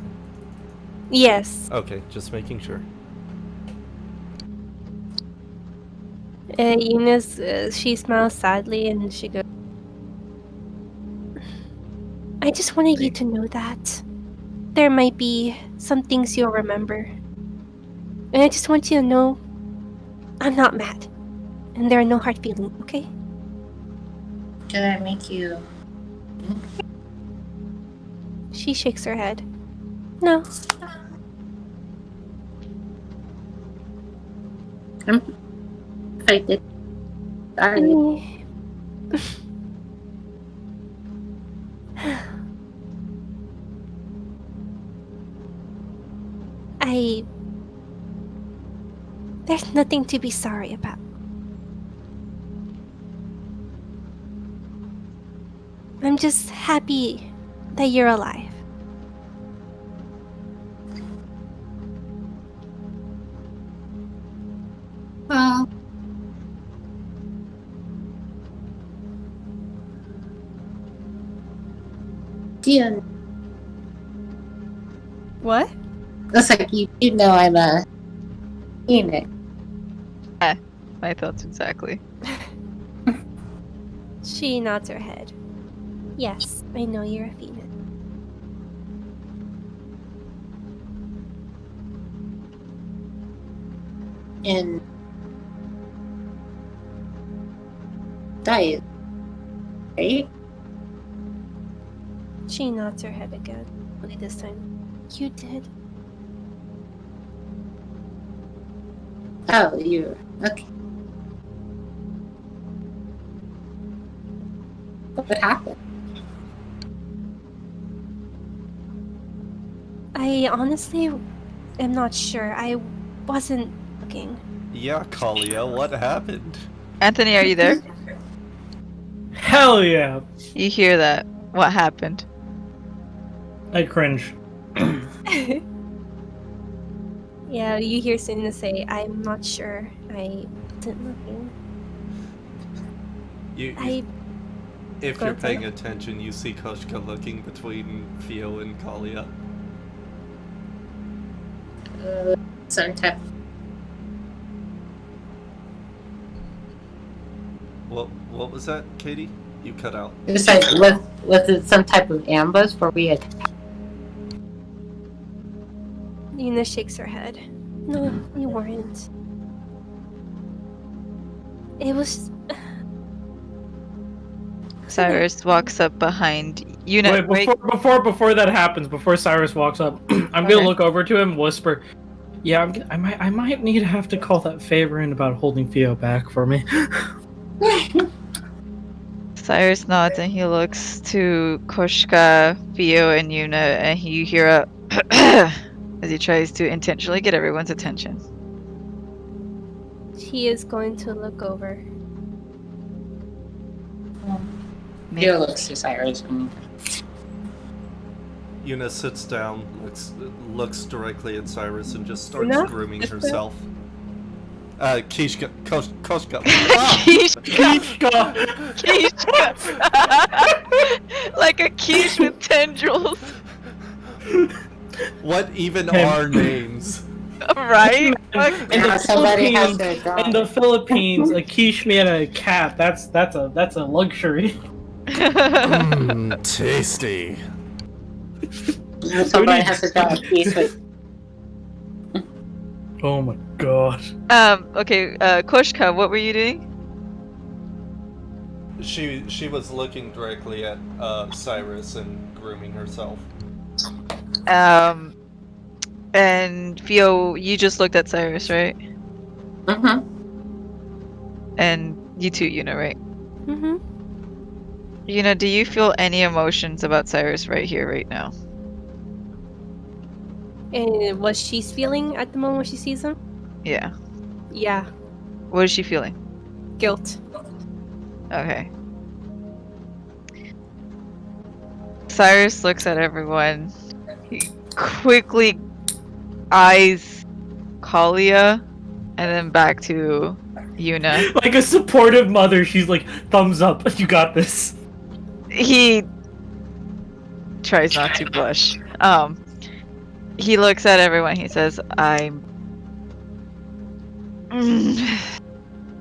Yes. Okay, just making sure. Eunice, she smiles sadly and she goes, I just wanted you to know that there might be some things you'll remember. And I just want you to know I'm not mad. And there are no hard feelings, okay? Did I make you? She shakes her head. No. I did. Sorry. There's nothing to be sorry about. I'm just happy that you're alive. Well, Dion, What? it's like you know I'm a Phoenix. My thoughts exactly. She nods her head. Yes, I know you're a phoenix. And diet, right? She nods her head again. Only this time, you did. Oh, you're okay. What happened? I honestly am not sure. I wasn't looking. Yeah, Kalia, what happened? Anthony, are you there? Hell yeah! You hear that? What happened? I cringe. Yeah, you hear Cinna say, I'm not sure. I wasn't looking. If Go you're ahead, paying Sarah. attention, you see Koshka looking between Theo and Kalia. Some type. What was that, Katie? You cut out. It's like was it some type of ambush where we had? Yuna shakes her head. No, you weren't. It was. Cyrus walks up behind Yuna. Wait, before that happens, before Cyrus walks up, I'm Okay. gonna look over to him, and whisper, "Yeah, I might need to have to call that favor in about holding Theo back for me." Cyrus nods and he looks to Koshka, Theo, and Yuna, and you hear a as he tries to intentionally get everyone's attention. He is going to look over. Theo looks to Cyrus. Yuna sits down, looks directly at Cyrus, and just starts Yuna? grooming herself. Koshka. Kishka! Kishka! Like a quiche with tendrils. What even are names? Right? In the Somebody has Philippines, their dog. in the Philippines, a quiche made a cat. That's a luxury. Tasty. Somebody has to draw a piece with. Oh my god. Okay, Koshka, what were you doing? She was looking directly at Cyrus and grooming herself. And Theo, you just looked at Cyrus, right? Mm-hmm. And you too, Yuna, right? Mm-hmm. Yuna, do you feel any emotions about Cyrus right here, right now? And what she's feeling at the moment when she sees him? Yeah. Yeah. What is she feeling? Guilt. Okay. Cyrus looks at everyone. He quickly eyes Kalia and then back to Yuna. Like a supportive mother, she's like, thumbs up, you got this. He tries not to blush. He looks at everyone. He says, "I'm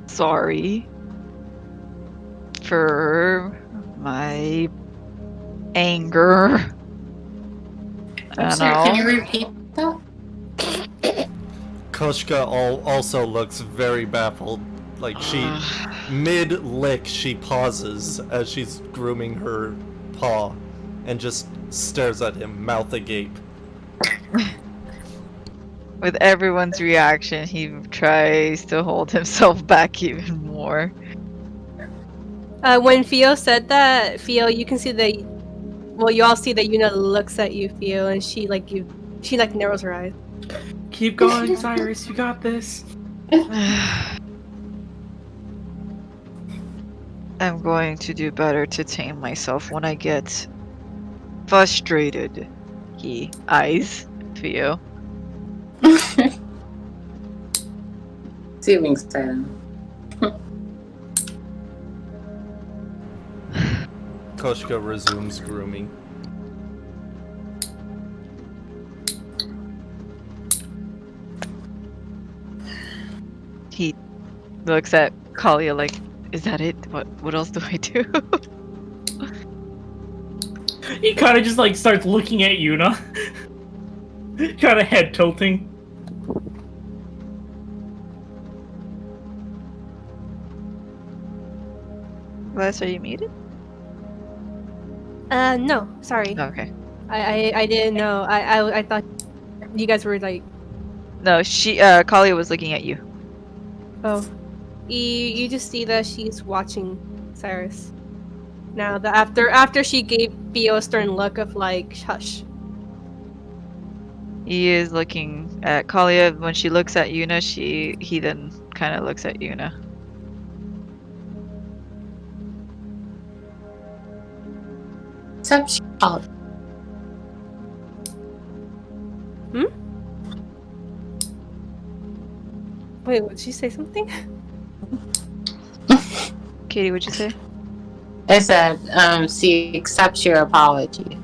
sorry for my anger." I'm I sorry, can you know. repeat that? Koshka also looks very baffled. Like mid-lick, she pauses as she's grooming her paw and just stares at him, mouth agape. With everyone's reaction, he tries to hold himself back even more. When Theo said that, Theo, you can see that. Well, you all see that Yuna looks at you, Theo, and she narrows her eyes. Keep going, Cyrus, you got this. I'm going to do better to tame myself when I get frustrated. He eyes Theo. Soothing silence. Koshka resumes grooming. He looks at Kalia like, "Is that it? What else do I do?" He kind of just like starts looking at Yuna. Kind of head tilting. Les, are you muted? No, sorry. Okay. I didn't know. I thought you guys were like, No, Kalia was looking at you. oh. You just see that she's watching Cyrus. Now, after she gave Theo a stern look of like, hush. He is looking at Kalia. When she looks at Yuna, he then kind of looks at Yuna. Except Wait, would she say something? Katie, what'd you say? I said, she accepts your apology.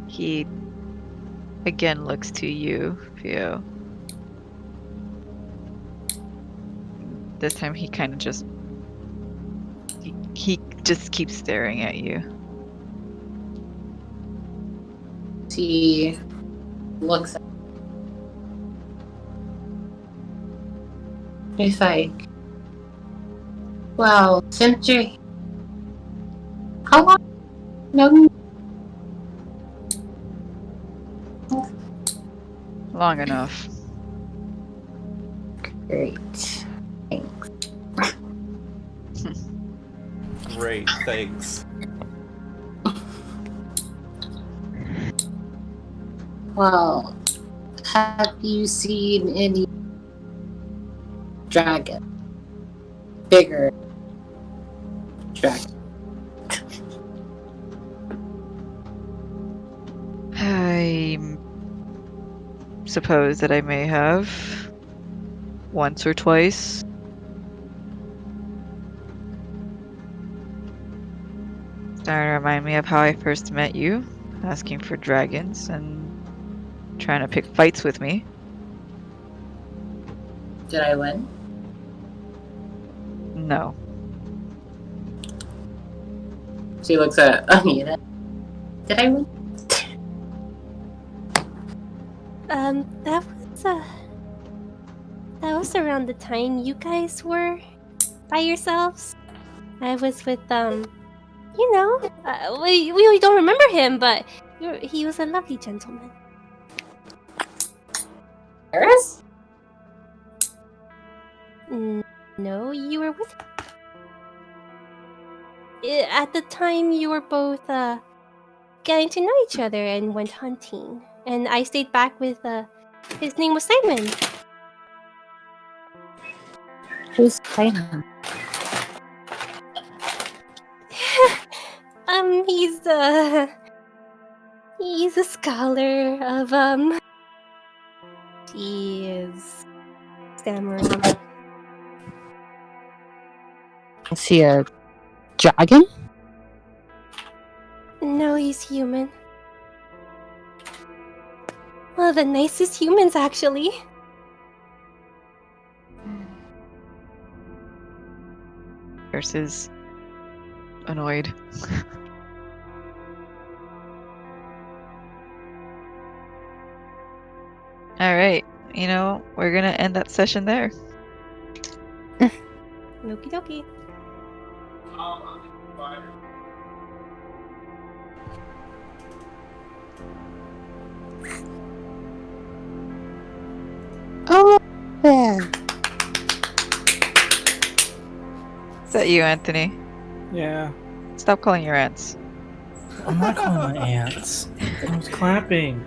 He again looks to you, Theo. This time he kind of just he just keeps staring at you. She looks at He's like, well, since you're how long? No, Long enough. great. Thanks. Great, thanks. Well, have you seen any dragon? Bigger dragon? I suppose that I may have once or twice. Starting to remind me of how I first met you, asking for dragons and trying to pick fights with me. Did I win? No. She looks at Anita. Did I win? That was around the time you guys were by yourselves. I was with we don't remember him, but he was a lovely gentleman. Paris? No, you were with. At the time, you were both getting to know each other and went hunting, and I stayed back with his name was Simon. Who's China? He's a scholar of he is stammering. Is he a dragon? No, he's human. One of the nicest humans, actually. Versus annoyed. Alright, you know, we're gonna end that session there. Okie dokie. Oh, yeah. Is that you, Anthony? Yeah. Stop calling your aunts. I'm not calling my aunts. I was clapping.